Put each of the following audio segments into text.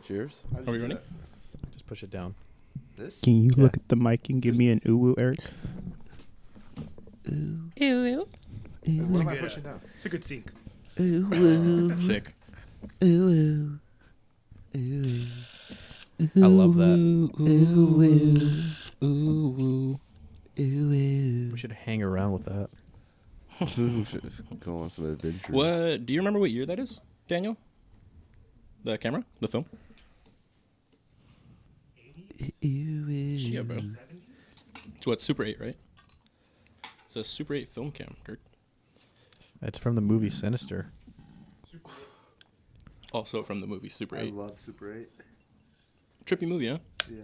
Cheers. Are we ready? Just push it down. This? Can you look at the mic and give me an ooh, Eric? Ew. What am I pushing down? It's a good sync. Sick. I love that. We should hang around with that. Go on some adventures. What? Do you remember what year that is, Daniel? The camera? The film? Yeah, bro. It's what, Super 8, right? It's a Super 8 film cam, Kirk. It's from the movie Sinister. Also from the movie Super 8. I love Super 8. Trippy movie, huh? Yeah.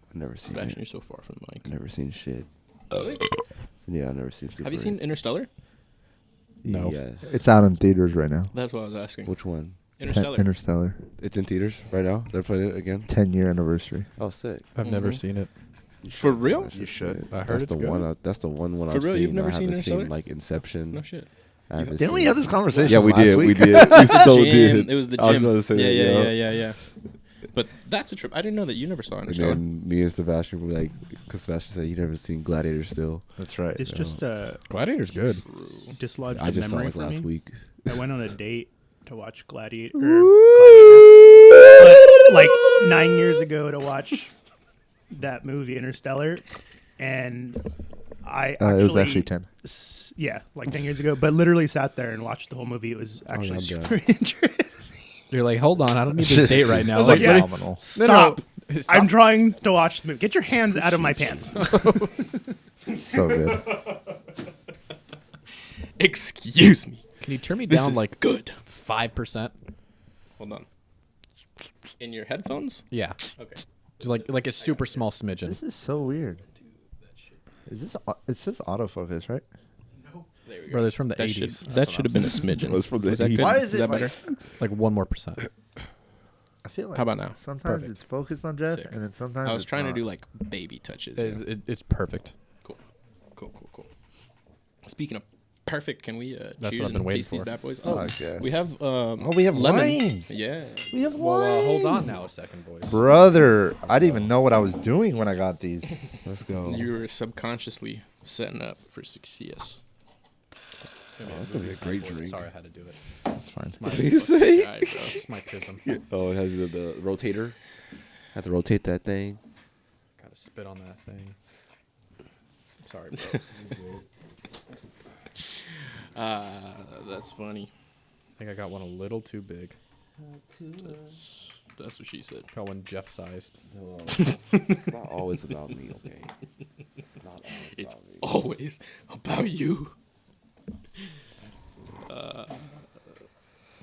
I've never seen Sebastian, it. you're so far from the mic. I've never seen shit. Really? Yeah, I've never seen Super 8. Have you seen Interstellar? No. Yes. It's out in theaters right now. That's what I was asking. Which one? Interstellar. Interstellar. It's in theaters right now? They're playing it again? 10-year anniversary. Oh, sick. I've never Mhm. seen it. For real? You should. I heard That's it's the good. one. That's the one For I've real? seen. You've never I seen haven't Interstellar? like Inception. No shit. I haven't Didn't we seen have it. this conversation? Yeah, we last did. We week? did. We so Gym. did. It was the I was gym. about to say that, Yeah. But that's a trip. I didn't know that you never saw And Interstellar. then me and Sebastian were like, because Sebastian said he'd never seen Gladiator still. That's right. This just Gladiator's good. dislodged I a just saw memory it for last me. week. I went on a date to watch Gladiator. But, like 9 years ago to watch that movie Interstellar, and I It was actually 10. Yeah, like 10 years ago. But literally sat there and watched the whole movie. It was yeah, actually I'm super interesting. You're like, hold on, I don't need this date right now. I was Like, like, yeah. Phenomenal. Stop. Stop. I'm trying to watch the movie. Get your hands out of my pants. So good. Excuse me. Can you turn me This down is like good. 5%? Hold on. In your headphones? Yeah. Okay. Just like a super small smidgen. This is so weird. Is this? It says autofocus, right? There we go. Brother, it's from the That 80s. should have been a smidgen. It was from the Was that 80s. good? Why is that it better? Like 1%. I feel like How about now? sometimes Perfect. it's focused on Jeff, Sick. and then sometimes I was it's trying to not. do like baby touches. It's perfect. Cool. Speaking of perfect, can we what cheers I've been and waiting taste these for. bad boys? Oh, Oh, I guess. we have we have lemons. limes. Yeah. We have Well, limes. hold on now a second, boys. Brother, I didn't even know what I was doing when I got these. Let's go. You were subconsciously setting up for success. That's going to be a great drink. Sorry, I had to do it. That's fine. What did you say? Guy, bro. It's my tism. Oh, it has the rotator. Have to rotate that thing. Gotta spit on that thing. Sorry, bro. That's funny. I think I got one a little too big. That's what she said. Got one Jeff sized. It's not always about me, okay? It's not always It's about me. always about you.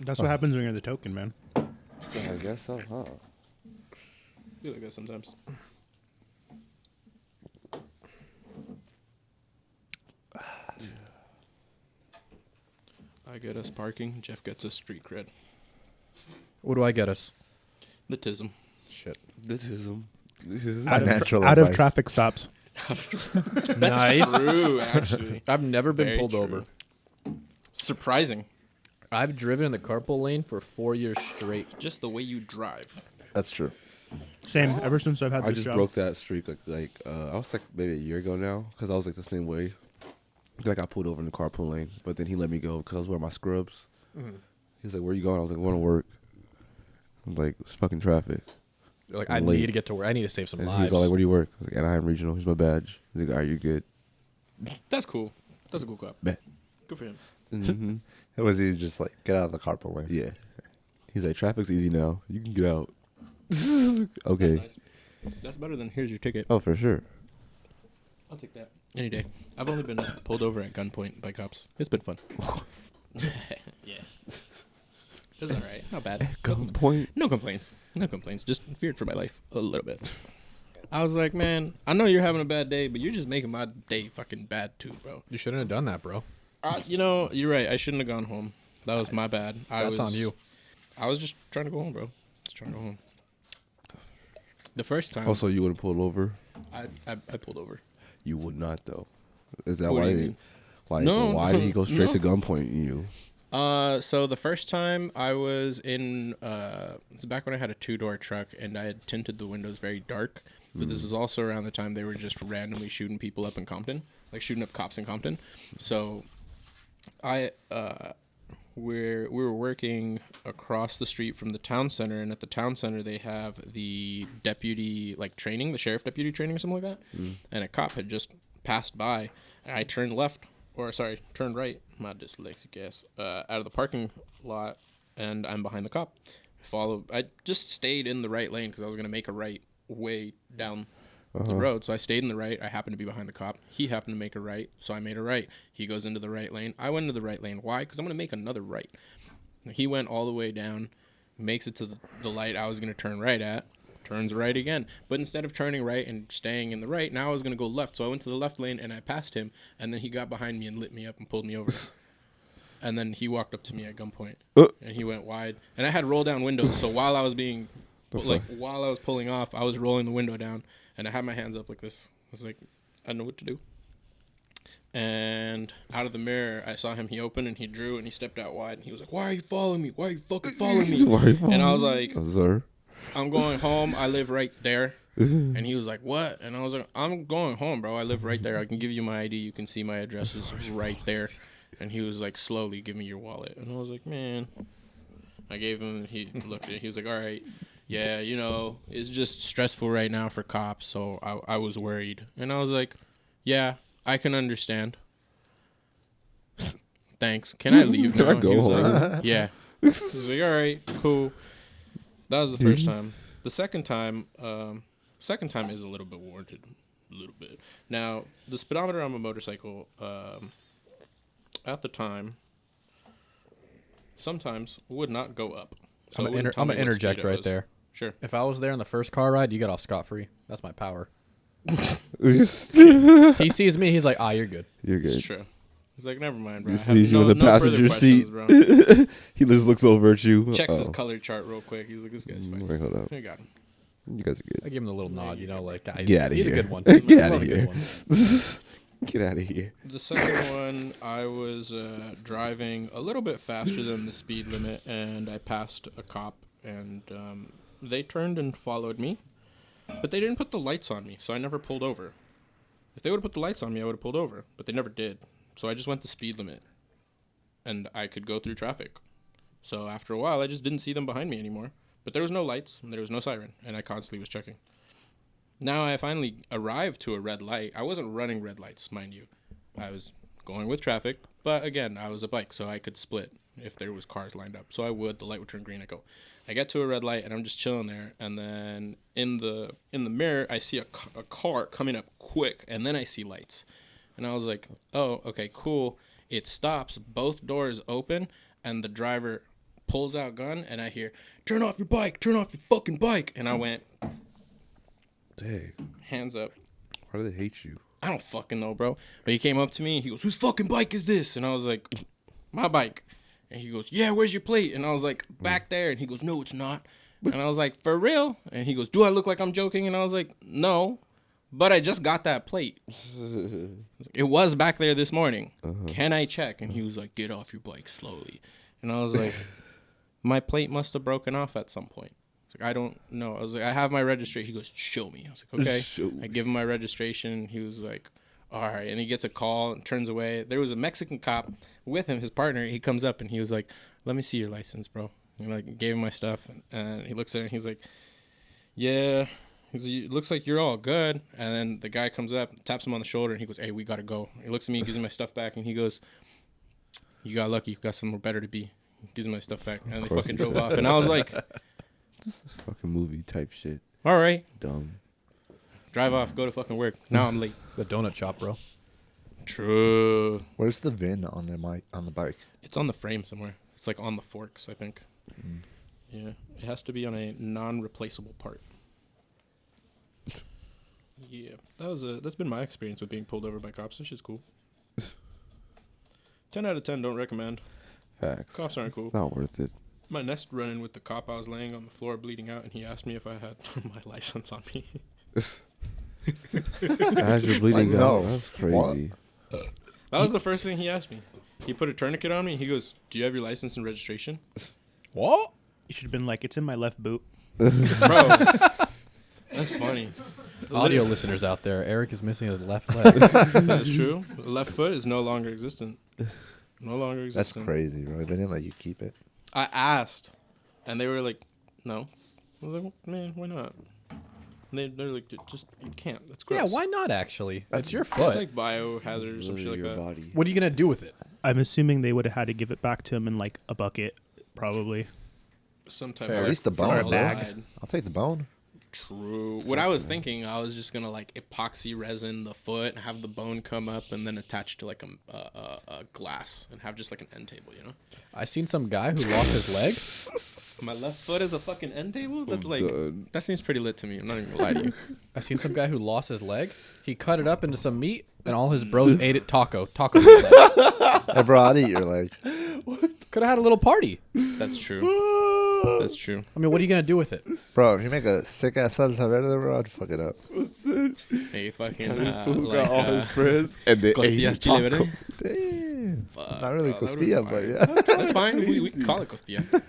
That's what happens when you're the token, man. I guess so, huh? I feel like that sometimes. I get us parking. Jeff gets us street cred. What do I get us? The tism. Shit. This is him. Natural Out of advice. traffic stops. That's Nice. true, actually. I've never been Very pulled true. over. Surprising. I've driven in the carpool lane for 4 years straight. Just the way you drive. That's true. Same. Ever since I've had I this just job. broke that streak I was like maybe a year ago now because I was like the same way. Then I got pulled over in the carpool lane, but then he let me go because I was wearing my scrubs. He was like, "Where you going?" I was like, "Going to work." I'm like, "It's fucking traffic." Like, I'm I late. need to get to work. I need to save some And lives. he's all like, "Where do you work?" I was like, "Anaheim Regional." Here's my badge. He's like, "Are you good?" That's cool. That's a cool cop. Bet. Good for him. Mm-hmm. It was he just like get out of the carpool lane. Yeah. He's like, "Traffic's easy now. You can get out." Okay. That's nice. That's better than here's your ticket. Oh, for sure. I'll take that any day. I've only been pulled over at gunpoint by cops. It's been fun. Yeah. It was all right. Not bad. Gunpoint. No complaints. No complaints. Just feared for my life a little bit. I was like, man, I know you're having a bad day, but you're just making my day fucking bad too, bro. You shouldn't have done that, bro. You're right. I shouldn't have gone home. That was my bad. That's on you. I was just trying to go home, bro. Just trying to go home. The first time Also, you would have pulled over. I pulled over. You would not though. Is that What why? do you mean? Why? No, Why did he go straight no. to gunpoint you? So the first time I was in, it's back when I had a 2-door truck and I had tinted the windows very dark. But this is also around the time they were just randomly shooting people up in Compton, like shooting up cops in Compton. So we were working across the street from the town center, and at the town center they have the deputy training, the sheriff deputy training or something like that. And a cop had just passed by, and I turned right, my dyslexic ass, out of the parking lot, and I'm behind the cop. I just stayed in the right lane because I was gonna make a right way down the road. So I stayed in the right. I happened to be behind the cop. He happened to make a right, so I made a right. He goes into the right lane. I went into the right lane. Why? Because I'm going to make another right. He went all the way down, makes it to the light I was going to turn right at, turns right again. But instead of turning right and staying in the right, now I was going to go left. So I went to the left lane, and I passed him, and then he got behind me and lit me up and pulled me over. And then he walked up to me at gunpoint, and he went wide. And I had roll-down windows, so while I was while I was pulling off, I was rolling the window down. And I had my hands up like this. I was like, I don't know what to do. And out of the mirror, I saw him. He opened and he drew and he stepped out wide. And he was like, why are you following me? Why are you fucking following me? And I was like, sir, I'm going home. I live right there. And he was like, what? And I was like, I'm going home, bro. I live right there. I can give you my ID. You can see my address is right there. And he was like, slowly, give me your wallet. And I was like, man. I gave him, he looked at it. He was like, all right. Yeah, it's just stressful right now for cops, so I was worried. And I was like, yeah, I can understand. Thanks. Can I leave now? Can I go home? Like, yeah. He was like, all right, cool. That was the first time. The second time is a little bit warranted. A little bit. Now, the speedometer on my motorcycle, at the time, sometimes would not go up. So I'm going to interject right there. Sure. If I was there on the first car ride, you get off scot-free. That's my power. You're He sees me, he's like, you're good. It's good. true. He's like, never mind, bro. He I have sees you in the passenger seat. bro. He just looks over at you. Checks his color chart real quick. He's like, this guy's fine. Wait, hold up. I got him. You guys are I good. give him the little nod, Get out of he's here. a good one. Get He's out of one a here. good one. Get out of here. The second one, I was driving a little bit faster than the speed limit, and I passed a cop, and they turned and followed me, but they didn't put the lights on me, so I never pulled over. If they would have put the lights on me, I would have pulled over, but they never did. So I just went the speed limit, and I could go through traffic. So after a while, I just didn't see them behind me anymore. But there was no lights, and there was no siren, and I constantly was checking. Now I finally arrived to a red light. I wasn't running red lights, mind you. I was going with traffic, but again, I was a bike, so I could split if there was cars lined up. So I would. The light would turn green. I get to a red light, and I'm just chilling there. And then in the mirror, I see a car coming up quick, and then I see lights. And I was like, oh, okay, cool. It stops, both doors open, and the driver pulls out gun, and I hear, turn off your bike, turn off your fucking bike. And I went, Dang. hands up. Why do they hate you? I don't fucking know, bro. But he came up to me, he goes, whose fucking bike is this? And I was like, my bike. And he goes, yeah, where's your plate? And I was like, back there. And he goes, no, it's not. And I was like, for real? And he goes, do I look like I'm joking? And I was like, no, but I just got that plate. It was back there this morning. Can I check? And he was like, get off your bike slowly. And I was like, my plate must have broken off at some point. I don't know. I was like, I have my registration. He goes, show me. I was like, okay. Show me. I give him my registration. He was like, all right. And he gets a call and turns away. There was a Mexican cop with him, his partner. He comes up and he was like, let me see your license, bro. And like gave him my stuff. And he looks at it and he's like, yeah. He's like, it looks like you're all good. And then the guy comes up, taps him on the shoulder, and he goes, hey, we got to go. He looks at me, gives me my stuff back, and he goes, you got lucky. You got somewhere better to be. He gives me my stuff back. And they fucking drove off. And I was like, This is fucking movie type shit. all right. Dumb. Drive off, go to fucking work. Now I'm late. The donut shop, bro. True. Where's the VIN on the bike? It's on the frame somewhere. It's like on the forks, I think. Yeah. It has to be on a non-replaceable part. Yeah. That's been my experience with being pulled over by cops. This shit's cool. 10 out of 10 don't recommend. Facts. Cops aren't cool. It's not worth it. My next run-in with the cop, I was laying on the floor bleeding out, and he asked me if I had my license on me. As you're bleeding Like, out, no. that's crazy. That was the first thing he asked me. He put a tourniquet on me. He goes, "Do you have your license and registration?" What? You should have been like, it's in my left boot. Bro, that's funny. Audio listeners out there, Eric is missing his left leg. That's true. The left foot is no longer existent. No longer That's existent. crazy, bro. They didn't let you keep it. I asked, and they were like, "No." I was like, well, "Man, why not?" And they're like, "Just you can't. That's Yeah, gross." why not actually? It's your It's foot. like biohazard or some shit like your that. body. What are you gonna do with it? I'm assuming they would have had to give it back to him in like a bucket, probably. Some type Fair. of At least the bone, Or a bro. bag. I'll take the bone. True. What I was thinking, I was just gonna like epoxy resin the foot, and have the bone come up, and then attach to like a glass, and have just like an end table. You know, I seen some guy who lost his leg. my left foot is a fucking end table. That's like done. that seems pretty lit to me. I'm not even gonna lie to you. I seen some guy who lost his leg. He cut it up into some meat, and all his bros ate it taco. Leg. Hey, bro, I'd eat your leg. Could have had a little party. That's true. That's true. I mean, what are you gonna do with it? Bro, if you make a sick ass salsa verde, bro, I'd fuck it up. Hey, fucking Fool like, got all his friends and they ate costillas chile taco. verde. Damn. Fuck, Not really bro, that would've costilla, been but fire. yeah. That's fine. We can call it costilla.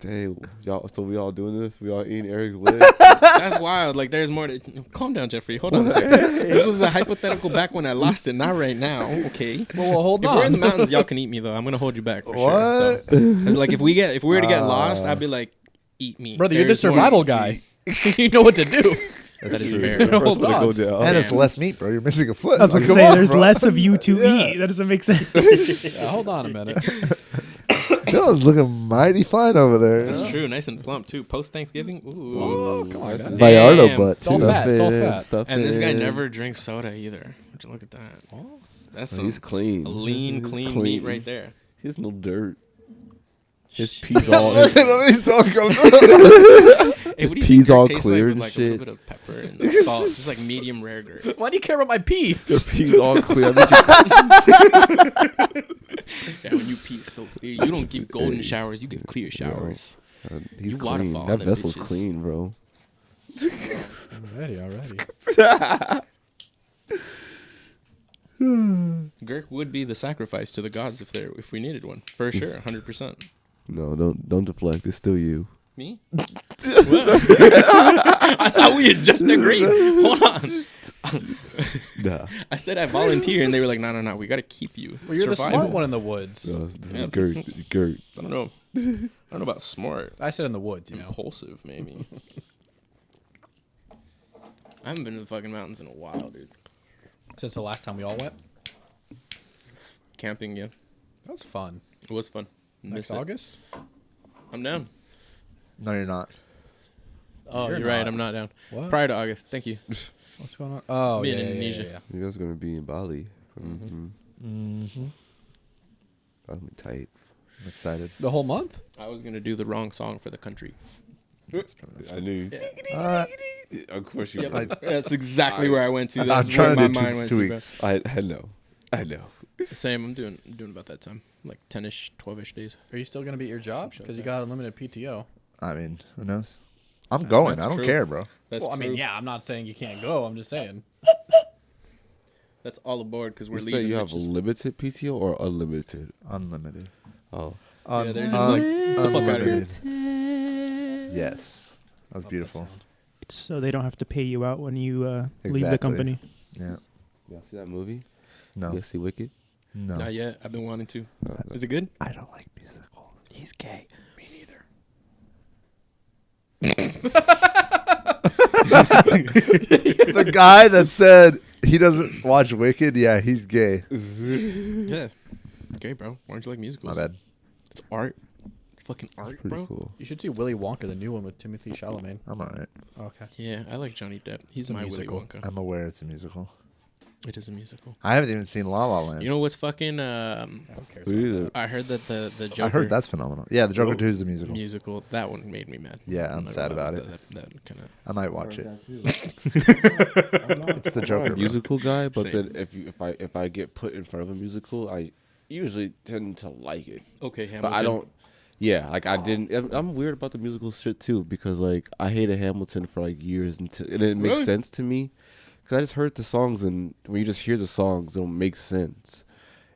Dang, y'all. So we all doing this? We all eating Eric's leg? That's wild. Like, there's more to... Calm down, Jeffrey. Hold on a second. This was a hypothetical back when I lost it, not right now. Okay. Well, hold If on. we're in the mountains, y'all can eat me, though. I'm going to hold you back for sure. What? So, 'cause, like, if we were to get lost, I'd be like, eat me. Brother, you're the There's more survival to guy. You know what to do. That is True. fair. You're the Hold first one to go on. down. And it's Damn. less meat, bro. You're missing a foot. I was about Like, to come say, on, there's bro. less of you to Yeah. eat. That doesn't make sense. Yeah, hold on a minute. Dylan's looking mighty fine over there. That's true. Nice and plump, too. Post-Thanksgiving. Ooh. Oh, come on, guys. Vallardo Damn. butt, It's all too. fat. It's all fat. And this guy never drinks soda, either. Would you look at that? That's some He's clean. lean, He's clean meat right there. He's no dirt. His peas all. Look at him. He's so comes Hey, His what do you peas think all Gert tastes cleared like and with like a little bit of pepper and salt, just like medium rare Gert. Why do you care about my pee? Your peas all clear. I bet Yeah, when you pee it's so clear, you don't give golden showers, you give clear showers. he's You clean. waterfall That them vessel's bitches. clean, bro. Already. Gert would be the sacrifice to the gods if we needed one, for sure, 100%. No, don't deflect. It's still you. Me? What? I thought we had just agreed. Hold on. Nah, I said I volunteer, and they were like, no, we got to keep you. Well, you're the Survival. smart one in the woods. no, this Yeah. is Gert. Gert. I don't know. I don't know about smart. I said in the woods, you know. Impulsive, maybe. I haven't been to the fucking mountains in a while, dude. Since the last time we all went. Camping, yeah. That was fun. It was fun. Next Miss it. August? I'm down. No, you're not. Oh, You're you're right. not. I'm not down. What? Prior to August. Thank you. What's going on? Oh, Me yeah, in yeah, yeah, Indonesia. yeah, yeah. You guys gonna be in Bali? Mm-hmm. That'll be tight. I'm excited. The whole month? I was going to do the wrong song for the country. I knew. Uh, Of course you. Yep. That's exactly where I went to. That's I'm where trying my to do mind went 2 to. Bro. weeks. I know. I know. Same. I'm doing about that time. Like 10-ish, 12-ish days. Are you still going to be at your job? Because you got unlimited PTO. I mean, who knows? I'm going. That's I don't true. care, bro. That's Well, I mean, true. yeah, I'm not saying you can't go. I'm just saying. That's all aboard because we're You leaving. say you have bitches. limited PTO or unlimited? Unlimited. Oh, Yeah, they're just like, get the fuck out of here. Unlimited. Yes. That was Love beautiful. that sound. So they don't have to pay you out when you leave the Exactly. company. Yeah. y'all see that movie? No. You guys see Wicked? No. Not yet. I've been wanting to. No. Is it good? I don't like musicals. He's gay. Me neither. The guy that said he doesn't watch Wicked, yeah, he's gay. Yeah. Gay, bro. Why don't you like My musicals? bad. It's art. It's fucking art, Pretty bro. cool. You should see Willy Wonka, the new one with Timothy Chalamet. I'm alright. Okay. Yeah, I like Johnny Depp. He's a my musical. Willy Wonka. I'm aware it's a musical. It is a musical. I haven't even seen La La Land. You know what's fucking? Who cares Who about is that? it? I heard that the Joker I heard that's phenomenal. Yeah, the Joker 2 is a musical. musical. That one made me mad. Yeah, I'm not sad gonna lie, about it. That kind of. I might watch it. It's It's the Joker. a bro. musical guy, but Same. then if I get put in front of a musical, I usually tend to like it. Okay, Hamilton. But I don't. Yeah, like I didn't. I'm weird about the musical shit too because like I hated Hamilton for like years until it didn't make Really? sense to me. Cause I just heard the songs and when you just hear the songs, it don't make sense.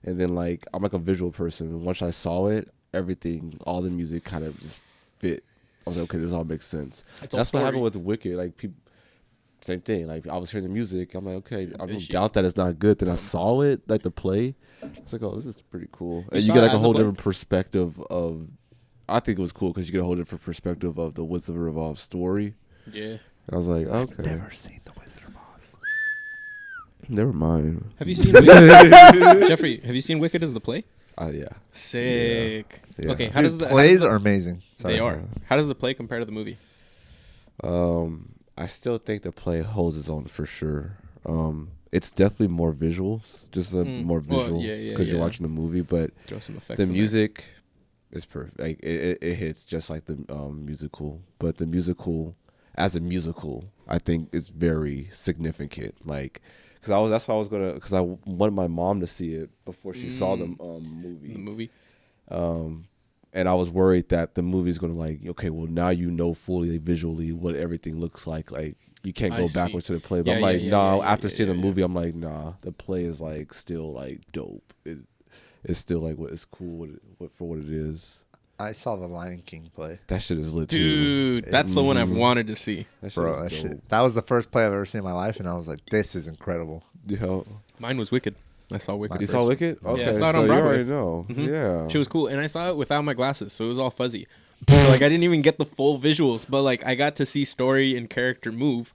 And then like I'm like a visual person. And once I saw it, everything, all the music kind of just fit. I was like, okay, this all makes sense. It's all That's what story. happened with Wicked. Like people, same thing. Like I was hearing the music, I'm like, okay, I don't Is she- doubt that it's not good. Then I saw it, like the play. It's like, oh, this is pretty cool. And you saw get it like a as a whole play? different perspective of. I think it was cool because you get a whole different perspective of the Wizard of Oz story. Yeah. And I was like, okay, Never seen The Wizard of Oz. never mind. Have you seen Wicked? Jeffrey? Have you seen Wicked as the play? Yeah. Sick. Yeah. Okay, how Dude, does the plays are amazing. Sorry. They are. How does the play compare to the movie? I still think the play holds its own for sure. It's definitely more visuals, just more Well, visual yeah, yeah, because you're yeah. watching the movie. But Throw some effects. the in there. music is perfect. Like it hits just like the musical. But the musical, as a musical, I think is very significant. Like, because that's why I was gonna, because I wanted my mom to see it before she saw the movie. The movie. And I was worried that the movie's gonna like, okay, well now you know fully visually what everything looks like. Like you can't I go see. backwards to the play. But Yeah, I'm yeah, like, yeah, nah. yeah, After yeah, seeing yeah, the yeah. movie, I'm like, nah. The play is like still like dope. It's still like what it's cool for what it is. I saw the Lion King play. That shit is lit too. Dude, that's the one I've wanted to see. That shit Bro, is that, dope. that was the first play I've ever seen in my life, and I was like, this is incredible. Yo, Mine was Wicked. I saw Wicked. you first. saw Wicked? Okay, I saw it so on you Broadway. already know. Mhm. Yeah, She was cool, and I saw it without my glasses, so it was all fuzzy. So like I didn't even get the full visuals, but like I got to see story and character move.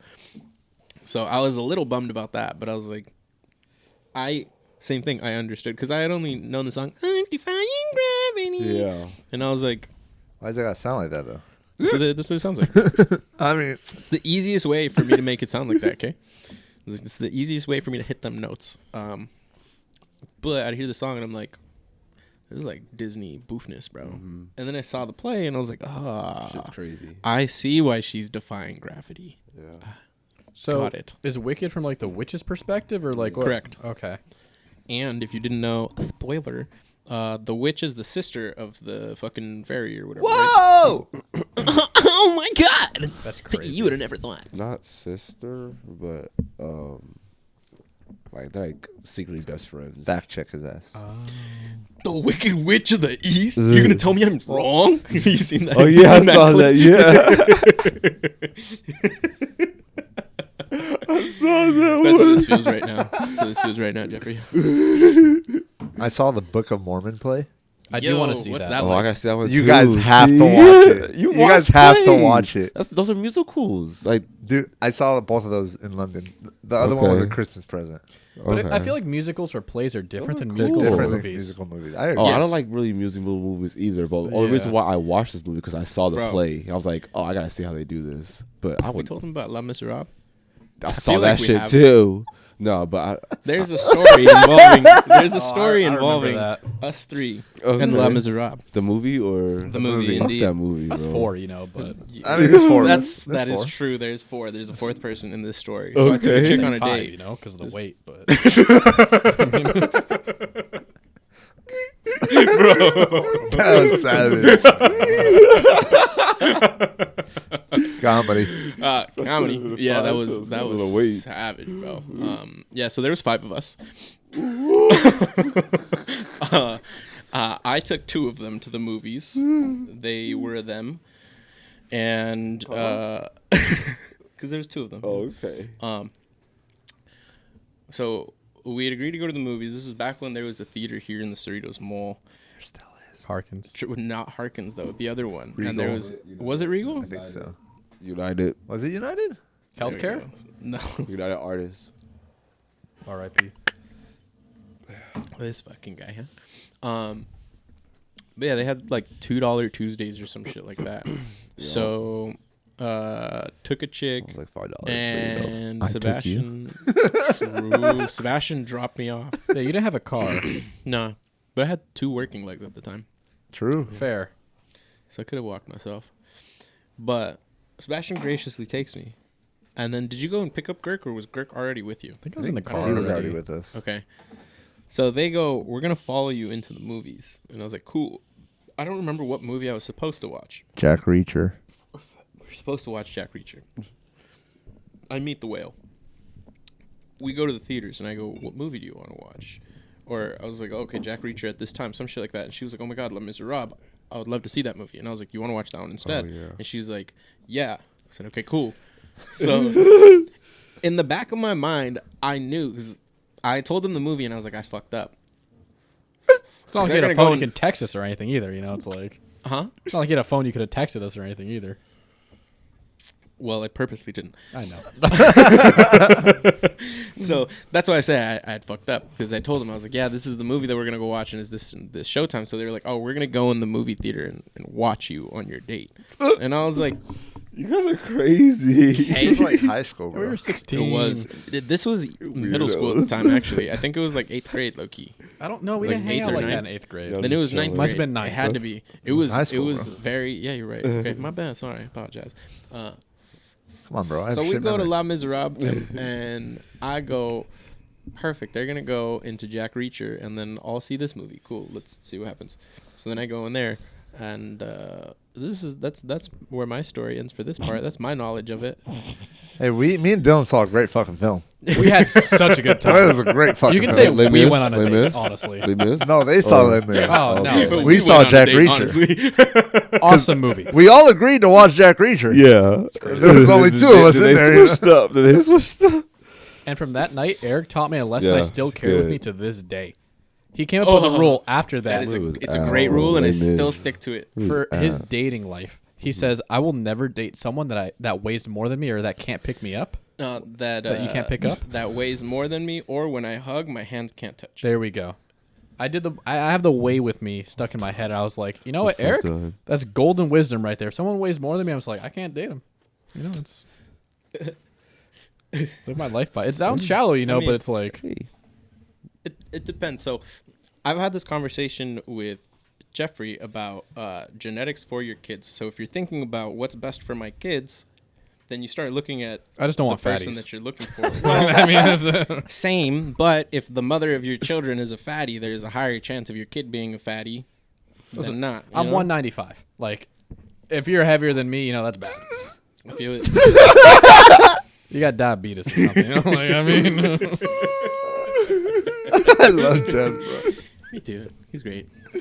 So I was a little bummed about that, but I was like, same thing. I understood because I had only known the song "I'm Defying Gravity." yeah. And I was like, Why does it gotta sound like that though? so this is what it sounds like. I mean, It's the easiest way for me to make it sound like that. Okay, it's the easiest way for me to hit them notes. But I'd hear the song and I'm like, this is like Disney boofness, bro. And then I saw the play and I was like, Shit's crazy. I see why she's defying gravity. Yeah. So Got it. is Wicked from like the witch's perspective or like what? Correct. Okay. And if you didn't know, spoiler, the witch is the sister of the fucking fairy or whatever. whoa! Right? Oh my god! That's crazy. You would have never thought. Not sister, but like they're like secretly best friends. Fact check his ass. The Wicked Witch of the East? You're gonna tell me I'm wrong? You seen that? Oh You yeah, I seen saw clip? that. Yeah, I saw that. That's how this feels right now. That's how this feels right now, Jeffrey. I saw the Book of Mormon play. I do Yo, want to see what's that. that Oh, I gotta see that one You too. guys have to See? watch it. You You guys watch have to plays. watch it. Those are musicals. Like, Dude, I saw both of those in London. The other one was a Okay. Christmas present. But okay. I feel like musicals or plays are different than cool. musical Different than movies. musical movies. I agree. Oh, I Yes. don't like really musical movies either. But the only Yeah. reason why I watched this movie because I saw the Bro. play. I was like, oh, I gotta see how they do this. But I We would. told him about La Miserables. I saw feel that like we shit have. too. No, but There's a story involving. There's a story I remember involving that. us three Okay. and La Miserables. the movie or The movie, Fuck indeed. that movie. That's bro. 4, you know, but I mean, there's four. That is four. true. There's 4. There's a 4th person in this story. So I took a Okay. chick on a 5, date. you know, because of the weight. But That was savage. Comedy. Comedy. Yeah, that was such a weight. savage, bro. Yeah, so there was 5 of us. I took 2 of them to the movies. They were them, and because there's 2 of them. Oh, okay. So we had agreed to go to the movies. This is back when there was a theater here in the Cerritos Mall. Harkins. Not Harkins though, the other one. Regal. And there was it Regal? I think so. United. Was it United? Healthcare? No, United Artists. R.I.P. this fucking guy, huh? But yeah, they had like $2 Tuesdays or some shit like that. So, took a chick. It was like $5. And I took Sebastian, Sebastian dropped me off. Yeah, you didn't have a car. No, but I had 2 working legs at the time, True. Fair. so I could have walked myself. But Sebastian graciously takes me. And then, did you go and pick up Girk, or was Girk already with you? I think I was in the car. He was already already. with us. Okay. So they go, we're gonna follow you into the movies, and I was like, cool. I don't remember what movie I was supposed to watch. Jack Reacher. We're supposed to watch Jack Reacher. I meet the whale. We go to the theaters, and I go, what movie do you want to watch? or I was like, okay, Jack Reacher at this time, some shit like that. And she was like, oh my God, Les Miserables. I would love to see that movie. And I was like, you want to watch that one instead? yeah. And she's like, yeah. I said, okay, cool. So in the back of my mind, I knew, because I told them the movie and I was like, I fucked up. It's not like you They're had a gonna go phone you in- can text us or anything either. You know, it's like Huh? it's not like you had a phone you could have texted us or anything either. Well, I purposely didn't. I know. So that's why I say I had fucked up, because I told them, I was like, yeah, this is the movie that we're going to go watch, and is this Showtime? So they were like, oh, we're going to go in the movie theater and watch you on your date. And I was like, You guys are crazy. It was like high school, We bro. were 16. this was middle school at the time, actually. I think it was like 8th grade, low key. I don't know. We like didn't hang 8th out or like that 9th. in 8th grade. Yeah. Then it was Just 9th chilling. grade. Must've been 9th. It had to be. It was was high school, very, yeah, you're right. Okay, my bad. Sorry. I apologize. Come on, bro. I have So we shit go to memory. La Miserables, and I go, perfect. They're gonna go into Jack Reacher, and then I'll see this movie. Cool. Let's see what happens. So then I go in there, and that's where my story ends for this part. That's my knowledge of it. Hey, me and Dylan saw a great fucking film. We had such a good It time. was a great fucking You can film. say Les we Mis? went on a Les date, Mis? honestly. Les Mis? No, they saw Oh. that movie. Oh, no. Okay. We went saw on a Jack date, Reacher. honestly. Awesome movie. We all agreed to watch Jack Reacher. Yeah. There was only two of us in They there. switched up. They switched up. And from that night, Eric taught me a lesson I Yeah, still carry with good. me to this day. He came up with a rule after That that is It was it's a great rule, and I Les Mis. still stick to it. for his ass. dating life. He says, "I will never date someone that weighs more than me or that can't pick me up." That That you can't pick up? That weighs more than me, or when I hug, my hands can't touch. There we go. I have the way with me stuck in my head. I was like, you know what, That's so Eric? done. That's golden wisdom right there. If someone weighs more than me, I was like, I can't date him. You know, it's live my life by. It sounds shallow, you know, mean- but it's like It depends. So, I've had this conversation with Jeffrey about genetics for your kids. So if you're thinking about what's best for my kids, then you start looking at I just don't the want person fatties. that you're looking for. Well, I mean, that's, same, but if the mother of your children is a fatty, there's a higher chance of your kid being a fatty Listen, than not. I'm know? 195. Like, if you're heavier than me, you know that's bad. I feel it. You got diabetes or something. You know? Like, I mean, I love Jeff, bro. Me too. He's great. I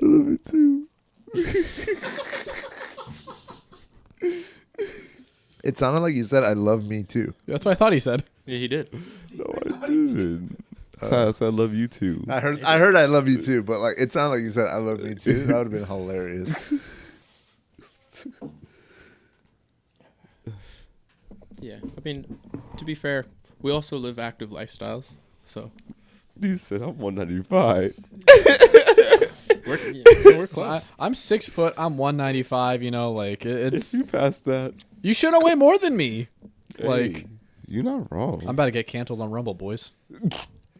love it too. It sounded like you said, "I love me too." that's what I thought he said. Yeah, he did. No, I didn't. I said I love you too. I heard, "I love you too," but like it sounded like you said, "I love me too." That would have been hilarious. Yeah. I mean, to be fair, we also live active lifestyles. So You said I'm 195. we're So close. I'm 6 foot. I'm 195. You know, like it's You passed that. you shouldn't weigh more than me. Like Hey, you're not wrong. I'm about to get canceled on Rumble, boys.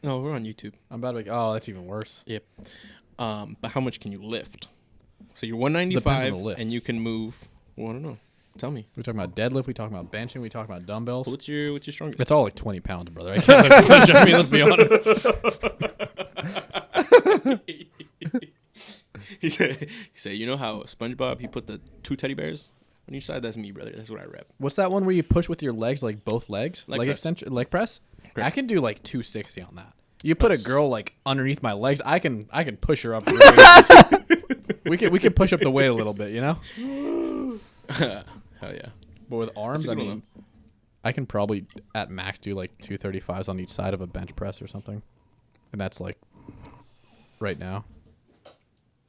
No, we're on YouTube. I'm about to be. Oh, that's even worse. Yep. But how much can you lift? So you're Depends on 195 the lift. and you can move. Well, I don't know. Tell me. We talking about deadlift. We talking about benching. We talking about dumbbells. What's your strongest? It's all like 20 pounds, brother. I can't lift much. I mean, let's be honest. he said, you know how SpongeBob, he put the 2 teddy bears on each side? That's me, brother. That's what I rep. What's that one where you push with your legs, like both legs, Leg leg press. extension, leg press? Correct. I can do like 260 on that. You put That's- a girl like underneath my legs, I can push her up. Really we can push up the weight a little bit, you know. Hell yeah. But with arms, That's I a good mean, I can probably at max do like 235s on each side of a bench press or something, and that's like right now.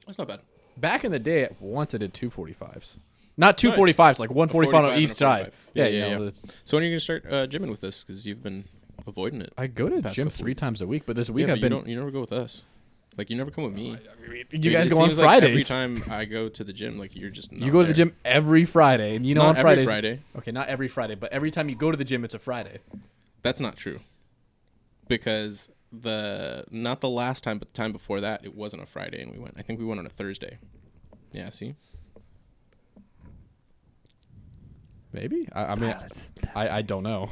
That's not bad. Back in the day, once I did 245s, not 245s, like 145 on 45 each and a side. 45. Yeah, Yeah, you yeah, know, yeah. the- So when are you going to start gymming with us? Because you've been avoiding it. I go to Past gym couple 3 weeks. times a week, but this Yeah, week but I've been. you never go with us. Like, you never come with me. You Dude, guys it go on seems like every Fridays. time I go to the gym, like, you're just not You go to the there. gym every Friday, and you know Not on every Fridays. Friday. Okay, not every Friday, but every time you go to the gym, it's a Friday. That's not true. Because not the last time, but the time before that, it wasn't a Friday, and we went. I think we went on a Thursday. Yeah, see? Maybe. I mean, I don't know.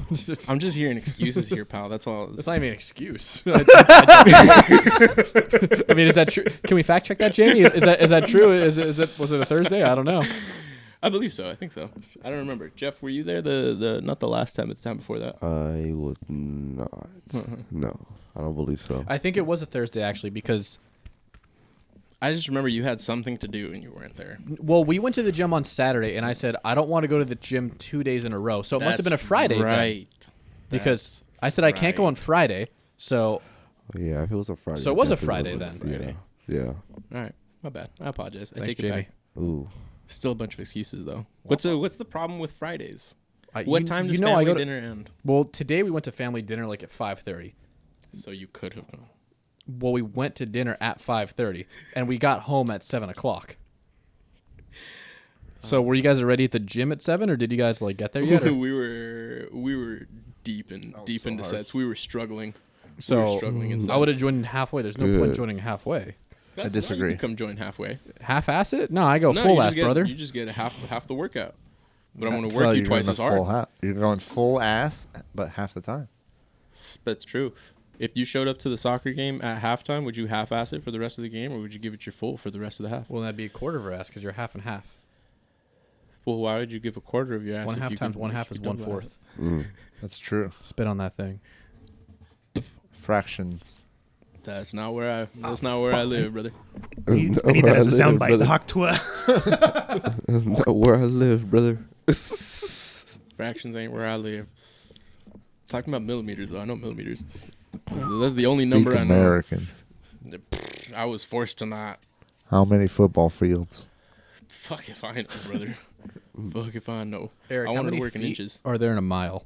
I'm just hearing excuses here, pal. That's all. That's not even an excuse. I mean, is that true? Can we fact check that, Jamie? Is that true? Was it a Thursday? I don't know. I believe so. I think so. I don't remember. Jeff, were you there? The not the last time, but the time before that. I was not. No, I don't believe so. I think it was a Thursday actually because I just remember you had something to do and you weren't there. well, we went to the gym on Saturday and I said I don't want to go to the gym 2 days in a row. So it must have been a Friday then, right? because I said I can't go right. on Friday. So Yeah, if it was a Friday. So it was a definitely Friday was then. Yeah. All right, my bad. I apologize. I Thanks, take it Jamie. back. Ooh. Still a bunch of excuses though. What's the problem with Fridays? What you- time you does know I family go to- dinner end? Well, today we went to family dinner like at 5:30. So you could have gone. Well, we went to dinner at 5:30 and we got home at 7:00. So were you guys already at the gym at 7, or did you guys like get there yet? Or? we were deep into sets. We were struggling. So struggling in I would have sets. joined halfway. There's no Yeah. point joining halfway. That's disagree. You can come join halfway. Half-ass it? No, I go No, full you ass, just get, brother. You just get half the workout. But I'm I going to feel work like you you're twice going as the hard. full You're going full ass, but half the time. That's true. If you showed up to the soccer game at halftime, would you half-ass it for the rest of the game, or would you give it your full for the rest of the half? Well, that'd be a quarter of your ass because you're half and half. Well, why would you give a quarter of your ass? One if half you times could- one if half you is could double 1/4. Mm. That's true. Spit on that thing. Fractions. That's not where I live, brother. I need that as a soundbite. The Haktua. That's not where I live, brother. Fractions ain't where I live. Talking about millimeters, though. I know millimeters. That's the only number Speak I know. American. I was forced to not. How many football fields? Fuck if I know, brother. Fuck if I know. Eric, I how wanted many to work in feet inches. are there in a mile?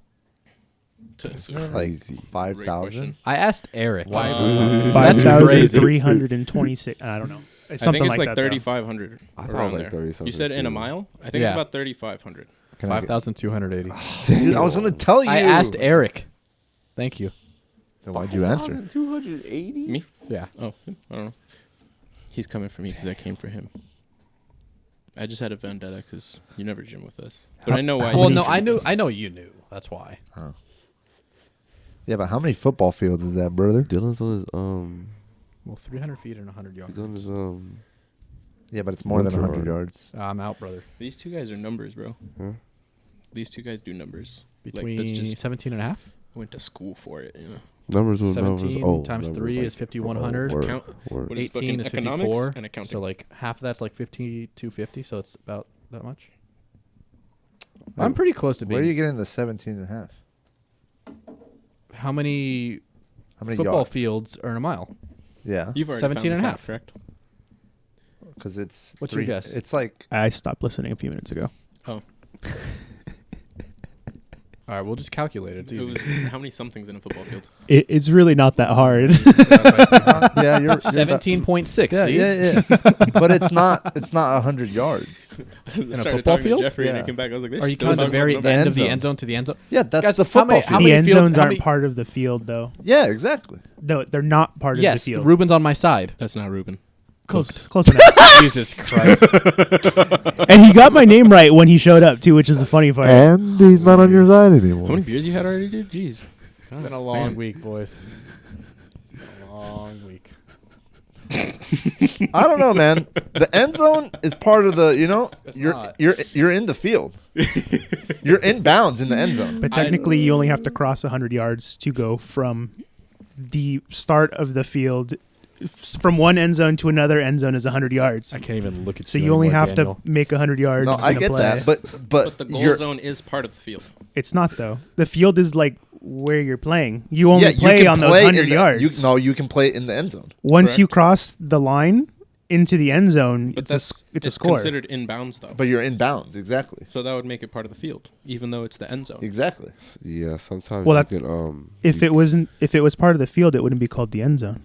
That's Like Crazy. 5,000? I asked Eric. Wow. That's crazy. 5,326. I don't know. It's I something think it's like that, though. 3,500. I thought it around was like there. 30 something You said in a too. mile? I think Yeah. it's about 3,500. Can I get- 5,280. Dude, I was going to tell you. I asked Eric. Thank you. Then why'd you answer? 280? Me? Yeah. Oh, I don't know. He's coming for me because I came for him. I just had a vendetta because you never gym with us. But I know why. Well, you no, gym I with knew. us. I know you knew. That's why. Yeah, but how many football fields is that, brother? Dylan's on his Well, 300 feet and 100 yards. he's on his Yeah, but it's more than 100 yards. I'm out, brother. These two guys are numbers, bro. Huh? These two guys do numbers. Between that's just 17 and a half. I went to school for it. You know. numbers with 17 numbers. times numbers 3 like is 5,100. word, Account- word. What is 18 fucking is economics 54. and accounting? So like half of that's like 250. So it's about that much. I'm pretty close to Where are being. you getting the 17 and a half? How many How many football yards? fields are in a mile? Yeah, You've already 17 found and this a out, half. correct? because it's. What's your guess? It's like I stopped listening a few minutes ago. Oh, All right, we'll just calculate it. It's it easy. was, how many somethings in a football field? It's really not that hard. yeah, you're 17.6. Yeah, see? yeah, yeah. But it's not 100 yards. In a football field? Jeffrey, and Yeah. he came back. I was like, Are you counting the talking very about end of the end end zone to the end zone? Yeah, that's Guys, the how football many- field. how The many end fields- zones how aren't many- part of the field, though. Yeah, exactly. No, they're not part of Yes, the field. Ruben's on my side. That's not Ruben. Close enough. Jesus Christ. And he got my name right when he showed up too, which is the funny part. And he's not on your side How anymore. many beers you had already, dude? Jeez. It's been a long week, boys. It's been a long week. I don't know, man. The end zone is part of the. It's you're not. you're in the field. You're in bounds in the end zone. But technically, you only have to cross 100 yards to go from the start of the field. From one end zone to another end zone is 100 yards. I can't even look at So you you only anymore, have Daniel. to make 100 yards. No, I in a get play. that, but But the goal you're, zone is part of the field. It's not though. The field is like where you're playing. You only yeah, you play can on those play 100 in the- yards. you can play in the end zone. Once you Correct. cross the line into the end zone, But it's a score. considered inbounds, though. But you're in bounds, exactly. So that would make it part of the field, even though it's the end zone. Exactly. Yeah, sometimes Well, you that- can If it was part of the field, it wouldn't be called the end zone.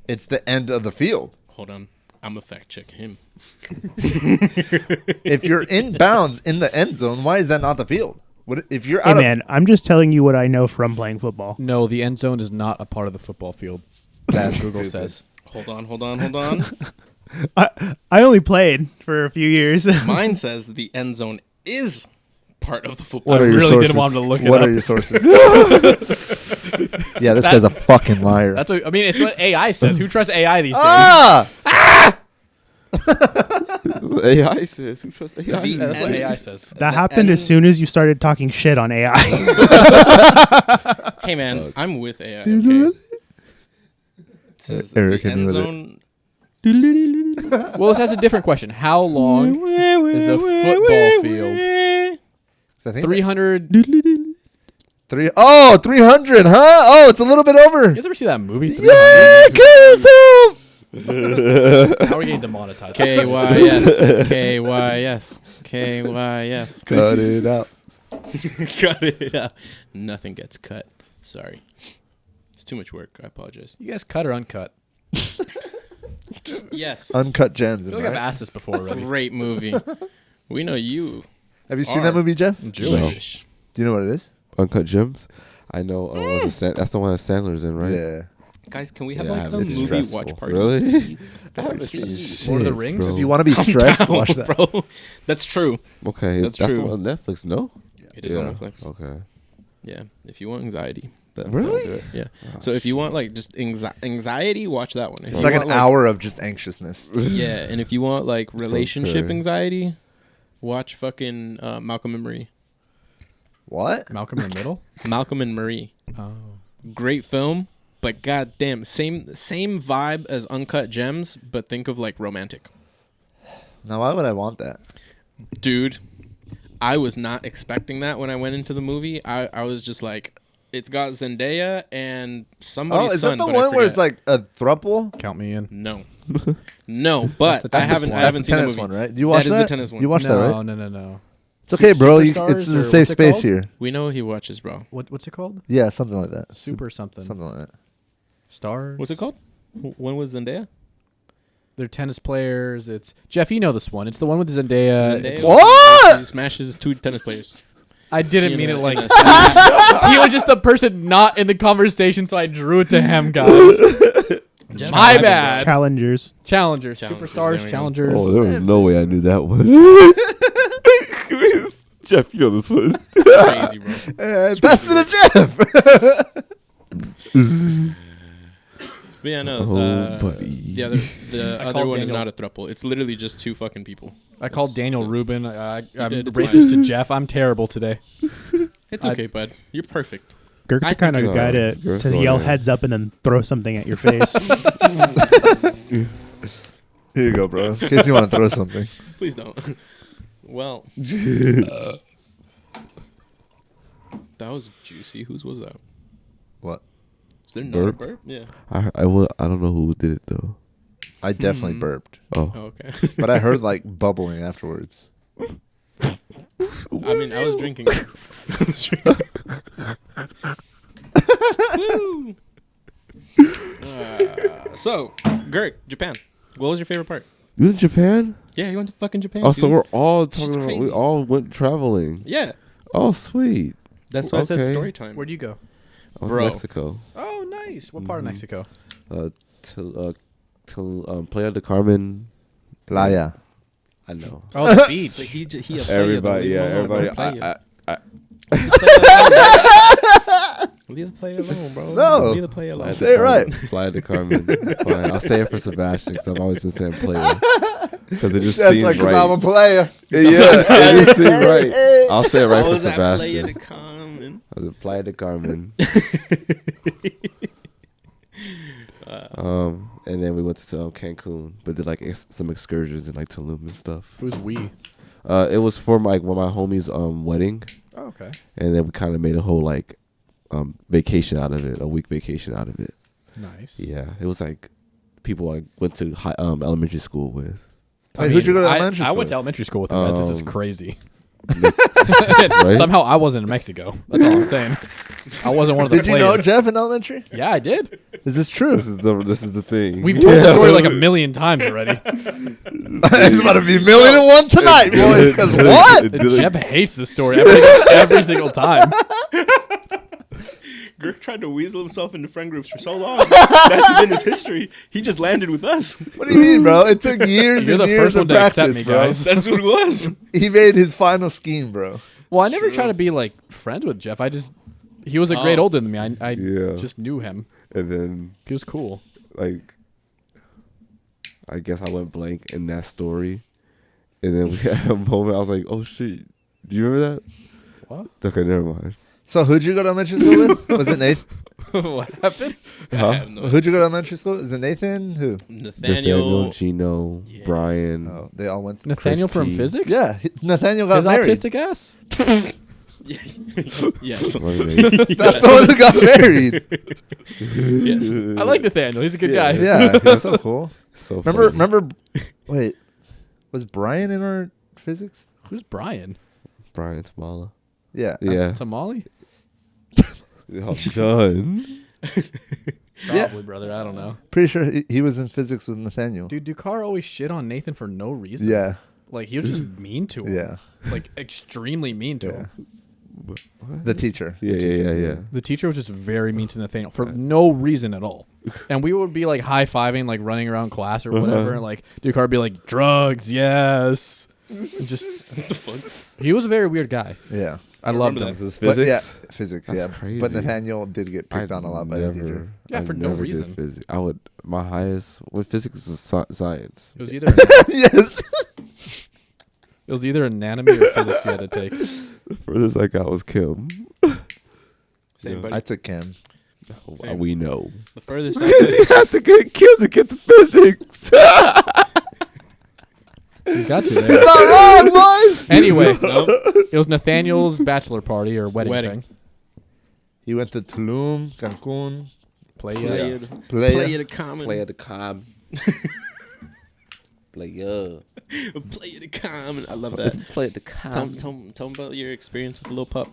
It's the end of the field. Hold on. I'm going to fact check him. If you're in bounds in the end zone, why is that not the field? What if you're Hey out of man, I'm just telling you what I know from playing football. No, the end zone is not a part of the football field. That's Google stupid. says. Hold on. I only played for a few years. Mine says the end zone is part of the football What I are your really sources? didn't want him to look it What up. are your sources? Yeah, this guy's a fucking liar. That's what, I mean, it's what AI says. Who trusts AI these days? Ah! AI says. Who trusts AI? The That's what end. AI says. That happened as soon as you started talking shit on AI. Hey man, I'm with AI. Okay. It says Eric, the hit me end with it. zone. Well, this has a different question. How long is a football field? So I think 300. 300, huh? Oh, it's a little bit over. You guys ever see that movie? Yeah, 300? carousel. How are we getting demonetized? KYS. KYS. KYS. Cut it out. Cut it out. Nothing gets cut. Sorry. It's too much work. I apologize. You guys cut or uncut? Yes. Uncut gems. I feel like I've Right? asked this before already. Great movie. We know you. Have you seen that movie, Jeff? Jewish. Do you know what it is? Uncut Gems. I know. That's the one that Sandler's in, right? Yeah. Guys, can we have Yeah, I like a haven't seen movie Stressful. watch party? Really? Please? I haven't seen Please. shit, Lord of the Rings? bro. If you want to be stressed, watch that. Bro. That's true. Okay, That's that's the true. one on Netflix. No. It is on Netflix. Okay. Yeah. If you want anxiety. That'll Really? do it. Yeah. So if you want like just anxiety, watch that one. If It's you like an want, hour of just anxiousness. Yeah, and if you want like relationship Okay. anxiety, watch fucking Malcolm and Marie. What? Malcolm in the Middle? Malcolm and Marie. Oh. Great film, but goddamn, same vibe as Uncut Gems, but think of like romantic. Now, why would I want that? Dude, I was not expecting that when I went into the movie. I was just like, it's got Zendaya and somebody's Oh, is son. that the but I one where it's forget. like a throuple? Count me in. No, no, but the I tennis haven't one. I haven't That's seen the the tennis movie. one, right? Do you watch That that? is the tennis one. You watch that, right? No. It's okay, bro. It's Superstars, a or safe what's it space called? here. We know he watches, bro. What's it called? Yeah, something like that. Super something. Something like that. Stars? What's it called? When was Zendaya? They're tennis players. It's Jeff. You know this one. It's the one with Zendaya. Zendaya What? He smashes two tennis players. I didn't She mean in it a- like in a that. He was just the person not in the conversation, so I drew it to him, guys. My bad. Challengers. Challengers, Challengers, there superstars, we go. challengers. Oh, there was no way I knew that one. Jeff, you know this one. Crazy, bro. Pass it to Jeff. But yeah, no. Oh, buddy. The I other called one is Daniel- not a throuple. It's literally just two fucking people. I called Daniel So- Rubin. I'm did, it's racist fine. to Jeff. I'm terrible today. It's okay, bud. You're perfect. Girk's I the kind think of guy you're to right. yell heads up and then throw something at your face. Here you go, bro. In case you want to throw something. Please don't. Well, that was juicy. Whose was that? What? Is there not a Burp? burp? Yeah. I don't know who did it though. I definitely burped, Oh, Oh, okay. but I heard like bubbling afterwards. I mean, I was drinking. Woo! So, Girk, Japan. What was your favorite part? you in Japan? Yeah, you went to fucking Japan. Oh, so dude. we're all She's talking about. We crazy. all went traveling. Yeah, Oh, sweet. that's why I said Okay. story time. Where'd you go? I was Bro. in Mexico. Oh, nice. What part of Mexico? To Playa de Carmen. Playa. I know. Oh, the beach. But he Everybody, yeah, everybody. Leave the play alone, bro. No. Leave the play alone. Say it right. Playa de Carmen. Fine. I'll say it for Sebastian because I've always been saying Playa because it just That's seems like 'cause right. I'm a player. Yeah, it just seems right. I'll say it right I for was at Playa Sebastian. de Carmen. I was at Playa de Carmen. And then we went to Cancun, but did like some excursions in like Tulum and stuff. Who's we? It was for like one of my homies' wedding, Oh, okay. and then we kind of made a whole like vacation out of it, a week vacation out of it. Nice. Yeah, it was like people I went to elementary school with. Wait, who'd you go to elementary I school went to elementary school with him. Guys. This is Um, crazy. Right? Somehow I wasn't in Mexico. That's all I'm saying. I wasn't one of the Did you players. know Jeff in elementary? Yeah, I did. Is this true? This is the thing. We've told the story like a million times already. It's about to be $1,000,001 tonight, boys. Because what? Jeff hates this story every single time. Girk tried to weasel himself into friend groups for so long. That's been his history. He just landed with us. What do you mean, bro? It took years You're and the years first one of to accept practice, me, bro. guys. That's what it was. He made his final scheme, bro. Well, I never tried to be like friends with Jeff. He was a grade Oh. older than me. I Yeah. just knew him. And then He was cool. like I guess I went blank in that story, and then we had a moment. I was like, "Oh shit, do you remember that?" What? Okay, never mind. So who'd you go to elementary school with? Was it Nathan? What happened? I Huh? have no Who'd you go to elementary school? Is it Nathan? Who? Nathaniel. Gino, Yeah. Brian. Oh, they all went. Nathaniel Chris from P. physics? Yeah, Nathaniel got His married. autistic ass? Yes. What do you mean? That's the one who got married. Yes. I like Nathaniel. He's a good guy. Yeah, he's so cool. So Remember? funny. Remember? Wait, was Brian in our physics? Who's Brian? Brian Tamala. Yeah. Yeah. Tamale? I'm done. Probably, brother. I don't know. Pretty sure he was in physics with Nathaniel. Dude, Dukar always shit on Nathan for no reason. Yeah. Like, he was just mean to him. Yeah. Like, extremely mean to Yeah. him. The teacher. Yeah. The teacher was just very mean to Nathaniel for no reason at all. And we would be, like, high-fiving, like, running around class or whatever. And, like, Dukar would be like, drugs, yes. And just, he was a very weird guy. Yeah. I loved remember him. This is But physics. yeah, physics. That's yeah. crazy. But Nathaniel did get picked on a lot by the teacher. Yeah, for no never did reason. physics. I would my highest with physics is science. It was either Yes. it was either anatomy or physics you had to take. The furthest I got was Kim. Same, Yeah. buddy. I took Cam. Same. We know. The furthest I You could. have to get Kim to get to physics. He's got you there. Not wrong, boys. Anyway, No. it was Nathaniel's bachelor party or wedding, Wedding. thing. He went to Tulum, Cancun, Playa. Playa. Play the common. Play at the cob. Play Play the common. I love Let's that. play at the cob. Tell me about your experience with the little pup.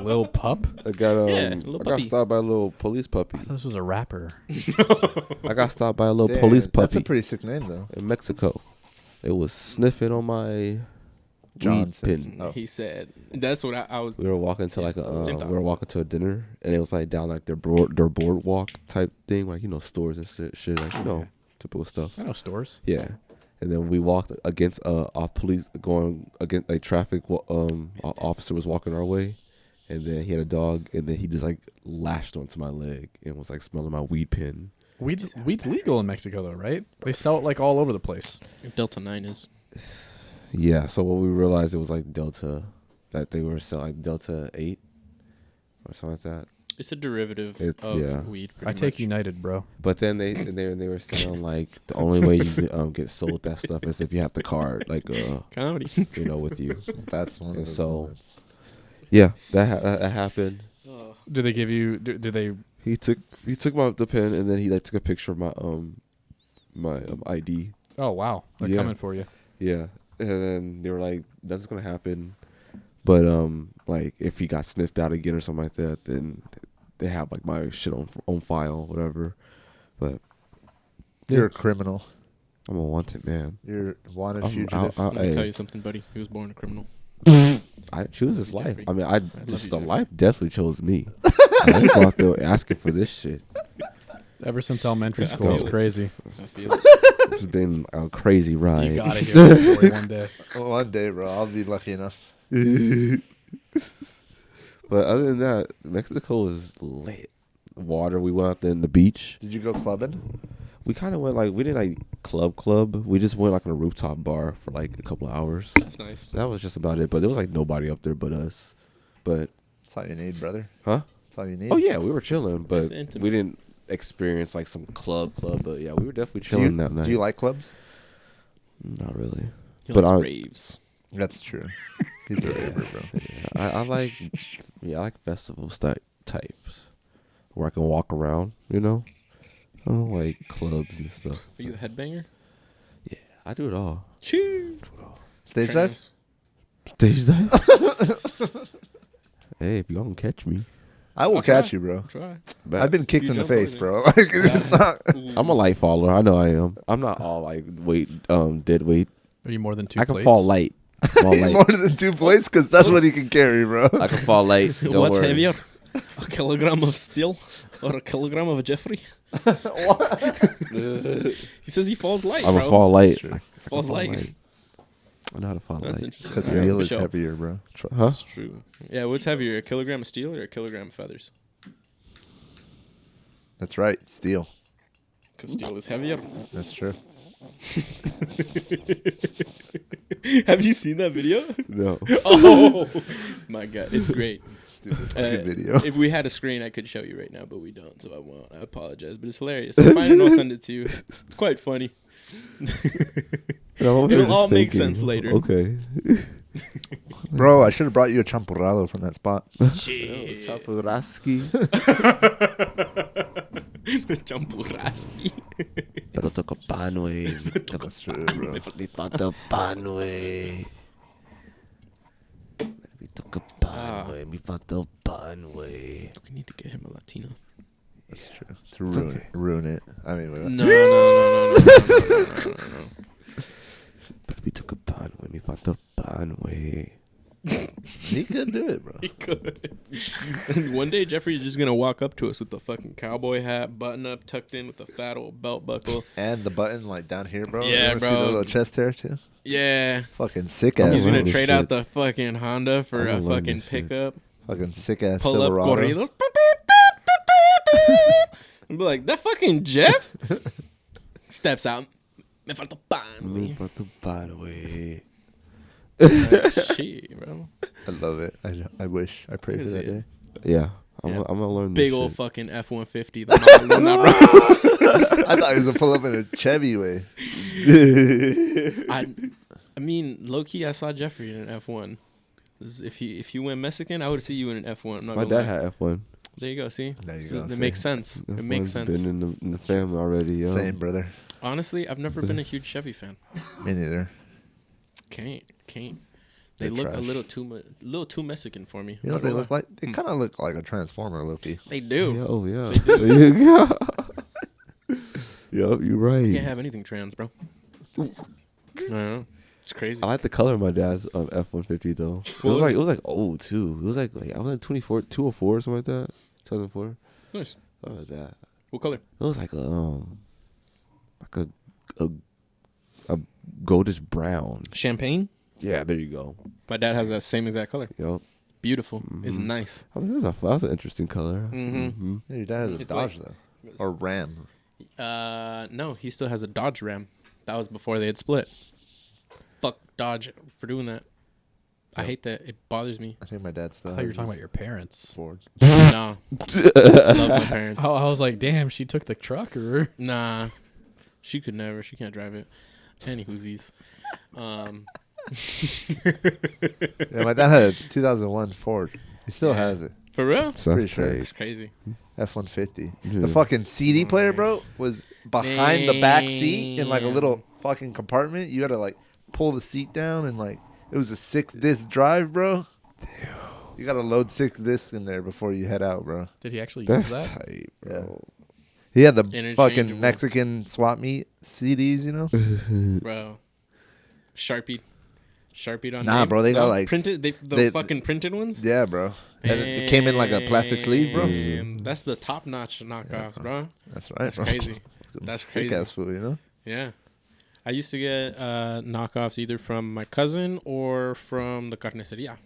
Lil Pup? I got Yeah, I little got puppy. stopped by a little police puppy. I thought this was a rapper. I got stopped by a little Damn, police That's a puppy pretty sick name, though. in Mexico. It was sniffing on my weed Johnson. pin. Oh. He said, "That's what I was." We were walking to like Same time. we were walking to a dinner, and it was like down like their boardwalk type thing, like stores and shit like typical stuff. I know stores. Yeah, and then we walked against our police going against a traffic officer was walking our way, and then he had a dog, and then he just like lashed onto my leg and was like smelling my weed pin. Weed's legal in Mexico though, right? They sell it like all over the place. Delta 9 is. Yeah, so what we realized it was like Delta, that they were selling like Delta 8 or something like that. It's a derivative It's- of yeah. weed. I pretty take much. United, bro. But then they were saying like the only way you get sold that stuff is if you have the card like Comedy. with you. That's one And of those so- moments. Yeah, that happened. Do they give you? Do they? He took the pen and then he like took a picture of my ID. Oh wow, they're Yeah. coming for you. Yeah, and then they were like, "That's gonna happen," but like if he got sniffed out again or something like that, then they have like my shit on file, whatever. But You're a criminal. I'm a wanted man. You're wanted I'm- fugitive. Let me hey, tell you something, buddy. He was born a criminal. I choose this life. Jeffrey. I mean, love just you, the Jeffrey. life definitely chose me. I didn't go out there asking for this shit. Ever since elementary Yeah, I school, it's feel it. crazy. I feel it. It's been a crazy ride. You gotta hear that story one day. Well, one day, bro, I'll be lucky enough. But other than that, Mexico is lit. Water. We went out there in the beach. Did you go clubbing? We kind of went like we didn't like club. We just went like on a rooftop bar for like a couple of hours. That's nice. That was just about it. But there was like nobody up there but us. But That's all you need, brother. huh? That's all you need. Oh yeah, we were chilling, but That's intimate. we didn't experience like some club. But yeah, we were definitely Do chilling you, that night. do you like clubs? Not really. He But likes I- raves. That's true. He's a raver, bro. I like I like festival types where I can walk around. I don't like clubs and stuff. Are you a headbanger? I do it all. Choo. Stage dive? Stage dive. Hey, if y'all can catch me, I will I'll catch try. you, bro. Try. I've been kicked You in the jump face, on bro. Like, it's not. I'm a light faller. I know I am. I'm not all like dead weight. Are you more than two I can plates? fall light. Fall light. More than 2 plates, because that's what he can carry, bro. I can fall light. Don't What's worry. heavier? A kilogram of steel or a kilogram of a Jeffrey? He says he falls light, I'm bro. a fall light. True. I can Falls fall light. I know how to fall That's light. interesting. Because Yeah, steel for is sure. heavier, bro. Huh? That's true. Yeah, what's heavier, a kilogram of steel or a kilogram of feathers? That's right. Steel. Cause steel is heavier. That's true. Have you seen that video? No. Oh my god, it's great. Stupid fucking video. If we had a screen, I could show you right now, but we don't, so I won't. I apologize, but it's hilarious. I'll find it. I'll send it to you. It's quite funny. It'll all make sense later. Okay. Bro, I should have brought you a champurrado from that spot. Shit. Chapuraski. Champuraski. Pero toco pan, güey. That's true, bro. Me falta pan, güey. Me toca pan, güey. Me falta pan, güey. We need to get him a Latino. That's true. To ruin it. I mean, wait, No. Me toca pan, güey. Me falta pan, güey. he could do it, bro. He could. And one day Jeffrey's just gonna walk up to us with the fucking cowboy hat, button up, tucked in with a fat old belt buckle. And the button like down here, bro. Yeah, You wanna bro. See the little chest hair too. Yeah. Fucking sick ass. He's gonna learn this trade shit. out the fucking Honda for I'm a gonna learn fucking this shit. pickup. Fucking sick ass Pull up Silverado. corridos. And be like, that fucking Jeff steps out. Me falta pan, Me güey. falta pan, güey. Shit, bro. I love it. I wish. I pray What for is that it? day. Yeah. I'm Yeah. gonna learn Big this old shit. fucking F-150. The model, not bro. I thought he was gonna pull up in a Chevy way. I mean, low key, I saw Jeffrey in an F1. If you went Mexican, I would see you in an F1. I'm not My gonna dad lie. had F1. There you go. See, There you So go, it see? makes sense. It makes F1's sense. Been in the family already, yo. Same, brother. Honestly, I've never been a huge Chevy fan. Me neither. Can't. They They're look trash. a little too Mexican for me. You know what Not they gonna look lie. like? They kind of look like a transformer, Loki. They do. Yeah, oh yeah. There you go. Yup, you're right. You can't have anything trans, bro. I don't know. It's crazy. I like the color of my dad's F-150 though. What? It was like old too. It was like I was like 204 or something like that. 2004. Nice. Something like that. What color? It was like a goldish brown. Champagne. Yeah, there you go. My dad has that same exact color. Yup. Beautiful. It's Mhm. nice. I was like, that was an interesting color. Mm-hmm. Yeah, your dad has a It's Dodge like- though, or Ram. No, he still has a Dodge Ram. That was before they had split. Fuck Dodge for doing that. I Yep. hate that. It bothers me. I think my dad still. I thought you were has talking his about your parents. Ford. No. Love my parents. I was like, damn, she took the truck or Nah. She could never. She can't drive it. Any whoosies. Yeah, my dad had a 2001 Ford. He still Yeah. has it. For real? So Pretty that's sure. tight. It's crazy. F-150. Yeah. The fucking CD player, bro, was behind the back seat in like a little fucking compartment. You had to like pull the seat down and like it was a 6-disc drive, bro. You got to load 6 discs in there before you head out, bro. did he actually That's use that? tight, bro. He had the Interchangeable. fucking Mexican swap meet CDs, you know? Bro. Sharpie on Nah, name? bro, they got, like, printed the they- fucking printed ones? Yeah, bro. And it came in like a plastic sleeve, bro. Damn, that's the top notch knockoffs, bro. That's right, That's bro. crazy. That's Sick crazy. ass food, you know? Yeah. I used to get knockoffs either from my cousin or from the carniceria.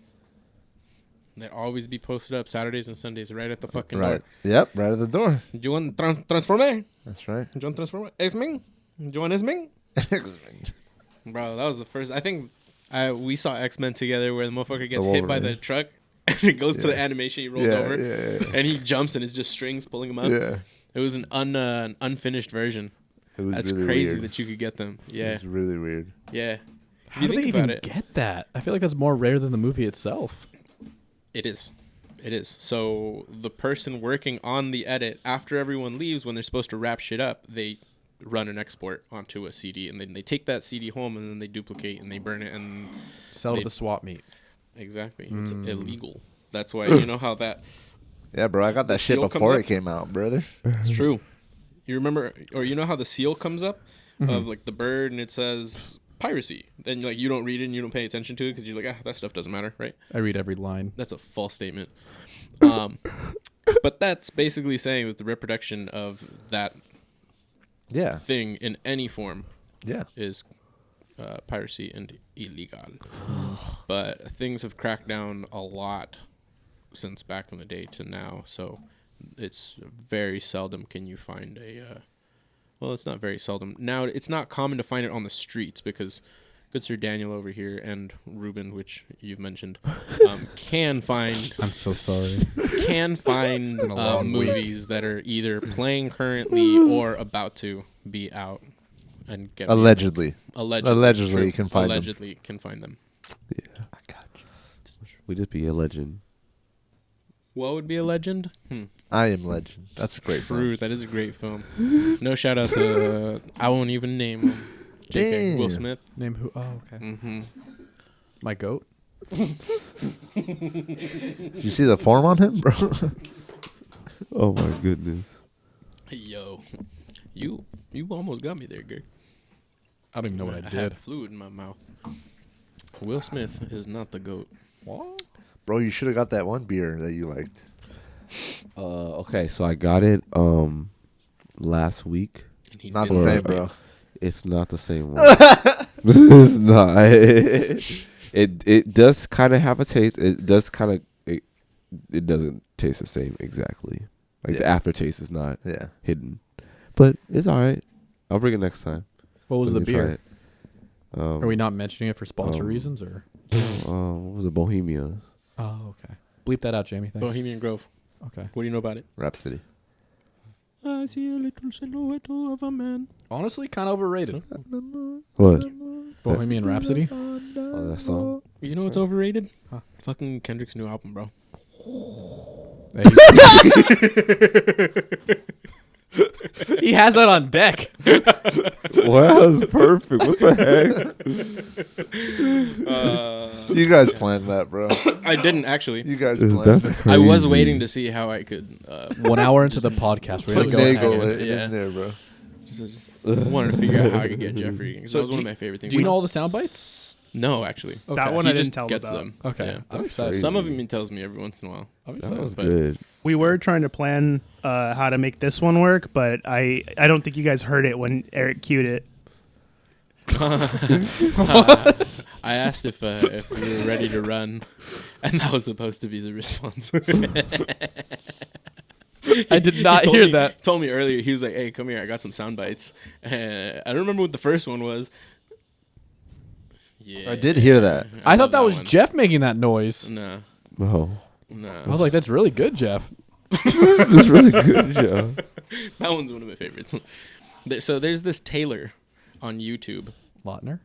They'd always be posted up Saturdays and Sundays right at the fucking Right. door. Yep, right at the door. Do you want transforme? That's right. Do you want transforme? X-Men? Do you want X-Men? Bro, that was the first. I think we saw X-Men together where the motherfucker gets hit by the Wolverine. truck and it goes to the animation. He rolls yeah, over yeah, and he jumps and it's just strings pulling him up. yeah. It was an unfinished version. It was That's really crazy weird. that you could get them. It Yeah, was really weird. yeah. How If you do they think even about it, get that? I feel like that's more rare than the movie itself. it is. It is. So the person working on the edit, after everyone leaves, when they're supposed to wrap shit up, they run an export onto a CD, and then they take that CD home, and then they duplicate and they burn it, and Sell They- to the swap meet. exactly, it's Mm. illegal. That's why you know how that. Yeah, bro. I got that shit seal comes before up? it came out, brother. It's true. You remember, or you know how the seal comes up Mm-hmm. of like the bird, and it says piracy. Then like you don't read it and you don't pay attention to it because you're like, that stuff doesn't matter, right? I read every line. That's a false statement. But that's basically saying that the reproduction of that Yeah. thing in any form Yeah. is piracy and illegal. But things have cracked down a lot since back in the day to now. So it's very seldom can you find well, it's not very seldom. Now, it's not common to find it on the streets because good Sir Daniel over here and Ruben, which you've mentioned, can find I'm so sorry. find been a long week. movies that are either playing currently or about to be out and get Allegedly. allegedly you can find them. allegedly can find them. I got you. We just be a legend. What would be a legend? I Am Legend. That's a great film. True, that is a great film. No shout out to I won't even name him. JK, Will Damn. Smith. Name who? Oh, okay. Mm-hmm. My goat. You see the form on him, bro? Oh my goodness. Yo, you almost got me there, Greg. I don't even know what I had did. fluid in my mouth. Will Smith is not the GOAT. What? Bro, you should have got that one beer that you liked. Okay, so I got it last week. And he Not the didn't same, like it. bro. It's not the same one. It's not. It does kind of have a taste. It does kind of it doesn't taste the same exactly. Like the Yeah. aftertaste is not Yeah. hidden, but it's all right. I'll bring it next time. What was So the we can try beer? it. Are we not mentioning it for sponsor um, reasons or? What was it? Bohemia. Oh, okay. Bleep that out, Jamie. Thanks. Bohemian Grove. Okay. What do you know about it? Rhapsody. I see a little silhouette of a man. Honestly, kind of overrated. What? Bohemian Rhapsody. Oh, that song. You know what's overrated? Huh. Fucking Kendrick's new album, bro. He has that on deck. Wow, that was perfect. What the heck? You guys planned that, bro. I didn't actually. You guys That's planned that. I was crazy. waiting to see how I could. 1 hour into the podcast, we're gonna go ahead. Finagle it Yeah. in there, bro. Just wanted to figure out how I could get Jeffrey. 'Cause So that was do one of you- my favorite things. Do you know all the sound bites? No, actually. That one He I didn't just tell gets about. them. Okay. Yeah. I'm That's excited. crazy. Some of them he tells me every once in a while. I'm That excited. was but- good. We were trying to plan how to make this one work, but I don't think you guys heard it when Eric cued it. I asked if we were ready to run, and that was supposed to be the response. I did not He told hear me- that. Told me earlier. He was like, "Hey, come here. I got some sound bites." I don't remember what the first one was. Yeah, I did hear that. I love thought that was one. Jeff making that noise. Nah, Oh, nah. I was like, that's really good, Jeff. this is really good, Joe. That one's one of my favorites. So there's this Taylor on YouTube. Lautner?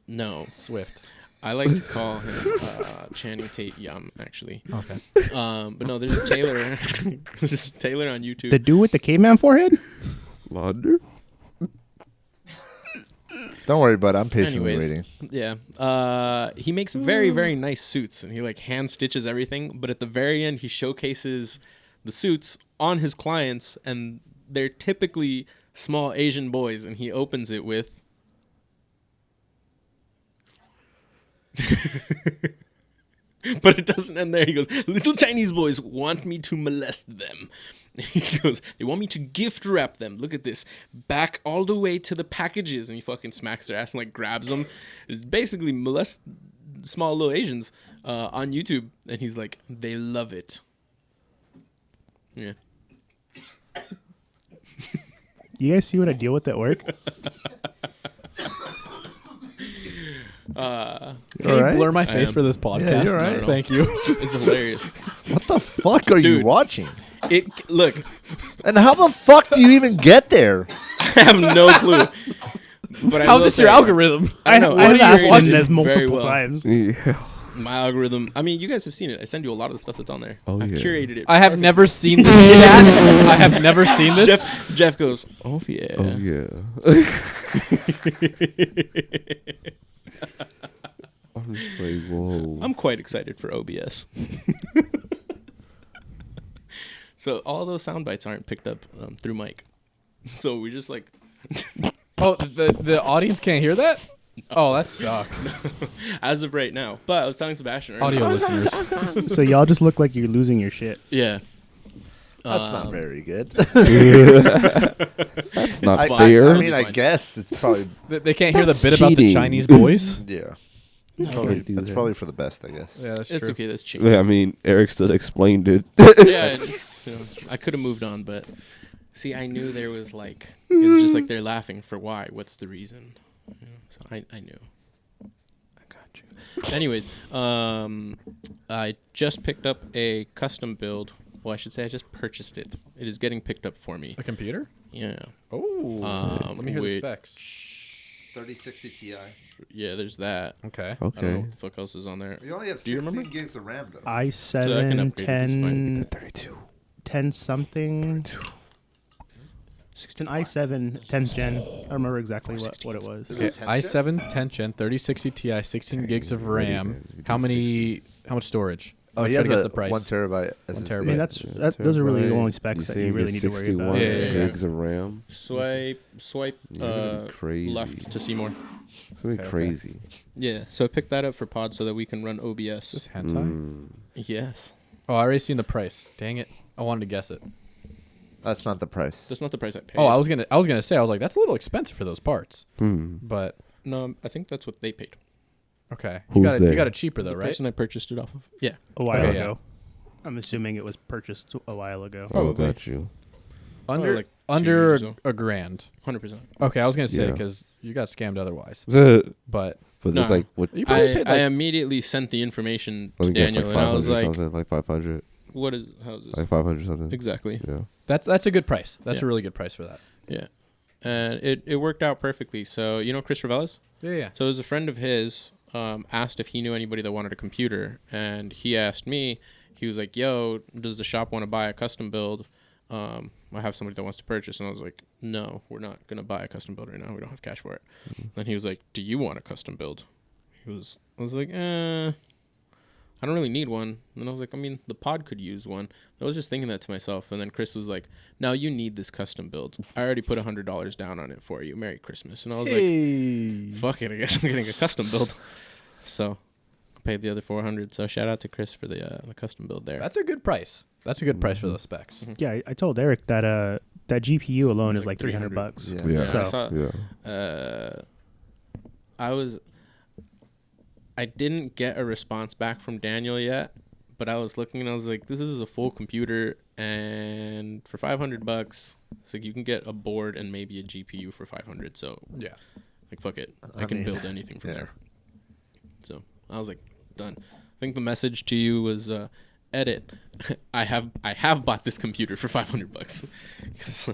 No, Swift. I like to call him Channing Tate Yum, actually. Okay. But no, there's a Taylor. There's this Taylor on YouTube. The dude with the caveman forehead? Launder? Don't worry, bud. I'm patiently Anyways, waiting. yeah. He makes very, very nice suits, and he like hand stitches everything. But at the very end, he showcases the suits on his clients, and they're typically small Asian boys. And he opens it with, but it doesn't end there. He goes, "Little Chinese boys want me to molest them." He goes, "They want me to gift wrap them. Look at this. Back all the way to the packages." And he fucking smacks their ass and like grabs them. It's basically molest small little Asians on YouTube. And he's like, "They love it." Yeah. You guys see what I deal with at work? Can you All right. blur my I face am. for this podcast? you're right. Thank you. It's hilarious. What the fuck are you Dude. watching? Look, And how the fuck do you even get there? I have no clue. But I How's will this your say, algorithm? I don't know. I have asked Algorithm him is this very multiple well. times. Yeah. My algorithm. I mean, you guys have seen it. I send you a lot of the stuff that's on there. Oh, I've yeah. curated it. I have perfectly. never seen this chat. I have never seen this. Jeff goes, "Oh yeah." Oh, yeah. I'm just like, whoa. I'm quite excited for OBS. So all those sound bites aren't picked up through mic. So we just like, Oh, the audience can't hear that? Oh, that sucks. as of right now. But I was telling Sebastian earlier. Audio listeners. So y'all just look like you're losing your shit. Yeah. That's not very good. That's not I, fair. I mean, I guess it's probably They can't hear the That's bit about the cheating. Chinese boys. yeah. Can't Probably, do that's that. probably for the best, I guess. Yeah, that's It's true. okay. That's cheating. Yeah, I mean, Eric still explained it. Yeah. I could have moved on, but See, I knew there was like it was just like they're laughing for why. What's the reason? You know, so I knew. I got you. Anyways, I just picked up a custom build. Well, I should say I just purchased it. It is getting picked up for me. A computer? Yeah. Oh. Let me hear the which- specs. 3060 Ti. Yeah, there's that. Okay. I don't know Okay. what the fuck else is on there. You only have Do you 16 remember? gigs of RAM though. So I can i7 upgrade it, it's fine. 10 32. 10 something. It's an i7 10th gen. I don't remember exactly what it was. Is Okay. it 10 i7 10th gen 3060 Ti 16 gigs of RAM. How much storage? Oh, Try he to has guess a the price. 1 terabyte. One SSD. terabyte. I mean, those are really the only specs that you really need to worry about. Yeah, yeah, yeah. gigs of RAM. Swipe You're gonna be crazy. left to see more. It's gonna be Okay, okay. crazy. Yeah, so I picked that up for Pod so that we can run OBS. Is this hentai? Mm. Yes. Oh, I already seen the price. Dang it. I wanted to guess it. That's not the price. That's not the price I paid. Oh, I was gonna say, I was like, that's a little expensive for those parts. Hmm. But No, I think that's what they paid. okay. Who's You they? got it cheaper though, The right? person I purchased it off of. Yeah. A while Okay, yeah. ago. I'm assuming it was purchased a while ago. Oh, Probably. got you. Under like 2 under years or so. a grand. 100%. Okay, I was gonna say Yeah. because you got scammed otherwise. But But it's No. like what? you probably I paid like immediately sent the information Let to me guess, Daniel, like and I was 500 like, something, like 500, what is, how's this? like 500 something. Exactly. Yeah. that's a good price. That's Yeah. a really good price for that. Yeah. And it worked out perfectly. So, you know Chris Ravelis? Yeah, yeah. So it was a friend of his asked if he knew anybody that wanted a computer, and he asked me. He was like, "Yo, does the shop want to buy a custom build? I have somebody that wants to purchase." And I was like, "No, we're not gonna buy a custom build right now. We don't have cash for it." Then he was like, "Do you want a custom build?" I was like, I don't really need one. And I was like, I mean, the pod could use one. I was just thinking that to myself. And then Chris was like, "No, you need this custom build. I already put $100 down on it for you. Merry Christmas." And I was like, fuck it, I guess I'm getting a custom build. So I paid the other $400. So shout out to Chris for the custom build there. That's a good price. That's a good price for those specs. Yeah, I told Eric that that GPU alone It's is like like $300. 300. Yeah. So- I saw, Yeah. I didn't get a response back from Daniel yet, but I was looking and I was like, this is a full computer, and for $500, it's like you can get a board and maybe a GPU for $500. So Yeah. like, fuck it, I I can mean, build anything from yeah. there. So I was like, done. I think the message to you was, edit. I have bought this computer for $500. 'Cause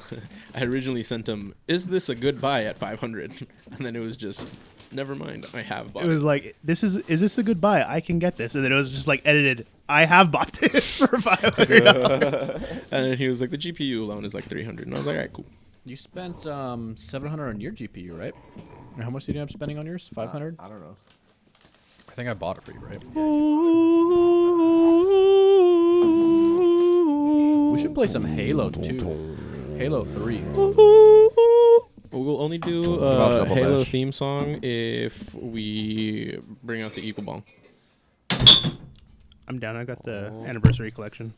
I originally sent him, "Is this a good buy at $500?" And then it was just, never mind, I have bought It was like, is this a good buy? I can get this. And then it was just like edited, I have bought this for $500. And then he was like, the GPU alone is like $300. And I was like, all right, cool. You spent $700 on your GPU, right? And how much did you end up spending on yours? $500. I don't know. I think I bought it for you, right? We should play some Halo 2. Halo 3. We'll only do Mouse a double Halo dash. theme song if we bring out the Eagle Bong. I'm down. I got the anniversary collection.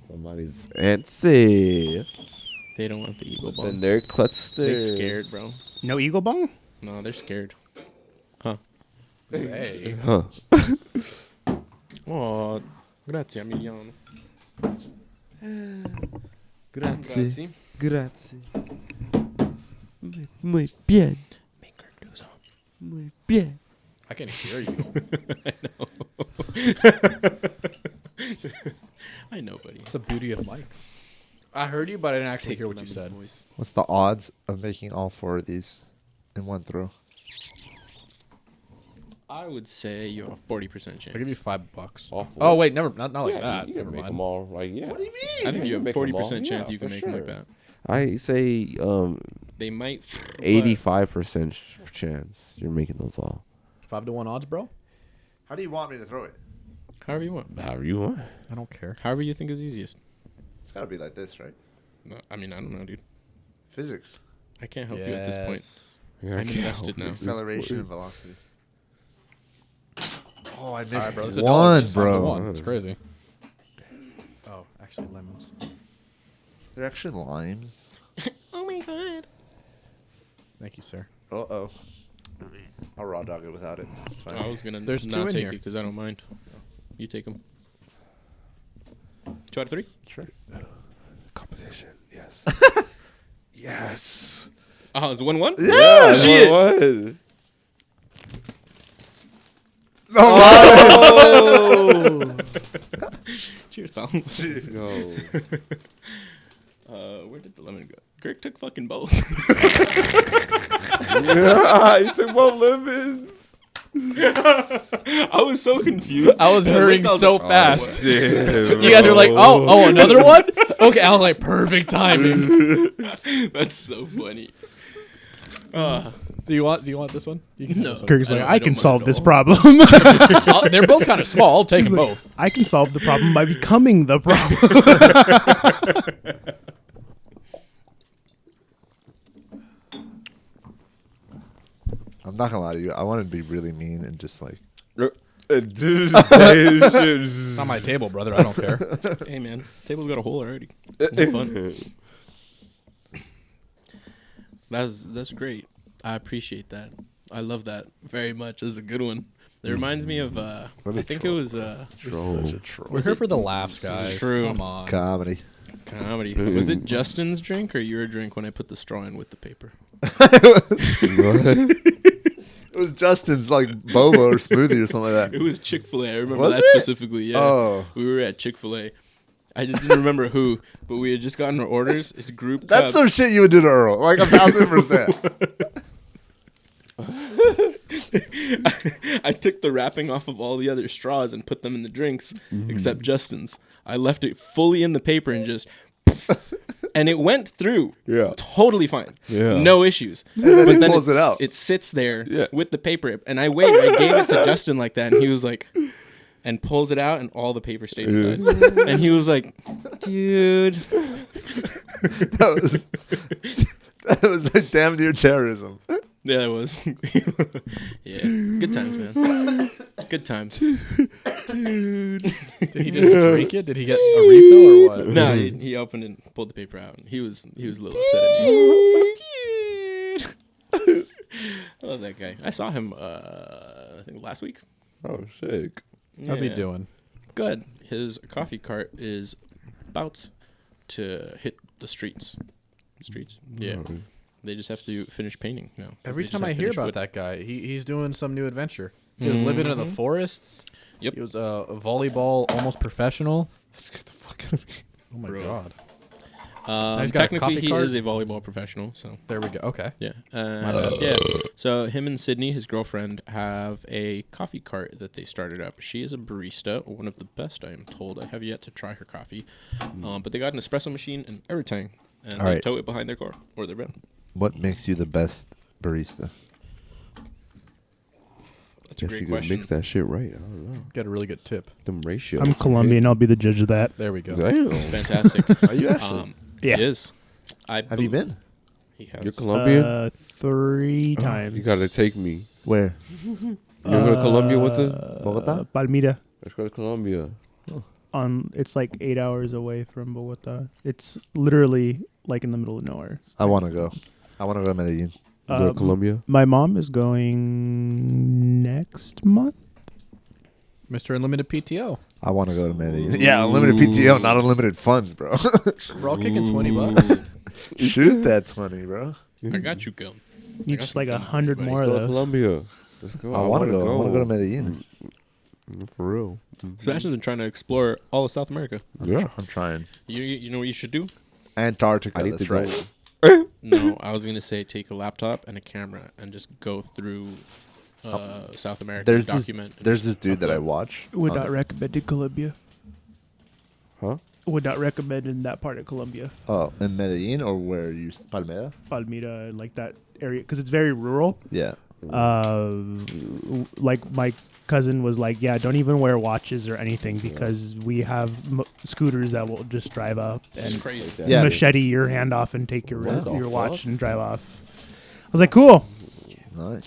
Somebody's antsy. They don't want the Eagle Then Bong. they're clustered. They're scared, bro. No Eagle Bong? No, they're scared. Huh. Hey. Huh. Oh, grazie, Emiliano. Grazie. Grazie. Muy bien. Make her do so. Muy bien. I can hear you. I know, buddy. It's the beauty of mics. I heard you, but I didn't actually hear what you said. Voice. What's the odds of making all 4 of these in one throw? I would say you have a 40% chance. I'll give you $5. All 4? Oh wait, not like yeah, that. you can Never make mind. them all. Like, yeah. What do you mean? I think you have a 40% chance Yeah, you can for make them like sure. that. I say They might. but 85% chance you're making those all. 5-1 odds, bro. How do you want me to throw it? However you want. However you want. I don't care. However you think is easiest. It's got to be like this, right? No, I mean, I don't know, dude. Physics. I can't help you at this point. Yeah, I I'm can't invested help now. you. Acceleration and velocity. Oh, I missed All right, bro. It's a one, dollar. It's bro. 5-1. It's crazy. Oh, actually, lemons. They're actually limes. Oh my god. Thank you, sir. Uh-oh. I'll raw dog it without it. It's fine. I was gonna There's two not in take here. it because I don't mind. You take them. 2 out of 3. Sure. competition. Yes. Yes. Oh, it's 1-1? Yeah, shit. What? Oh, Cheers, pal. No. Where did the lemon go? Greg took fucking both. Yeah, you took both lemons. I was so confused. I was And hurrying looked, I was so like, fast. Damn. You guys were like, oh, another one? Okay, I was like, perfect timing. That's so funny. Do you want this one? You can have No. this one. Kirk's I like, don't- I I can don't solve mind this at all. problem. They're both kind of small. I'll take them both. I can solve the problem by becoming the problem. I'm not gonna lie to you. I wanted to be really mean and just like. Dude, It's not my table, brother. I don't care. Hey, man. Table's got a hole already. It's fun. That's great. I appreciate that. I love that very much. This is a good one. It reminds me of, I think it was Troll. We're here for the laughs, guys. true. Come on. Comedy. comedy. Was it Justin's drink or your drink when I put the straw in with the paper? It was Justin's like boba or smoothie or something like that. It was Chick-fil-A. I remember Was that it? specifically. Yeah. Oh. We were at Chick-fil-A. I just didn't remember who, but we had just gotten our orders. It's group That's cups. some shit you would do to Earl. Like 1,000%. I took the wrapping off of all the other straws and put them in the drinks, except Justin's. I left it fully in the paper and just, and it went through. Yeah. Totally fine. Yeah. No issues. then he pulls it it's- out. It sits there Yeah. with the paper, and I gave it to Justin like that, and he was like, and pulls it out, and all the paper stayed inside. And he was like, dude. that was like damn near terrorism. Yeah, it was. Yeah. Good times, man. Good times. Did he just drink it? Did he get a refill or what? No, he opened and pulled the paper out, and he was a little upset at me. Dude. I love that guy. I saw him, I think last week. Oh, sick. How's he Yeah. doing? Good. His coffee cart is about to hit the streets. Yeah. Oh. They just have to finish painting now. 'cause Every they just time have I hear finished about wood. that guy, he's doing some new adventure. He was living in the forests. Yep. He was a volleyball almost professional. Let's get the fuck out of here. Oh my Bro. god. He's got a Technically, coffee he cart? is a volleyball professional, so There we go. Okay. yeah. bad. Yeah. So him and Sydney, his girlfriend, have a coffee cart that they started up. She is a barista, one of the best, I am told. I have yet to try her coffee, but they got an espresso machine and everything, and All they right. tow it behind their car or their van. What makes you the best barista? That's a Guess great you could question. mix that shit right. I don't know. Got a really good tip. Them ratios. I'm Colombian. I'll be the judge of that. There we go. Damn. Fantastic. Are you actually? Yeah. He is. Have you been? He has. You're Colombian? 3 times. You gotta take me. Where? You wanna go to Colombia with us? Bogota? Palmira. Let's go to Colombia. It's like 8 hours away from Bogota. It's literally like in the middle of nowhere. I want to go. I want to go to Medellin. Go to Um, Colombia. My mom is going next month. Mr. Unlimited PTO. I want to go to Medellin. Yeah, unlimited PTO, not unlimited funds, bro. We're all kicking $20. Shoot that 20, bro. I got you, Gil. You got just some like fun, 100 buddy. more Let's of go to those. Colombia. Let's go. I want to wanna go. I want to go to Medellin. For real. Sebastian's been trying to explore all of South America. Yeah. I'm trying. You know what you should do? Antarctica. I need That's to go. right. No, I was gonna say take a laptop and a camera and just go through South America. There's Document. and There's just this dude that I upload. watch. Would on not the- recommend in Colombia. Huh? Would not recommend in that part of Colombia. Oh, in Medellin or where you? Palmera? Palmira, like that area, because it's very rural. Yeah. Like my cousin was like, yeah, don't even wear watches or anything because we have scooters that will just drive up It's and crazy. Yeah. machete your hand off and take your What the your watch fuck? and drive off. I was like, cool. Nice.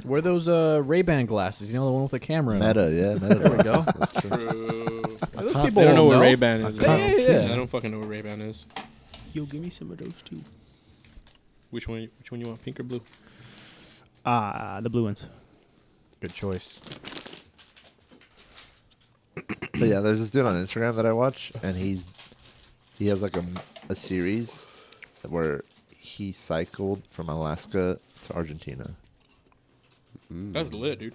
Wear those Ray-Ban glasses. You know, the one with the camera in 'em. Meta, yeah. Meta. There we go. True. Those can't- people I don't know will what Ray-Ban is. Yeah, yeah, yeah. I don't fucking know what Ray-Ban is. Yo, give me some of those too. Which one you want, pink or blue? The blue ones. Good choice. But yeah, there's this dude on Instagram that I watch, and he's He has like a series where he cycled from Alaska to Argentina. That's lit, dude.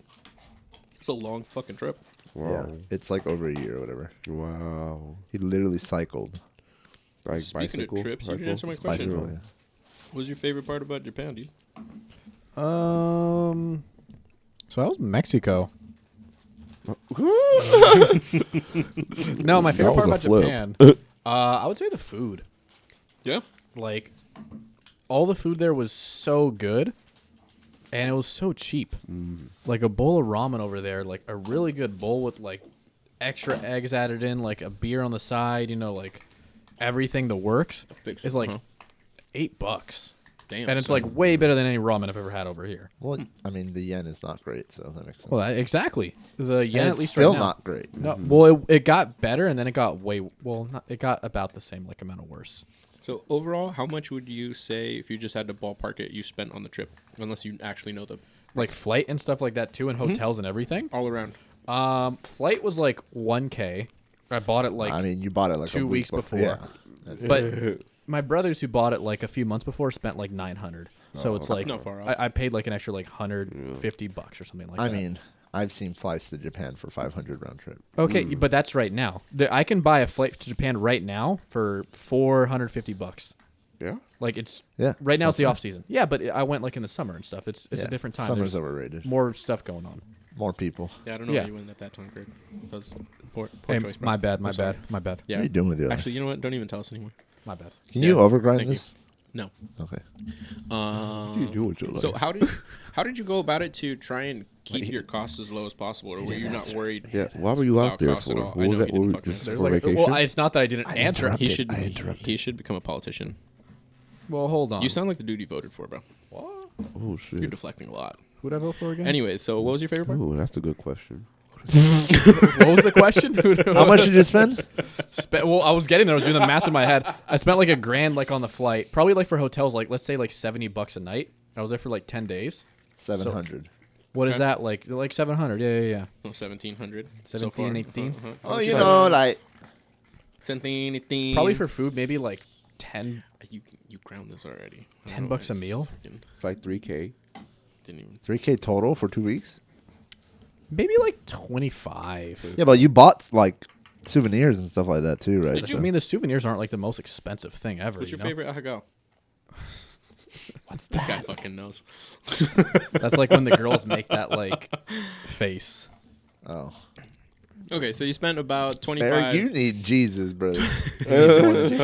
It's a long fucking trip. Wow. Yeah, it's like over a year or whatever. Wow. He literally cycled. Like Speaking bicycle. of trips, you can cycle? answer my question. Bicycle, yeah. What was your favorite part about Japan, dude? So that was Mexico. No, my favorite was part a about flip. Japan, I would say the food. Yeah. Like, all the food there was so good, and it was so cheap. Like a bowl of ramen over there, like a really good bowl with like extra eggs added in, like a beer on the side, you know, like everything that works Fix is it, like huh? $8. Damn. And it's son. like way better than any ramen I've ever had over here. Well, I mean, the yen is not great, so that makes sense. Well, exactly. The and yen, it's at least still right now. not great. No, well, it got better, and then it got it got about the same like amount of worse. So overall, how much would you say if you just had to ballpark it you spent on the trip, unless you actually know the Like flight and stuff like that too, and hotels and everything. all around? Flight was like $1K. I bought it like, I mean, you bought it like 2 a week weeks before. Yeah. That's- but my brothers who bought it like a few months before spent like $900. So it's like Not far off. I paid like an extra like $150 or something like I that. mean, I've seen flights to Japan for 500 round trip. Okay, but that's right now. I can buy a flight to Japan right now for $450. Yeah. Like it's Yeah. right now it's the sounds off season. Yeah, but I went like in the summer and stuff. It's Yeah. a different time. Summer's There's overrated. more stuff going on. More people. Yeah, I don't know Yeah. why you went at that time, Craig. That was poor Hey, choice, bro. my bad, I'm my sorry. bad, my bad, Yeah. What are you doing with your life? Actually, you know what? Don't even tell us anymore. my bad. Can you yeah, overgrind thank you. this? No. Okay. What do you do with your life? So how did you go about it to try and keep your costs as low as possible, or were you not worried? yeah. Why were you out about there costs at for? all? What I was know that? you What didn't was fucking just answer. for vacation? Well, it's not that I didn't answer. He should become a politician. Well, hold on. You sound like the dude you voted for, bro. What? Oh You're shit. deflecting a lot. Who'd I vote for again? Anyways, so what was your favorite part? Oh, that's a good question. What was the question? How much did you spend? Well, I was getting there. I was doing the math in my head. I spent like $1,000 like on the flight. Probably like for hotels, like let's say like $70 a night. I was there for like 10 days. 700. What is Okay. that like? Like 700? Yeah. No, 1,700. 17, 18? Oh, you know, like 17, 18. Probably for food, maybe like 10. You ground this already. I don't $10 know, a it's meal? fucking- It's like 3K. Didn't even. 3K total for 2 weeks. Maybe like 25. Yeah, but you bought like souvenirs and stuff like that too, right? Did you? I mean, the souvenirs aren't like the most expensive thing ever. What's your you know? favorite ahagao? What's This that? guy fucking knows. That's like when the girls make that like face. Oh, Okay, so you spent about 25. Eric, you need Jesus, bro. Yeah, you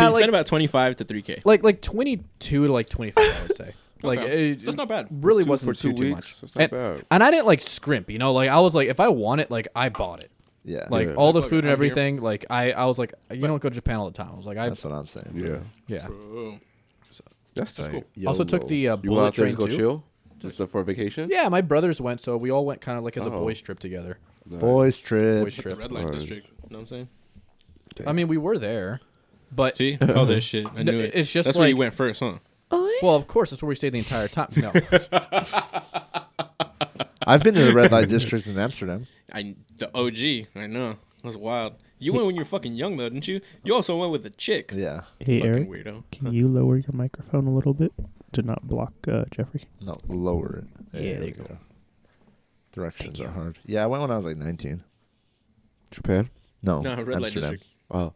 like spent about 25 to 3K. like 22 to like 25, I would say. Like Okay. it That's not bad. really For wasn't two too weeks, much. that's not And, bad. and I didn't like scrimp, you know. Like I was like, if I want it, like I bought it. Yeah, Like Yeah. all the Look, food and I'm here. everything. Like I was like, you don't go to Japan all the time. I was like, that's what I'm saying. Yeah. yeah. Bro. That's That's tight. cool. Also took YOLO. the You went bullet out there train to go too. chill? Just for vacation? Yeah, my brothers went, so we all went kind of like as a Oh. boys trip together. boys trip. Boys The trip. red light Right. district. You know what I'm saying? I mean, we were there, but See? All this shit. I No, knew it. it's just That's where you like- went first, huh? well, of course, that's where we stayed the entire time. No, I've been to the red light district in Amsterdam. The OG. I know. That was wild. You went when you were fucking young, though, didn't you? You also went with a chick. Yeah, Hey, Fucking Eric, weirdo. can you lower your microphone a little bit to not block Jeffrey? no, lower it. Yeah, there we you go. Directions are hard. Yeah, I went when I was like 19. Japan? No, No, red light Amsterdam. district. Oh.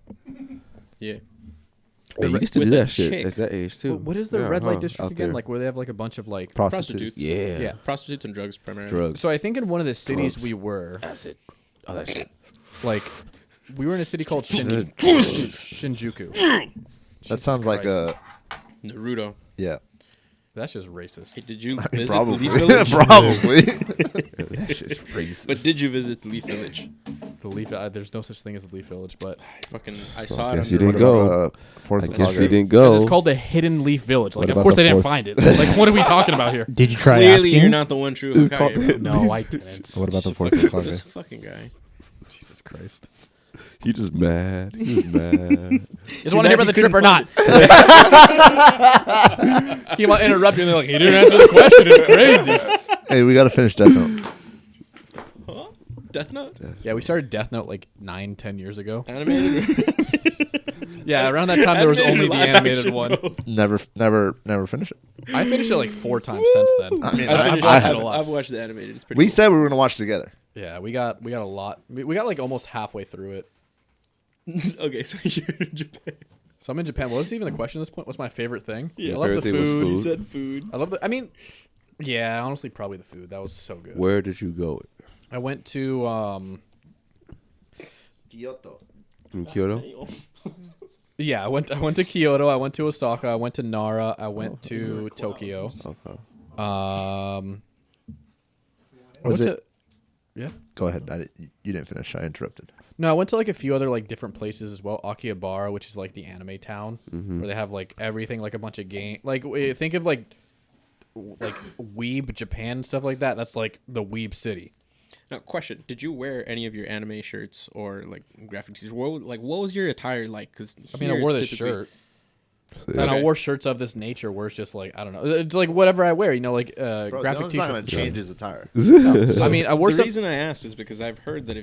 Yeah. Hey, you used to with do a that shit chick. at that age, too. what is the Yeah, red huh, light district out again? there. Like where they have like a bunch of like. Prostitutes. Yeah. Yeah. Prostitutes and drugs, primarily. Drugs. So I think in one of the cities Drugs. we were, Acid. Oh, that shit. like, we were in a city called Good. Shinjuku. That sounds like Christ. Naruto. yeah, That's just racist. Hey, did you I mean, visit probably, Leaf Village? probably. That shit's crazy. But did you visit the Leaf Village? The Leaf. There's no such thing as the Leaf Village, but I saw it. guess on you the didn't road. go. Fourth I of guess August. you didn't 'cause go. it's called the Hidden Leaf Village. Like, What of about course the they didn't fourth? find it. Like, what are we talking about here? Did you try Clearly, asking? you're not the one true Hokage. No, I didn't. What about the This Fourth of fucking- This August? fucking guy. Jesus Christ. He just mad. He was mad. Just want to hear about the trip or not? Keep on interrupting. And they're like, he didn't answer the question. It's crazy. Hey, we gotta finish that note. Death Note? Yeah, we started Death Note like 9-10 years ago. Animated? Yeah, around that time there was only the animated one. Never finish it. I finished it like 4 times since then. I mean, I've watched it a lot. I've watched the animated. It's pretty we cool. said we were gonna watch together. Yeah, we got a lot. We got like almost halfway through it. Okay, so you're in Japan. So I'm in Japan. What was even the question at this point? What's my favorite thing? Yeah. I love the Favorite thing was food. food. You said food. I love the. I mean, yeah, honestly, probably the food. That was so good. Where did you go? I went to Kyoto. In Kyoto? yeah, I went to Kyoto. I went to Osaka. I went to Nara. I went to Tokyo. Okay. I Was went it- to yeah. Go ahead. You didn't finish. I interrupted. No, I went to like a few other like different places as well. Akihabara, which is like the anime town, where they have like everything, like a bunch of game. Like think of like Weeb Japan and stuff like that. That's like the Weeb city. Now, question: did you wear any of your anime shirts or like graphic tees? What was your attire like? Because I mean, I wore this shirt. And I Okay. wore shirts of this nature where it's just like I don't know. It's like whatever I wear, you know, like graphic not t-shirts. gonna and stuff. change his attire. I mean, I wore The some. reason I asked is because I've heard that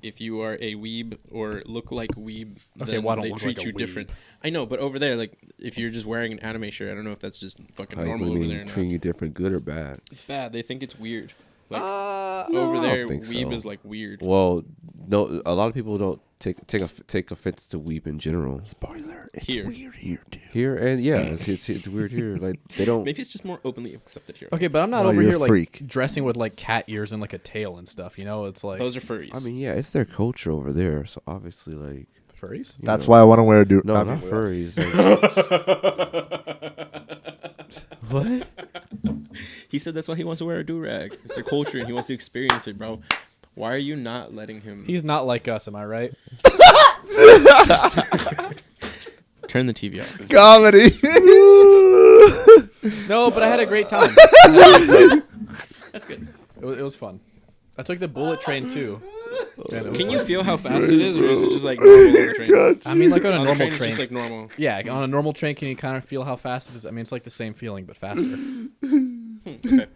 if you are a weeb or look like weeb, Okay, then well, I don't they look treat like a you weeb. different. I know, but over there, like if you're just wearing an anime shirt, I don't know if that's just fucking How you normal over there. Or mean not. treating you different, good or bad? Bad. They think it's weird. Like No, over I there, don't think weeb so. is like weird. Well, no, a lot of people don't take offense to weep in general. Spoiler. It's Here. weird here too. Here and yeah, it's weird here. Like they don't. Maybe it's just more openly accepted here. Okay, but I'm not Oh, over you're here a like freak. dressing with like cat ears and like a tail and stuff. You know, it's like Those are furries. I mean, yeah, it's their culture over there. So obviously, like furries. you That's know. why I want to wear a No, not furries. Like, what? he said that's why he wants to wear a do-rag. It's their culture, and he wants to experience it, bro. Why are you not letting him He's not like us, am I right? turn the TV off? Comedy. No, but I had a great time. That's good. It was fun. I took the bullet train too. And it was Can you like- feel how fast it is, or is it just like normal on the train? I mean, like on a On the normal train, it's train. just like normal. Yeah, on a normal train, can you kind of feel how fast it is? I mean, it's like the same feeling, but faster. Okay.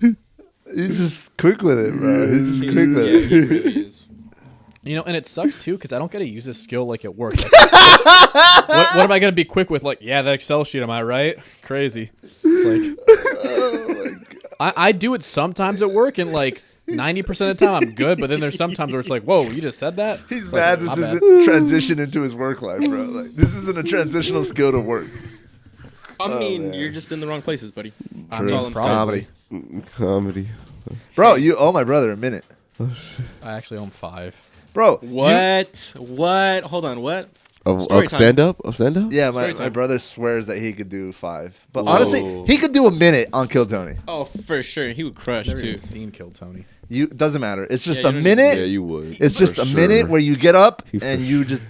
He's just quick with it, bro. He's just quick with Yeah, it. he really is. You know, and it sucks too because I don't get to use this skill like at work. Like, what am I gonna be quick with? Like, yeah, that Excel sheet. Am I right? Crazy. It's like, I do it sometimes at work, and like 90% of the time I'm good. But then there's sometimes where it's like, whoa, you just said that. He's It's mad like, this my bad. isn't transition into his work life, bro. Like this isn't a transitional skill to work. I mean, man. you're just in the wrong places, buddy. I That's mean, all I'm probably. saying. Comedy. Bro, you owe my brother a minute. I actually own 5. Bro. What? What? Hold on. What? Of Story time. stand up? Of stand up? Yeah, Story my time. brother swears that he could do 5. But Whoa. honestly, he could do a minute on Kill Tony. Oh, for sure. He would crush Never too. even seen Kill Tony. You doesn't matter. It's just Yeah, a you don't minute. Yeah, you would. It's just For a sure. minute where you get up He for and you just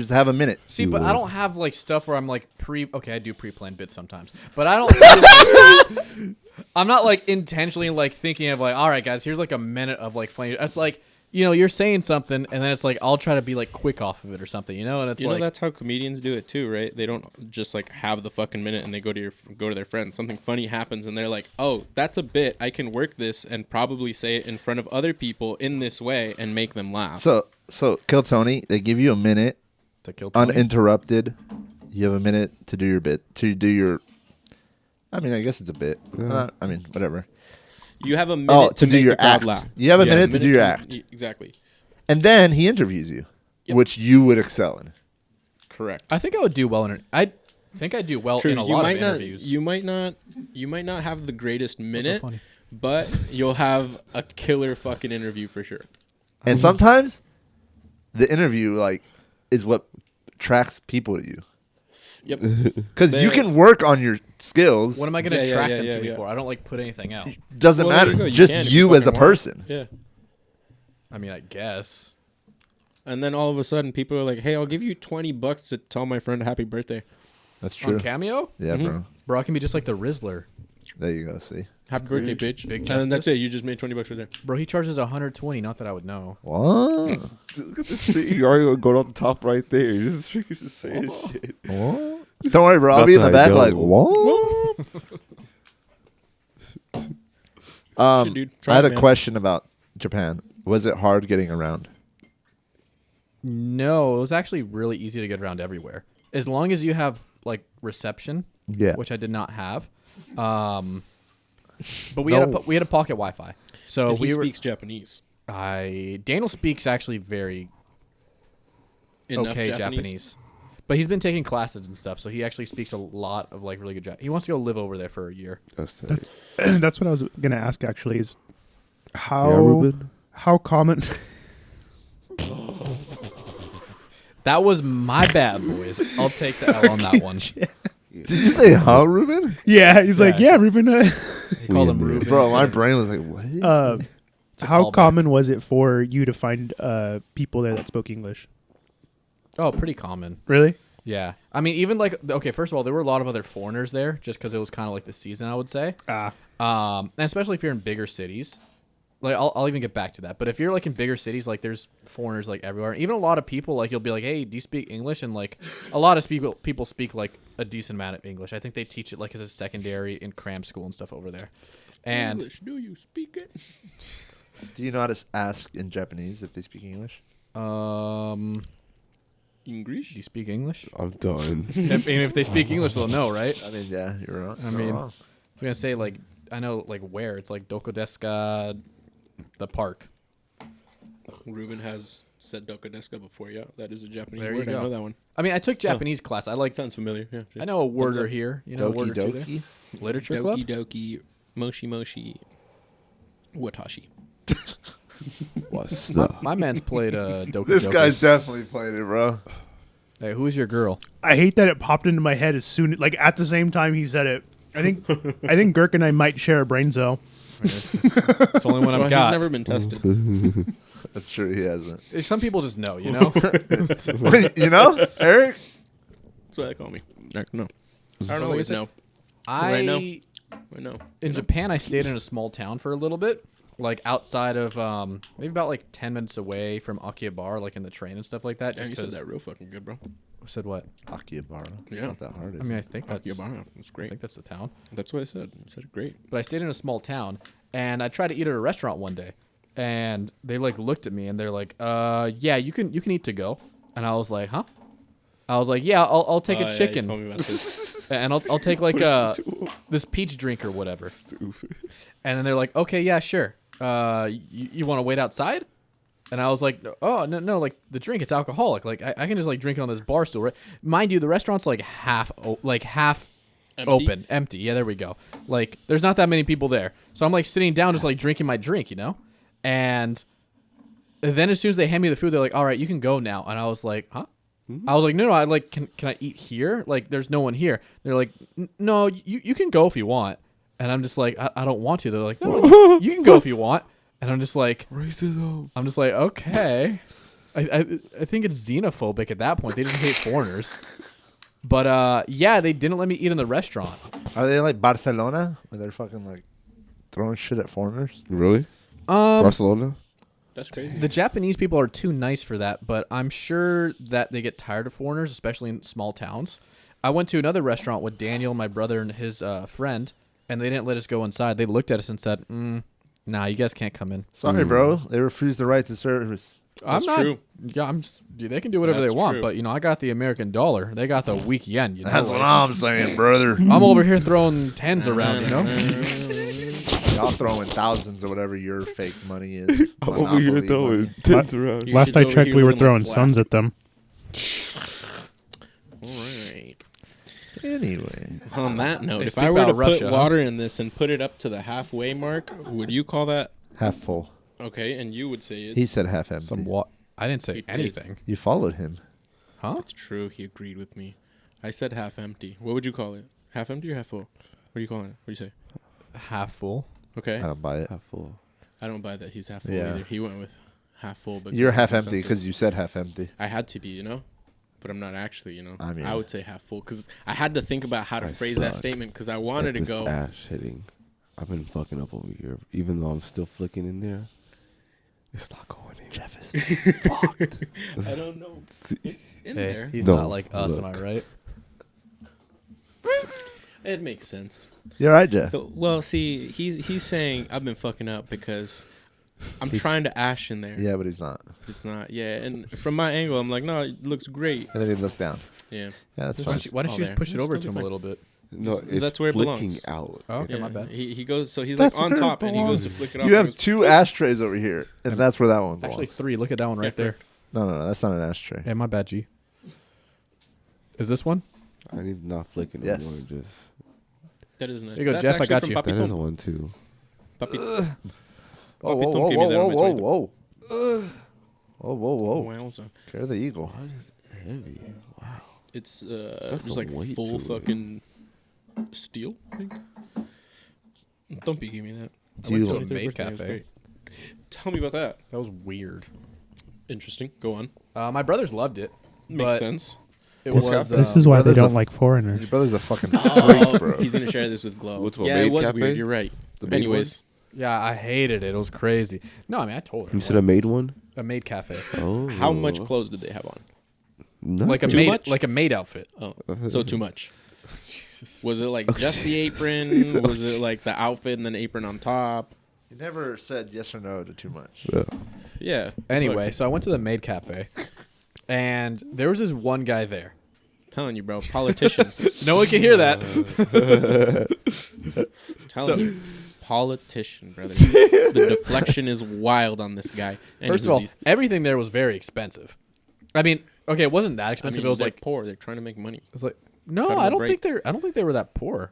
have a minute. See, You but I would. don't have like stuff where I'm like okay, I do pre-planned bits sometimes, but I don't. I'm not like intentionally like thinking of like, all right, guys, here's like a minute of like funny. It's like, you know, you're saying something, and then it's like I'll try to be like quick off of it or something, you know, and it's You know like that's how comedians do it too, right? They don't just like have the fucking minute and they go to their friends. Something funny happens and they're like, "Oh, that's a bit. I can work this and probably say it in front of other people in this way and make them laugh." So Kill Tony, they give you a minute to Kill Tony. uninterrupted. You have a minute to do your bit. I mean, I guess it's a bit. I mean, whatever. You have a minute to do make your the crowd act. laugh. You have a Yeah, minute to do your act. Exactly. And then he interviews you, Yep. which you would excel in. Correct. I think I would do well in. I think I do well True. in a You lot might of not. interviews. You might not have the greatest minute, funny. but you'll have a killer fucking interview for sure. And sometimes the interview is what attracts people to you. Yep. Because you can work on your skills. What am I going to Yeah, track yeah, them yeah, to me yeah. for? I don't like put anything out. Doesn't Well, there matter. you go. You Just can if you you as a fucking want. person. Yeah. I mean, I guess. And then all of a sudden, people are like, "Hey, I'll give you $20 to tell my friend happy birthday. That's true. On Cameo, Yeah, Mhm. bro. bro, I can be just like the Rizzler. There you go. See. Happy birthday, bitch." Big And then that's justice. it. You just made $20 right there. Bro, he charges 120. Not that I would know. What? Look at the shit. You already going off the top right there. You just saying shit. What? Don't worry, bro. I'll be in the That's back how I like, go. what? Shit, dude. Try I had it, a man. question about Japan. Was it hard getting around? No, it was actually really easy to get around everywhere. As long as you have like reception, Yeah. which I did not have. But we had a pocket Wi-Fi. So And he we were speaks Japanese. Daniel speaks actually very Enough okay Japanese. But he's been taking classes and stuff, so he actually speaks a lot of like really good Japanese. He wants to go live over there for a year. That's tight. That's what I was gonna ask. Actually, is how Yeah, Ruben. how common? That was my bad, boys. I'll take the L on that one. Did you say huh, Ruben? Yeah, he's like, Yeah. yeah, Ruben. He called him Yeah, Ruben. Bro, my brain was like, what? It's a How callback. common was it for you to find people there that spoke English? Oh, pretty common. Really? Yeah. I mean, even like, okay, first of all, there were a lot of other foreigners there just because it was kind of like the season, I would say. And especially if you're in bigger cities. Like, I'll even get back to that. But if you're like in bigger cities, like there's foreigners like everywhere. Even a lot of people, like you'll be like, hey, do you speak English? And like a lot of people speak like a decent amount of English. I think they teach it like as a secondary in cram school and stuff over there. And English, do you speak it? Do you know how to ask in Japanese if they speak English? do English? you speak English? I'm done. if they speak English, they'll know, right? I mean, yeah, you're wrong. I mean, I was gonna say like I know like where it's like Doko desu ka, the park. Ruben has said Dokodeska before. Yeah, that is a Japanese There you word. I go. know that one. I mean, I took Japanese class. I like. Sounds familiar. Yeah. I know a word or here. You know, a word Doki or two there. Doki. Literature club. Doki Doki, Moshi Moshi, Watashi. What's My, up? my man's played Doki This Doki. guy's definitely playing it, bro. Hey, who's your girl? I hate that it popped into my head as soon, like at the same time he said it. I think Girk and I might share a brain cell. It's the only one Well, I've got. he's never been tested. That's true. He hasn't. Some people just know, you know. Wait, you know, Eric? That's what they call me. No. I don't Like I always said, know. I Right now. I know. in Japan, I stayed in a small town for a little bit, like outside of maybe about like 10 minutes away from Akihabara, like in the train and stuff like that. Yeah, Just you said 'cause- that real fucking good, bro. Said what? Akihabara. It's Yeah. not that hard. I mean, I think that's Akihabara. That's I great. think that's the town. That's what I said. You said it great. But I stayed in a small town, and I tried to eat at a restaurant one day, and they like looked at me and they're like, yeah, you can eat to go," and I was like, "Huh?" I was like, "Yeah, I'll take Yeah, a you chicken, told me about this. and I'll take like this peach drink or whatever." And then they're like, "Okay, yeah, sure. You want to wait outside?" And I was like, "Oh no, like the drink, it's alcoholic. Like I can just like drink it on this bar stool, right? Mind you, the restaurant's like half Empty? open, empty. Yeah, there we go. Like there's not that many people there, so I'm like sitting down, just like drinking my drink, you know. And then as soon as they hand me the food, they're like, "All right, you can go now." And I was like, "Huh?" I was like, "No, I like can I eat here? Like there's no one here." They're like, "No, you can go if you want." And I'm just like, I don't want to. They're like, "No, you can go if you want." And I'm just like, Racism. I'm just like, okay. I think it's xenophobic at that point. They just hate foreigners. But yeah, they didn't let me eat in the restaurant. Are they like Barcelona? Where they're fucking like throwing shit at foreigners? Really? Barcelona? That's crazy. The Japanese people are too nice for that, but I'm sure that they get tired of foreigners, especially in small towns. I went to another restaurant with Daniel, my brother, and his friend, and they didn't let us go inside. They looked at us and said, "Nah, you guys can't come in." Sorry, bro. They refused the right to service. That's I'm not, true. Yeah, they can do whatever That's they want, true. but I got the American dollar. They got the weak yen. You know, That's like, what I'm saying, brother. I'm over here throwing tens around. You know. Y'all throwing thousands or whatever your fake money is. I'm over here Monopoly throwing money. tins around. You Last should I over checked, here we were looking throwing like suns at them. All right. Anyway, On that note, They if speak I were to about Russia, put water in this and put it up to the halfway mark, would you call that half full. okay? And you would say it's He said half empty. Some what? I didn't say You did. anything. You followed him. Huh? It's true. He agreed with me. I said half empty. What would you call it? Half empty or half full? What are you calling it? What do you say? Half full. Okay. I don't buy it. Half full. I don't buy that he's half full Yeah. either. He went with half full, but You're there's half no empty because consensus. you said half empty. I had to be, but I'm not actually, I mean- I would say half full because I had to think about how to I phrase that suck statement because I wanted to This go. ash hitting. I've been fucking up over here. Even though I'm still flicking in there, it's not going in. Jeff is fucked. I don't know. It's in Hey, there. he's No, not like us, am I look. right? It makes sense. You're right, Jeff. So, well, see, he's saying I've been fucking up because I'm trying to ash in there. Yeah, but he's not. It's not. Yeah, and from my angle, I'm like, no, it looks great. And then he looked down. Yeah. Yeah, that's Why fine. don't you Oh, just there. push it It's over still to him a fine. little bit? No, it's That's where it flicking belongs. out. Oh, okay, Yeah. my bad. He goes, so he's That's like on where it top, and he goes belongs. to flick it off. You and have goes, 2 ashtrays over here, and that's where that one belongs. Actually, 3. Look at that one right there. No, that's not an ashtray. Hey, my bad, G. Is this one? I need not flicking Yes. anymore. Just that isn't it. There you go, That's Jeff, I actually got from you. Papi that is Tom. one too. Papi, Whoa, Papi whoa, Tom whoa, gave me that whoa, on my whoa, 22. whoa. Whoa, whoa, whoa. Wowza. Care the eagle. Why is it heavy? Wow. It's That's just a like weight full to it. fucking steel. I think. Don't be giving me that. I went to a 23rd maid birthday, it was cafe. great. Tell me about that. That was weird. Interesting. Go on. My brothers loved it. Makes but sense. It This, was. this is why they brothers don't are- like foreigners. Your brother's a fucking Oh, freak, bro. he's gonna share this with Glow. What's what, yeah, it maid was cafe? weird. You're right. The maid Anyways, Yeah, I hated it. It was crazy. No, I mean I told her. You said I made one. a maid cafe, Oh, how much clothes did they have on? like a Too maid, much? like a maid outfit. Oh, so too much. Was it like just the apron? Was it like the outfit and then apron on top? You never said yes or no to too much. Yeah. Anyway, Look, so I went to the maid cafe, and there was this one guy there. telling you, bro, politician. No one can hear that. telling you, politician, brother. The deflection is wild on this guy. First of all, Anywhoosies. everything there was very expensive. I mean, okay, it wasn't that I expensive. mean, it was they're like poor. They're trying to make money. it was like no, Cut 'em I a don't break. think they were that poor.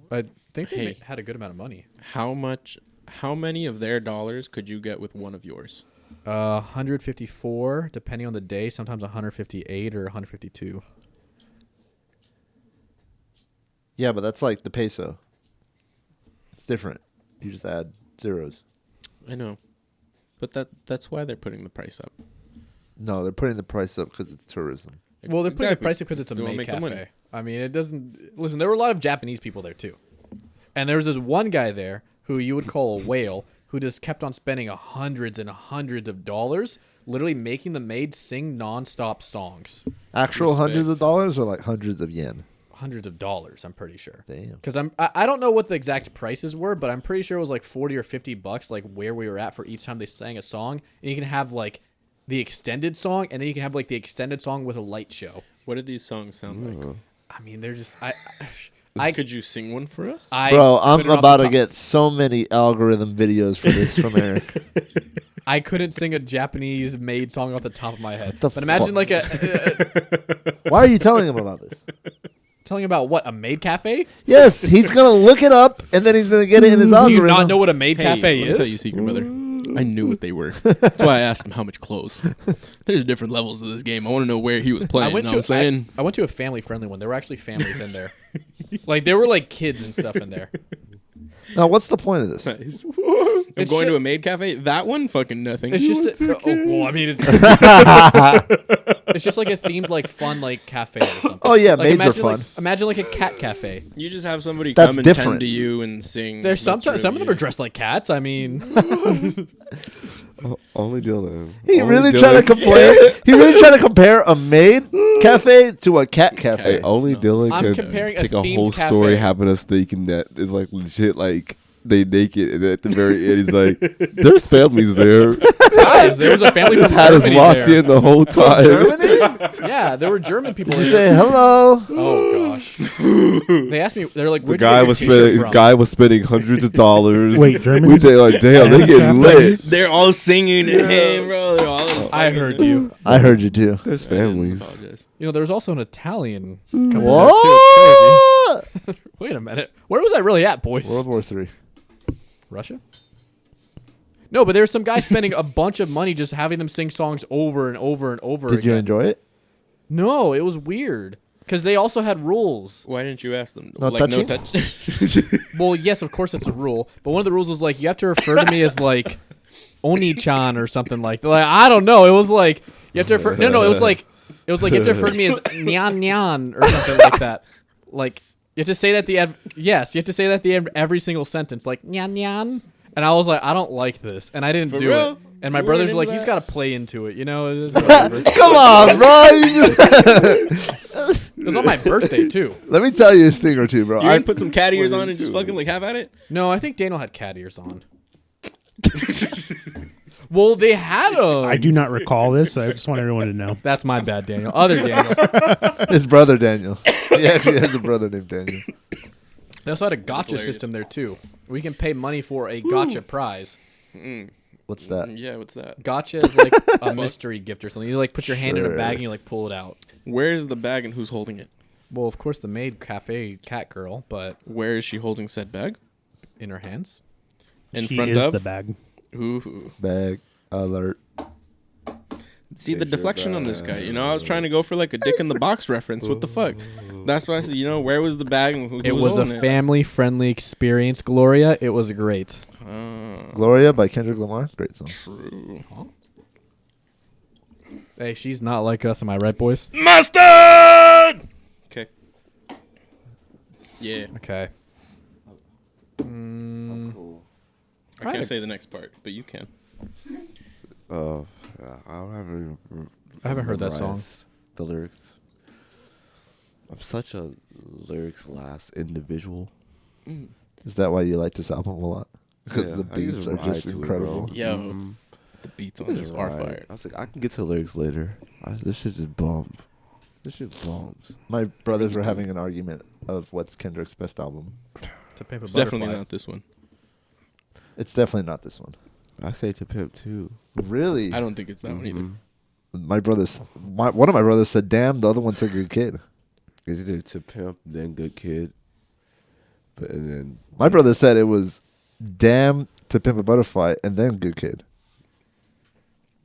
I think they Hey. had a good amount of money. How many of their dollars could you get with one of yours? 154, depending on the day. Sometimes 158 or 152. Yeah, but that's like the peso. It's different. You just add zeros. I know, but that's why they're putting the price up. No, they're putting the price up because it's tourism. Well, they're putting the Exactly. price up because it's a They wanna maid make the money. cafe. I mean, it doesn't. Listen, there were a lot of Japanese people there too, and there was this one guy there who you would call a whale, who just kept on spending hundreds and hundreds of dollars, literally making the maid sing nonstop songs. Actual Respect. hundreds of dollars or like hundreds of yen? Hundreds of dollars, I'm pretty sure. Damn. Because I don't know what the exact prices were, but I'm pretty sure it was like $40 or $50, like where we were at for each time they sang a song. And you can have like the extended song, and then you can have like the extended song with a light show. What did these songs sound like? I mean, they're just Could you sing one for us? Bro, I'm couldn't off about the to top- get so many algorithm videos for this from Eric. I couldn't sing a Japanese maid song off the top of my head. The But imagine fuck? like a Why are you telling him about this? telling about what, a maid cafe? Yes, he's gonna look it up and then he's gonna get it in his Do algorithm. you not know what a maid Hey, cafe let me is? tell you a secret, brother. I knew what they were. That's why I asked him how much clothes. There's different levels of this game. I want to know where he was playing. I went you know what I'm saying? I went to a family friendly one. There were actually families in there. Like there were like kids and stuff in there. Now, what's the point of this? Nice. I'm It's going ju- to a maid cafe. That one, fucking nothing. It's just well, I mean it's it's just like a themed like fun like cafe or something. Oh, yeah, Like, maids are imagine, fun. Like, imagine like a cat cafe. You just have somebody That's come and different. tend to you and sing. There's That's some of them really are dressed like cats. I mean, Only Dylan. He Only really Dylan- trying to complain. He really trying to compare a maid cafe to a cat cafe. Hey, only No. Dylan I'm can comparing a take a themed whole cafe. story happening a steak and that is like legit like they naked and at the very end he's like there's families there. guys, there was a family Just from had us Germany locked there. in the whole time. Germany? Yeah, there were German people You there. say hello. Oh gosh. They asked me. They're like, The "Where'd guy you was get your spending. t-shirt His from?" guy was spending hundreds of dollars. Wait, Germans? We say like, damn, they getting lit. They're all singing to him, bro. They're all I heard you. I heard you too. There's I families. apologize. You know, there was also an Italian. Coming there too. What? It's crazy. Wait a minute. Where was I really at, boys? World War III. Russia? No, but there was some guy spending a bunch of money just having them sing songs over and over and over Did again. you enjoy it? No, it was weird. Because they also had rules. Why didn't you ask them? No like touching? no touch. Well, yes, of course it's a rule. But one of the rules was like, you have to refer to me as like Oni-chan or something like that. Like, I don't know. It was like, you have to refer. No, it was like you have to refer to me as Nyan Nyan or something like that. Like, you have to say that at the end. Yes, you have to say that at the end of every single sentence. Like, Nyan Nyan. And I was like, I don't like this. And I didn't For do real? it. And my You brothers weren't were like, into he's that? got to play into it. You know? It is whatever. Come on, bro. It was on my birthday, too. Let me tell you a thing or two, bro. You I didn't put some cat ears What on is and just doing? fucking like have at it. No, I think Daniel had cat ears on. Well, they had him. I do not recall this. So I just want everyone to know. That's my bad, Daniel. Other Daniel. His brother Daniel. He actually has a brother named Daniel. They also had a gotcha hilarious. system there too. We can pay money for a gotcha prize. What's that? Yeah, what's that? Gotcha is like a mystery gift or something. You like put your hand in a bag and you like pull it out. Where's the bag and who's holding it? Well, of course, the maid cafe cat girl, but Where is she holding said bag? in her hands. In She front is of? the bag. Ooh. Bag alert. See the deflection on this guy. You know, I was trying to go for like a dick in the box reference. What the fuck? That's why I said, you know, where was the bag and who It was a holding family-friendly experience, Gloria. It was great. Gloria by Kendrick Lamar. Great song. True. Hey, she's not like us, am I right, boys? Mustard! Okay. Yeah. Okay. I can't say the next part, but you can. I haven't heard that song. memorized the lyrics. I'm such a lyrics last individual. Is that why you like this album a lot? Because Yeah, the I used beats to are ride just to it, incredible. bro. Yo, Mhm. the beats I on just this are ride. fire. I was like, I can get to the lyrics later. This shit just bums. This shit bums. My brothers were having an argument of what's Kendrick's best album. To Pimp a It's Butterfly. definitely not this one. It's definitely not this one. I say to Pimp too. Really? I don't think it's that one either. Mhm. One of my brothers said, "Damn," the other one said, "Good Kid." It's either to Pimp then Good Kid, but and then My brother said it was "Damn," To Pimp a Butterfly, and then Good Kid.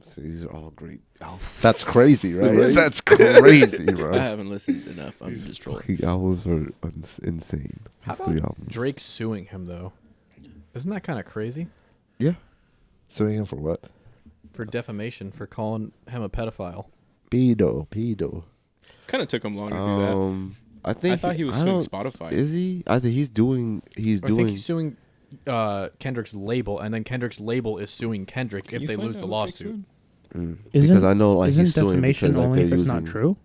So these are all great albums. That's crazy, right? Right? That's crazy, I bro. haven't listened enough. I'm just trolling. Fucking albums are insane. How These three about albums. Drake suing him, though? Isn't that kind of crazy? Yeah. Suing him for what? For defamation, for calling him a pedophile. Pedo. Kind of took him long to do that. I think I thought he was I suing don't- Spotify. Is he? I think he's doing. He's I doing. think he's suing Kendrick's label, and then Kendrick's label is suing Kendrick Can if you they find lose out the who Drake's lawsuit. suing? Because I know like isn't he's suing defamation because like only they're if it's using. not true?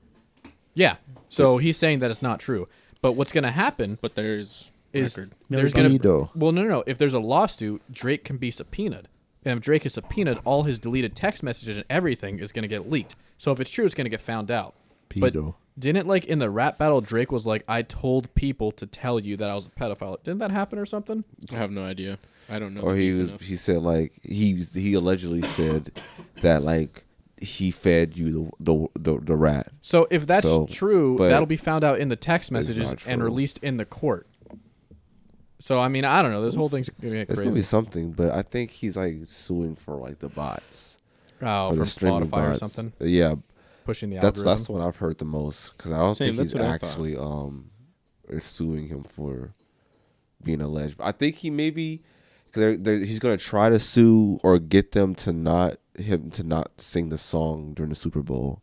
Yeah. So he's saying that it's not true. But what's going to happen But there's is record. there's going to Pedo. Well, no. If there's a lawsuit, Drake can be subpoenaed. And if Drake is subpoenaed, all his deleted text messages and everything is going to get leaked. So if it's true, it's going to get found out. But Pedo. didn't like in the rap battle, Drake was like, "I told people to tell you that I was a pedophile." Didn't that happen or something? I have no idea. I don't know. Or the he beef was. enough. He said like he allegedly said that like he fed you the rat. So if that's So, true, but that'll be found out in the text messages not and true. released in the court. So I mean, I don't know. This whole thing's gonna get It's gonna be crazy. something, but I think he's like suing for like the bots. Oh, for from the streaming Spotify or bots. something, Yeah, pushing the that's algorithm. what I've heard the most because I don't Same, think that's he's what I thought. actually is suing him for being alleged. I think he maybe because he's gonna try to sue or get them to not sing the song during the Super Bowl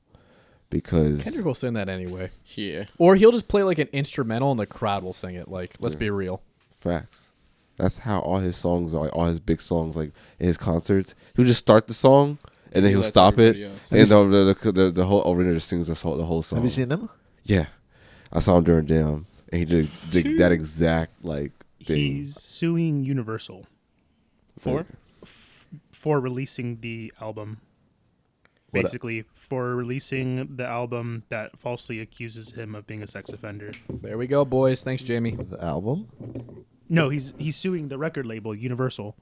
because Kendrick will sing that anyway, Yeah. or he'll just play like an instrumental and the crowd will sing it. Like, let's be real. facts. That's how all his songs are. Like, all his big songs, like in his concerts, he'll just start the song and then He he'll lets stop it, everybody else. and the whole arena just sings the whole song. Have you seen him? Yeah, I saw him during Jam, and he did that exact like thing. He's suing Universal for releasing the album. What- Basically, for releasing the album that falsely accuses him of being a sex offender. There we go, boys. Thanks, Jamie. The album? No, he's suing the record label Universal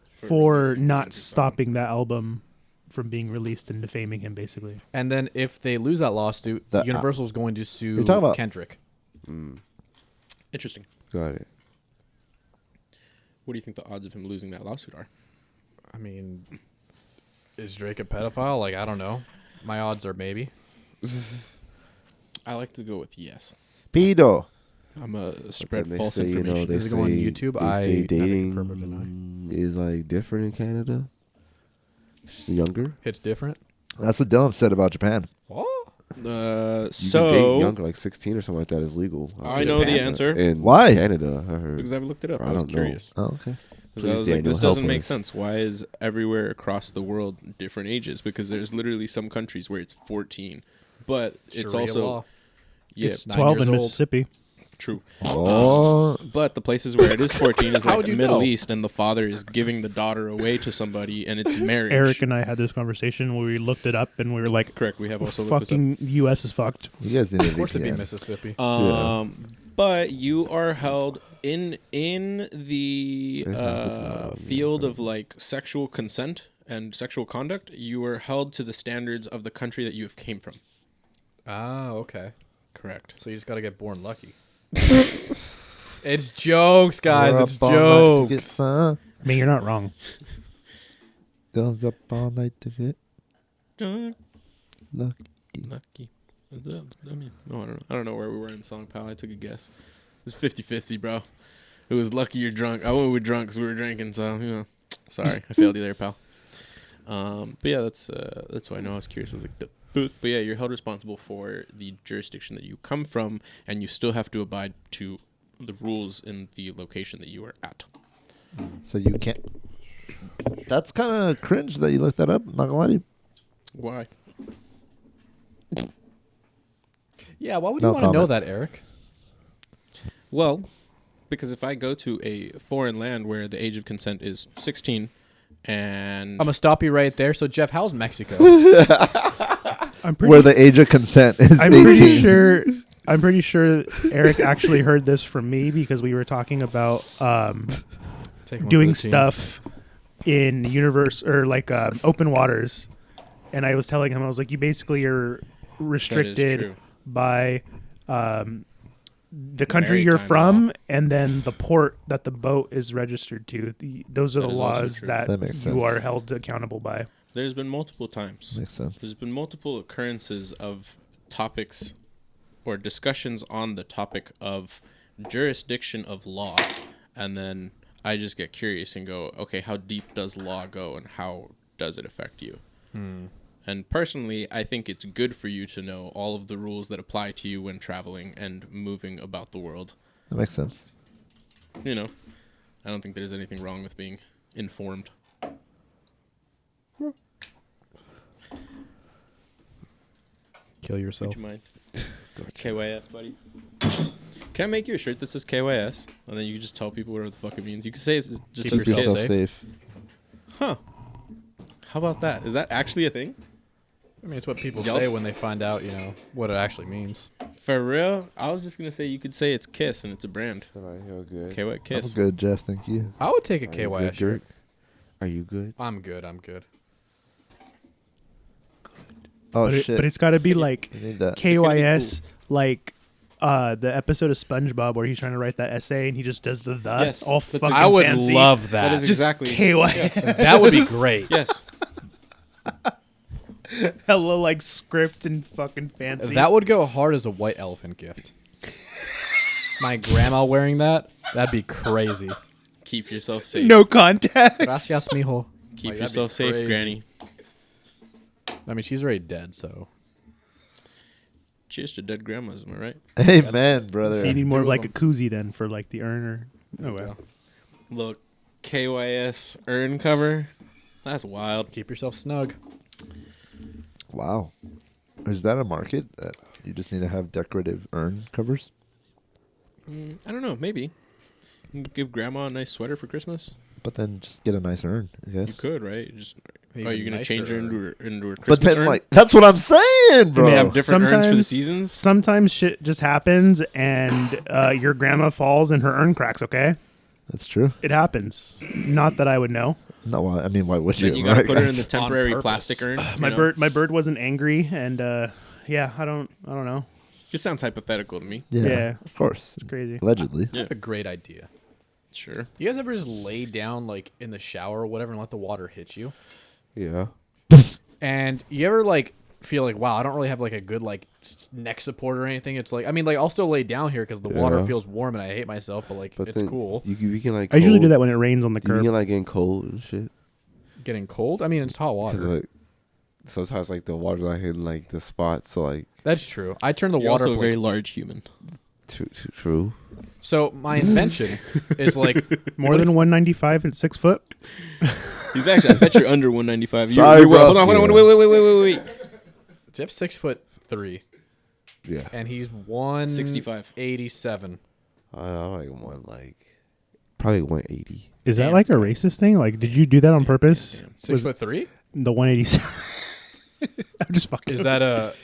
for releasing not Kendrick's stopping that album from being released and defaming him, basically. And then if they lose that lawsuit, The- Universal's going to sue You're talking about- Kendrick. Interesting. Got it. What do you think the odds of him losing that lawsuit are? I mean, is Drake a pedophile? Like, I don't know. My odds are maybe. I like to go with yes. Pedo. I'm a spread Then they false say, information. they Does it go on say- YouTube? They I say neither dating confirm or deny. is like different in Canada. It's younger. It's different. That's what Dylan said about Japan. What? You can date So younger, like 16 or something like that is legal. I know the answer In Why? Canada, I heard. because I looked it up. I I was don't know. curious. Oh, okay. Because I Please, was like, Daniel, this help doesn't make us. sense. Why is everywhere across the world different ages? Because there's literally some countries where it's 14, but it's Sharia also law. yeah. It's 9 12 years in old. Mississippi. True. Oh, But the places where it is 14 is How like would the you Middle know? East, and the father is giving the daughter away to somebody, and it's marriage. Eric and I had this conversation where we looked it up and we were like, Correct. We have also looked this up. fucking U.S. is fucked. you guys need a Of course, it'd be VPN. Mississippi. But you are held in the It happens now. field of like sexual consent and sexual conduct. You are held to the standards of the country that you have came from. Ah, okay. Correct. So you just gotta get born lucky. It's jokes, guys. We're It's up all night to get jokes. some. I mean, you're not wrong. Guns up all night to get lucky. Lucky. I mean, no, I don't know. I don't know where we were in the song, pal. I took a guess. It's 50-50, bro. It was lucky you're drunk. I went with drunk because we were drinking, so, you know. Sorry. I failed you there, pal. But yeah, that's why I know. I was curious. I was like, but yeah, you're held responsible for the jurisdiction that you come from, and you still have to abide to the rules in the location that you are at. So you can't. That's kind of cringe that you looked that up. Not gonna lie to you. Why? Yeah, why would No you want to know comment. that, Eric? Well, because if I go to a foreign land where the age of consent is 16, and I'm gonna stop you right there. So, Jeff, how's Mexico? I'm pretty, Where the age of consent is I'm 18. pretty sure. I'm pretty sure Eric actually heard this from me because we were talking about Take one doing for the team. stuff in universe or like open waters, and I was telling him, I was like, you basically are restricted true. by the country you're Maritime from law. and then the port that the boat is registered to. Those are That the is also laws true. that That makes you sense. are held accountable by. There's been multiple times. Makes sense. There's been multiple occurrences of topics or discussions on the topic of jurisdiction of law, and then I just get curious and go, okay, how deep does law go and how does it affect you? And personally, I think it's good for you to know all of the rules that apply to you when traveling and moving about the world. That makes sense. You know, I don't think there's anything wrong with being informed. Kill yourself. Would you mind? KYS, buddy. Can I make you a shirt that says KYS? And then you can just tell people whatever the fuck it means. You can say it's just Keep says Keep yourself yourself KISS. safe. Huh. How about that? Is that actually a thing? I mean, it's what people Yup. say when they find out, what it actually means. For real? I was just going to say you could say it's KISS and it's a brand. All right, you're good. KY I'm KISS. good, Jeff. Thank you. I would take a Are you KYS good, shirt. Dirk? Are you good? I'm good. Oh but, shit! but it's got to be like I need that. KYS, like the episode of SpongeBob where he's trying to write that essay and he just does the Yes, all that's fucking I would fancy. love that. That is Just exactly. KYS. That would be great. Yes. Hella like script and fucking fancy. That would go hard as a white elephant gift. My grandma wearing that'd be crazy. Keep yourself safe. no context. Gracias, mijo. Keep Like, that'd be yourself safe, crazy. Granny. I mean, she's already dead, so. Cheers to dead grandmas, am I right? Amen, brother. So you need more of Two of like a koozie then for like the urn or oh well. Look, KYS urn cover. That's wild. Keep yourself snug. Wow. Is that a market that you just need to have decorative urn covers? I don't know. Maybe. Give grandma a nice sweater for Christmas. But then just get a nice urn, I You guess. could, right? Just Maybe are you gonna change her nicer. into a Christmas But then, urn? like, that's what I'm saying, Do bro. they have different urns for the Sometimes- seasons? Sometimes shit just happens and your grandma falls and her urn cracks. Okay, That's true. it happens. Not that I would know. No, well, I mean, why would you? Then you gotta right, put her in guys? the temporary purpose. plastic urn. My bird wasn't angry and yeah, I don't know. Just sounds hypothetical to me. Yeah. Of course. It's crazy. Allegedly. Yeah. That's a great idea. Sure. You guys ever just lay down like in the shower or whatever and let the water hit you? Yeah. And you ever like feel like, wow, I don't really have like a good like neck support or anything? It's like, I mean, like I'll still lay down here because the water Yeah. feels warm and I hate myself, but like But it's then cool. You can like. I usually do cold- that when it rains on the You can curb. get like getting cold and shit. Getting cold? I mean, it's hot 'Cause, water. like sometimes like the water's not hitting like the spots, so like That's true. I turn the You're water. also a like- very large human. too true. So my invention is like More than 195 and 6 foot. He's actually. I bet you're under 195. Sorry, you're well. bro. Hold on. Yeah. Wait. Jeff's 6'3", Yeah. and he's 167. 65. like probably 180. Is that Damn. like a racist thing? Like, did you do that on purpose? Damn. 6'3"? The 187. I'm just fucking. Is that a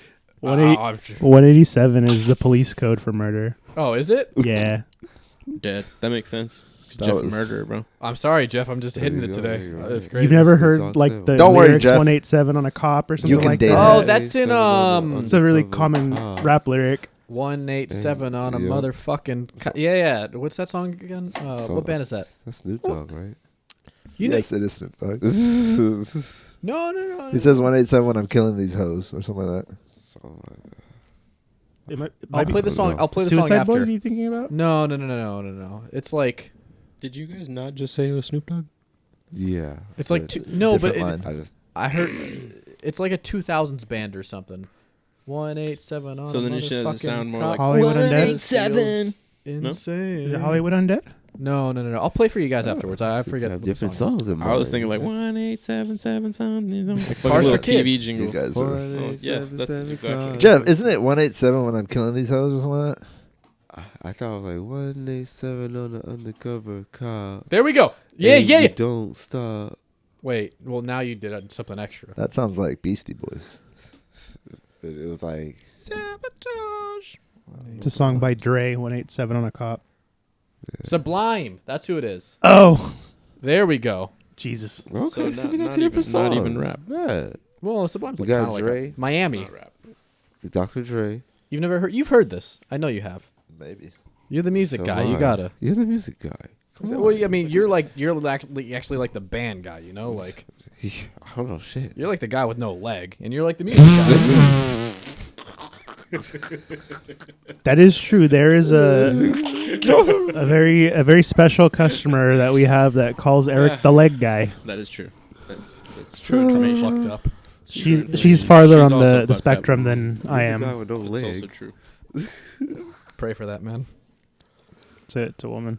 187 is the police code for murder. Oh, is it? Yeah. Dead. That makes sense. That Jeff was- murderer, bro. I'm sorry, Jeff. I'm just There hitting you it go, today. you're right. That's crazy. You've never Six heard on like seven. the Don't worry, lyrics Jeff. 187 on a cop or something can like date that? it. Oh, that's in, It's a really common rap lyric. 187 on a Yeah. motherfucking. Yeah. What's that song again? So- What band is that? That's Snoop Dogg, right? You know- Yes, it is Snoop Dogg. No. He says 187 when I'm killing these hoes or something like that. It might I'll be play the song. I'll play the song Suicide after. Boys. Are you thinking about? No. It's like Did you guys not just say it was Snoop Dogg? Yeah. it's like but two, no, but Different it, line. I just I heard it's like a 2000s band or something. 187 on. So a then it should motherfucking sound more cop. like Hollywood Undead? 187. Insane. Is it Hollywood Undead? No. I'll play for you guys afterwards. I forget have what the different song is. songs in I was mind. thinking like 1877 something. Like Cars a little for TV Kids. jingle. You guys are. Oh, yes, that's exactly. Jeff, isn't it 187 when I'm killing these hoes or something like that? I thought it was like 187 on the undercover cop. There we go. Yeah. You don't stop. Wait. Well, now you did something extra. That sounds like Beastie Boys. It was like Sabotage. It's a song by Dre. 187 on a cop. Sublime. That's who it is. Oh, There we go. Jesus. okay, So so not- we got not two different even- not songs. even rap. Yeah, Well, Sublime's We like got kind of like Dre. a Miami. It's not rap. Dr. Dre. You've never heard. You've heard this. I know you have. Maybe. You're the music So guy. You what? gotta. You're the music guy. Come on. Well, I mean, you're actually like the band guy. You know, like I don't know shit. you're like the guy with no leg, and you're like the music guy. That is true. There is a very special customer that we have that calls Eric the leg guy. That is true. That's true information. Fucked up. It's true She's information. farther She's on also the fucked up. spectrum than I The guy am. with no It's also leg. true. Pray for that man. It's a woman.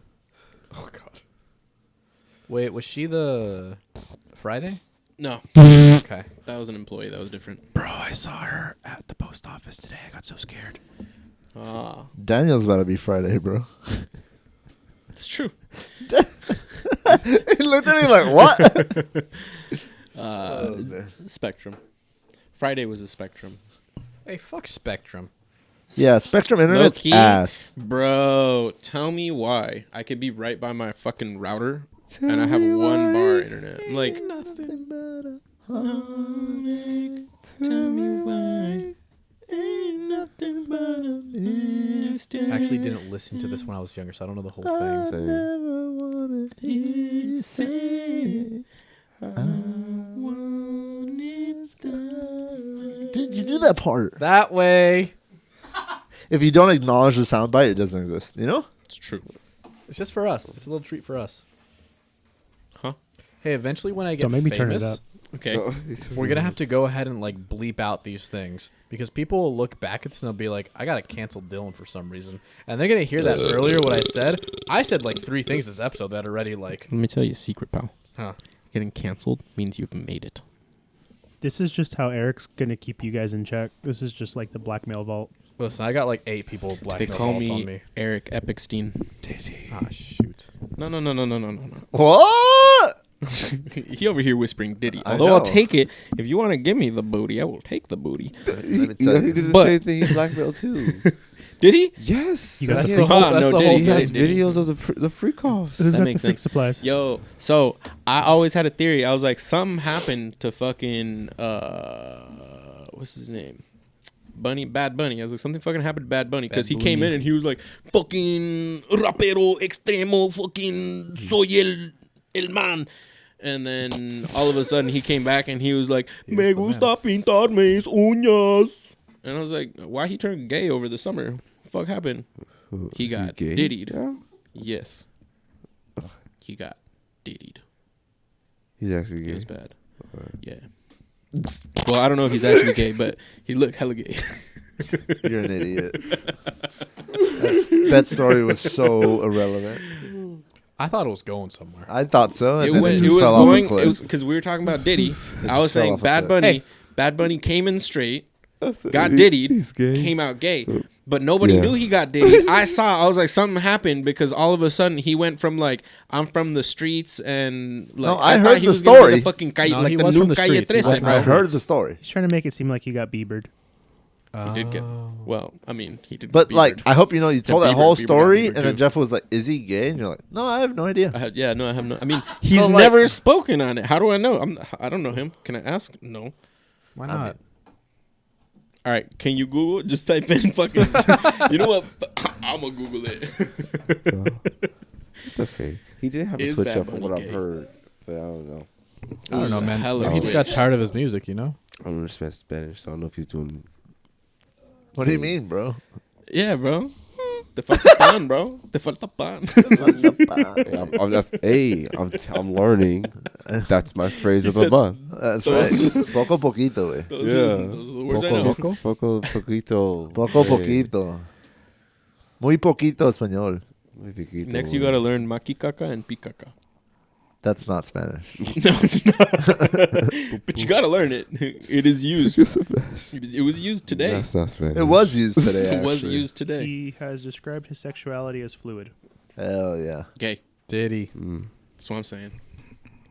Oh God. Wait, was she the Friday? No, Okay. that was an employee. That was different. Bro, I saw her at the post office today. I got so scared. Ah, Daniel's about to be Friday, bro. it's true. He looked at me like, what? Oh, Spectrum. Friday was a Spectrum. Hey, fuck Spectrum. Yeah, Spectrum Internet's Low-key. ass. Bro, tell me why. I could be right by my fucking router and I have one bar internet. I'm like, tell me why. Ain't nothing but a mistake. I actually didn't listen to this when I was younger, so I don't know the whole thing. Same. You say I want it that Dude, you do that part. That way. If you don't acknowledge the soundbite, it doesn't exist. You know? It's true. It's just for us. It's a little treat for us. Huh? Hey, eventually when I get Don't make me famous, turn it up. Okay. we're gonna have to go ahead and like bleep out these things because people will look back at this and they'll be like, "I gotta cancel Dylan for some reason," and they're gonna hear that earlier. What I said like 3 things this episode that already like, Let me tell you a secret, pal. huh? Getting canceled means you've made it. This is just how Eric's gonna keep you guys in check. This is just like the blackmail vault. Listen, I got like 8 people They black call on me me. Eric Epicstein. Ah, shoot. No. What? He over here whispering Diddy. I Although I'll know. take it. If you want to give me the booty, I will take the booty. Let me He tell you. did the But- same thing. He blackmailed too. Did he? Yes. You got That's the the fix- whole. Ah, That's no, the did whole He he? has thing. videos of the freak offs. Who's That got makes the fix sense. supplies? Yo, so I always had a theory. I was like, something happened to fucking what's his name? Bad Bunny. I was like, something fucking happened to Bad Bunny because he came in and he was like, fucking rapero extremo, fucking soy el man. And then all of a sudden he came back and he was like, He was me the gusta pintar mis uñas. And I was like, why he turned gay over the summer? What the fuck happened? He He's got gay? diddied. Yeah. Yes. He got diddied. He's actually It gay. was bad. Yeah. Well, I don't know if he's actually gay, but he looked hella gay. You're an idiot. That story was so irrelevant. I thought it was going somewhere. I thought so. And It then was just going. fell off a It cliff. was because we were talking about Diddy. I was fell saying off a Bad cliff. Bunny. Hey. Bad Bunny came in straight, That's got he- diddied, He's gay. came out gay. But nobody Yeah. knew he got dinged. I was like, something happened because all of a sudden he went from like, I'm from the streets and like, No, I thought heard he the was gonna be story. the fucking calle, No, like he the was new from the Calle streets. He was 13, from I the bro. heard the story. He's trying to make it seem like he got Biebered. He did get, well, I mean, he did But get like, Biebered. I hope you know you told that Bieber- whole Bieber got story, Bieber and then too. Jeff was like, "Is he gay?" And you're like, "No, I have no idea." I have no. I mean, he's like- never spoken on it. How do I know? I don't know him. Can I ask? No. Why not? All right, can you Google? Just type in fucking. You know what? I'm gonna Google it. It's okay. He did have a Is switch Bad up from Bunny what I've gay? heard, but I don't know. I don't know, man. Hella Maybe he just got switch. tired of his music, you know? I don't understand Spanish, so I don't know if he's doing. What do you mean, bro? Yeah, bro. Te falta pan, bro. Te falta pan. I'm learning. That's my phrase of the said- month. That's right. Poco poquito, güey. Those are the words I know. Poco poquito. Poco poquito. Muy poquito español. Muy poquito, Next, you güey. gotta learn maquicaca and picaca. That's not Spanish. No, it's not. But you gotta learn it. It is used. It was used today. That's not Spanish. It was used today. It was actually. used today. He has described his sexuality as fluid. Hell yeah. Gay. Did he? That's what I'm saying.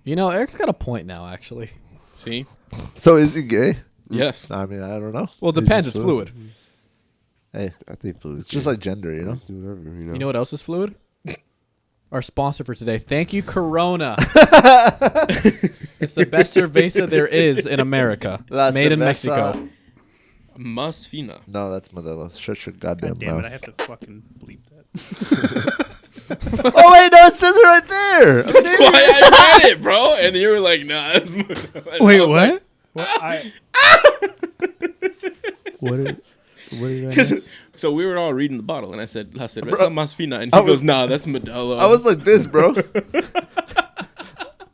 You know, Eric's got a point now, actually. See? So is he gay? Yes. I mean, I don't know. Well, it He's depends. just It's fluid. Hey, I think fluid. it's just like gender, you know? Just do whatever, you know. You know what else is fluid? Our sponsor for today. Thank you, Corona. It's the best cerveza there is in America. La Made in cerveza. Mexico. Mas fina. No, that's Modelo. Shut your goddamn God damn it! I mouth. have to fucking bleep that. Oh wait, no, it says it right there. That's why I read it, bro. And you were like, nah. Wait, what? What did I miss? So we were all reading the bottle, and I said, La cerveza Bro, mas fina. And I he was- goes, nah, that's Modelo. I was like this, bro.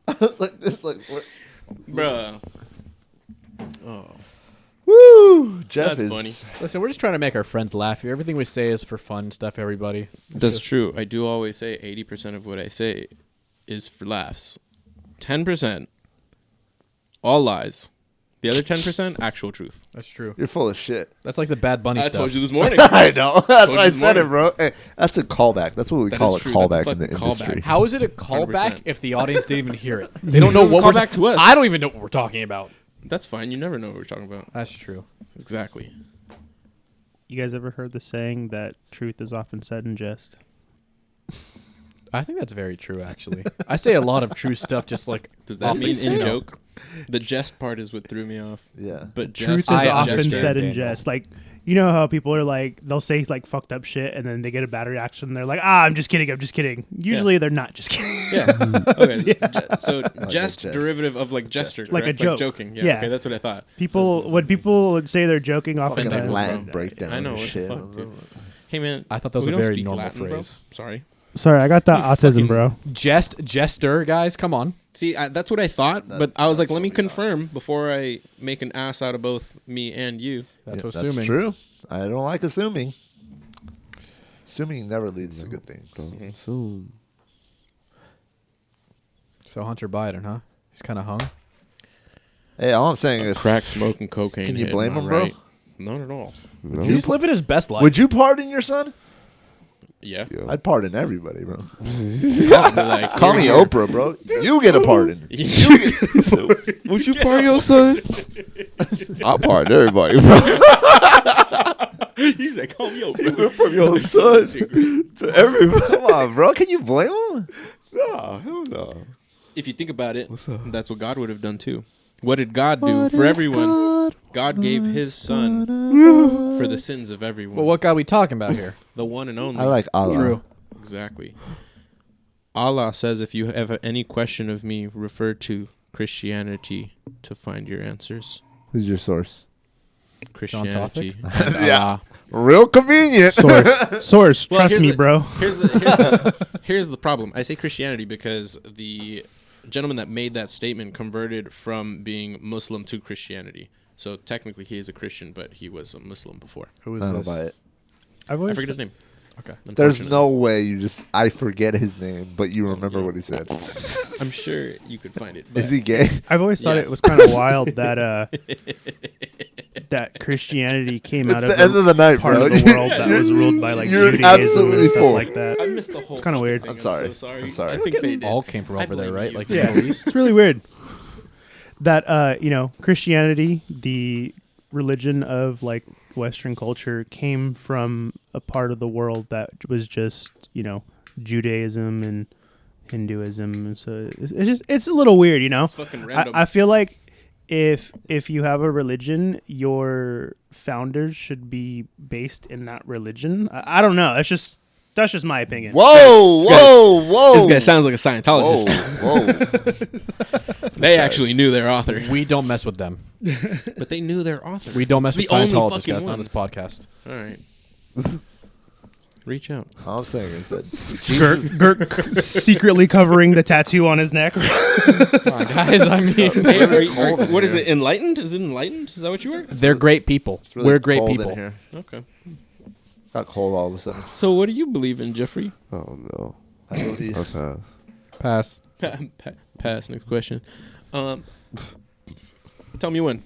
I was like this, like what? Bruh. Oh. Woo! Jeff That's is funny. Listen, we're just trying to make our friends laugh here. Everything we say is for fun stuff, everybody. It's That's just- true. I do always say 80% of what I say is for laughs. 10%, all lies. The other 10%, actual truth. That's true. You're full of shit. That's like the Bad Bunny I stuff. told you this morning. I know. That's Told why I you this said it, morning. bro. Hey, that's a callback. That's what we That call is a true. That's a callback in the fucking callback. industry. How is it a callback 100%. if the audience didn't even hear it? They don't know It's a what we're callback to us. I don't even know what we're talking about. That's fine. You never know what we're talking about. That's true. Exactly. You guys ever heard the saying that truth is often said in jest? I think that's very true, actually. I say a lot of true stuff, just like Does that off the mean in cuff. joke? The jest part is what threw me off. Yeah. But Truth jest, is I often understand, said in Daniel. jest. Like, you know how people are like, they'll say like fucked up shit and then they get a bad reaction. They're like, I'm just kidding. I'm just kidding. Usually they're not just kidding. Yeah. Okay. So Like jest a jest. derivative of like jester, Like a correct? joke. joking. Yeah. Yeah. Okay, that's what I thought. People, when people would say they're joking, Fucking Offended, like oftentimes. bro. Latin breakdown. I know, and what the shit. fuck, dude. Hey man, I thought that was we a don't very speak normal Latin, bro. phrase. Sorry. Sorry, I got that You autism, fucking- bro. Jester, guys, come on. See, that's what I thought, but I was like, let me confirm before I make an ass out of both me and you. That's Yeah, assuming. That's true. I don't like assuming. Assuming never leads to good things. Don't assume. So Hunter Biden, huh? He's kind of hung. Hey, all I'm saying is, Crack smoking cocaine. Can you head, blame am I him, bro? right? Not at all. No. He's living his best life. would you pardon your son? Yeah. Yeah. I'd pardon everybody, bro. Like, Call me here. Oprah, bro. You get a pardon. Would you pardon your son? I'll pardon everybody, bro. He's like, call me over. From your son to everybody. Come on, bro. Can you blame him? Nah, hell no. If you think about it, What's up? that's what God would have done too. What did God do for everyone? God gave his son for the sins of everyone. Well, what God we talking about here? The one and only. I like Allah. True. Exactly. Allah says, if you have any question of me, refer to Christianity to find your answers. Who's your source? Christianity. Yeah. Real convenient. Source, Well, trust here's me, the- bro. Here's the problem. I say Christianity because the gentleman that made that statement converted from being Muslim to Christianity. So technically he is a Christian, but he was a Muslim before. Who is I don't this? buy it. I've I always forget his name. Okay. There's Unfortunately. no way you just. I forget his name, but you remember what he said. I'm sure you could find it. Is he gay? I've always thought it Yes. was kind of wild that that Christianity came It's out of the end of the night, part bro. of the world that was ruled by like You're Judaism absolutely and stuff full. like that. I missed the whole. It's kinda weird. thing. I'm sorry. So sorry. I'm sorry. I think they did. All came from I over there, blame right? you. Like Yeah, Middle East. it's really weird that Christianity, the religion of like Western culture, came from a part of the world that was just Judaism and Hinduism, and so it's a little weird, It's fucking random. I feel like if you have a religion, your founders should be based in that religion. I don't know. That's just my opinion. Whoa. This guy sounds like a Scientologist. Whoa. They actually knew their author, We don't mess with them. but they knew their author. We don't mess It's with the only Scientologists, fucking guys, one. on this podcast. All right. Reach out. All I'm saying is that Gurk secretly covering the tattoo on his neck. Come on, guys. I mean, Hey, cold in what is here. it? Enlightened? Is it enlightened? Is that what you were? they're great people. it's really We're great cold in people. here. Okay. Got cold all of a sudden. So, what do you believe in, Jeffrey? Oh no. I believe. Okay. Pass. Pass. Next question. Tell me when.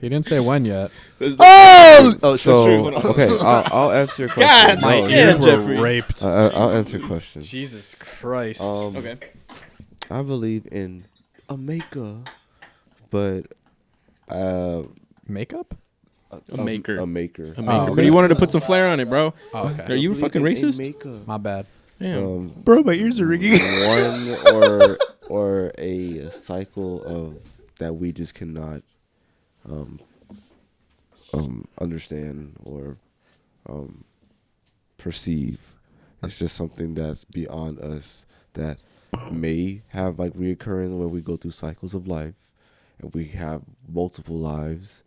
He didn't say when yet. Oh, That's So true. Hold on. okay, I'll answer your question. God, my No, ears you- were Jeffrey. raped. I'll answer your question. Jesus Christ. Okay. I believe in a maker, but Makeup? A maker. A maker. A maker. okay. But he wanted to put some flair on it, bro. Oh, Are okay. you fucking racist? Maker. My bad. Damn. Bro, my ears are ringing. One or a cycle of that we just cannot understand or perceive. It's just something that's beyond us that may have like reoccurring where we go through cycles of life and we have multiple lives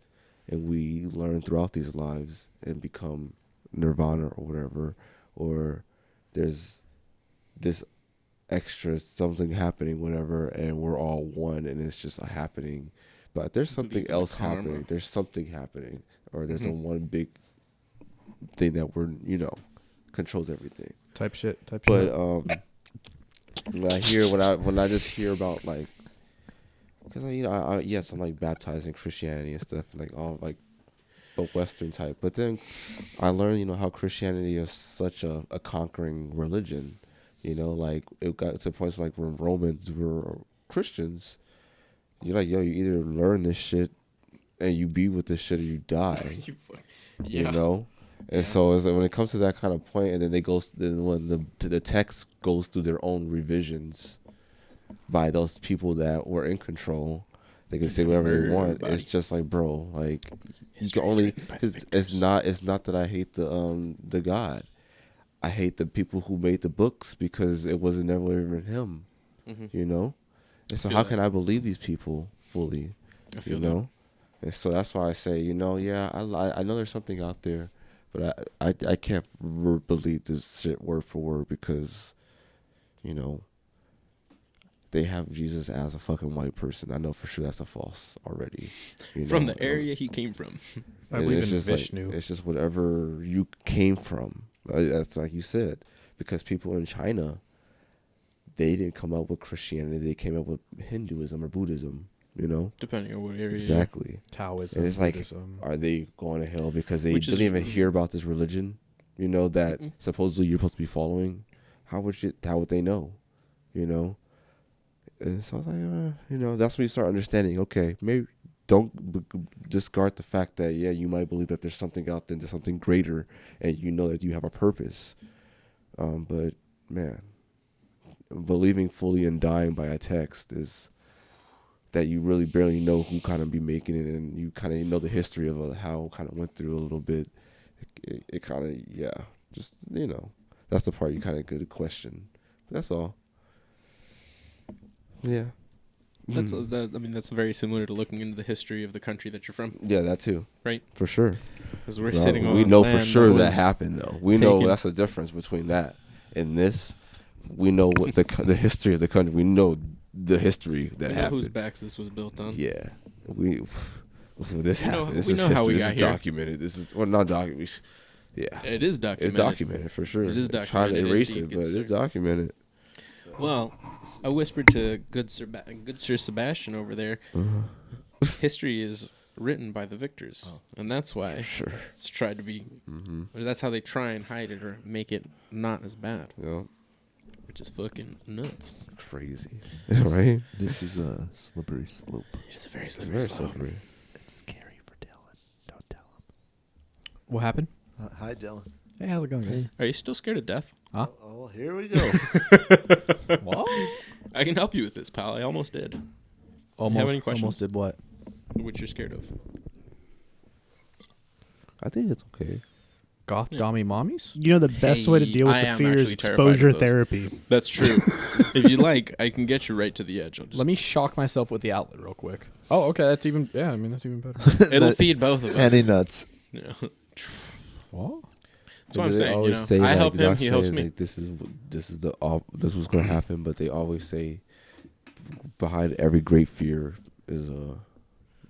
and we learn throughout these lives and become nirvana or whatever, or there's this extra something happening, whatever, and we're all one and it's just a happening. But there's something Believe in the else karma. happening. There's something happening, or there's a Mhm. one big thing that we're controls everything. Type shit. But when I just hear about like, because I yes, I'm like baptized in Christianity and stuff, and like all like a Western type. But then I learned how Christianity is such a conquering religion. Like it got to the point where, like, when Romans were Christians, you're like, yo, you either learn this shit and you be with this shit or you die. Yeah. And so it's like when it comes to that kind of point, and then when the text goes through their own revisions by those people that were in control, they can say whatever they Murder want. everybody. It's just like, bro, like you History can only written by it's victors. not that I hate the God. I hate the people who made the books because it wasn't never even him. Mhm. And so feel how that. can I believe these people fully? I feel And so that's why I say, yeah, I know there's something out there, but I can't believe this shit word for word because, they have Jesus as a fucking white person. I know for sure that's a false already. From the area he came from. I And believe it's in just like- Vishnu. it's just whatever you came from. That's like you said, because people in China, they didn't come up with Christianity. They came up with Hinduism or Buddhism. Depending on what area. Exactly. Taoism. And it's like, Buddhism. are they going to hell because they Which didn't is- even hear about this religion? That Mm-mm. supposedly you're supposed to be following. How would they know? And so I was like, that's when you start understanding. Okay, maybe don't discard the fact that you might believe that there's something out there, there's something greater, and that you have a purpose. But man, believing fully and dying by a text is that you really barely know who kind of be making it, and you kind of know the history of how kind of went through a little bit. It kind of just that's the part you kind of get a question. But that's all. Yeah. That's Mhm. that's very similar to looking into the history of the country that you're from, Yeah, that too. Right. For sure. because we're Well, sitting on. we know for land sure that was happened though. We know taken- that's the difference between that and this. We know what the history of the country. We know the history that We know whose happened. backs this was built on. Yeah. This We know- happened. This we is know how history. we This got is here. documented. This is not documented. Yeah. It is documented. It's documented for sure. It is They're trying to documented erase indeed, it, good but sir. it's documented. Well, I whispered to good Sir Sebastian over there. History is written by the victors, and that's why Sure. it's tried to be. Or that's how they try and hide it or make it not as bad, You know, which is fucking nuts. crazy, right? This is a slippery slope. It is a very It's slippery very slope. slippery. It's scary for Dylan. Don't tell What happened? him. Hi, Dylan. Hey, how's it going, guys? Are you still scared of death? Huh? Oh, here we go. What? I can help you with this, pal. I almost did. Almost. any questions? Almost did what? What you're scared of? I think it's okay. Goth Yeah. dummy mommies? You know, the best way to Hey, deal with I the am fear is actually terrified of exposure those. therapy. That's true. If you like, I can get you right to the edge. I'll just, Let me shock myself with the outlet real quick. Oh, okay. That's even. Yeah, I mean that's even better. It'll feed both of us. Any nuts. Yeah. What? That's what I'm They saying. You always know? say, I like, help him, not he helps saying, me. like, this is what's gonna happen, but they always say behind every great fear is a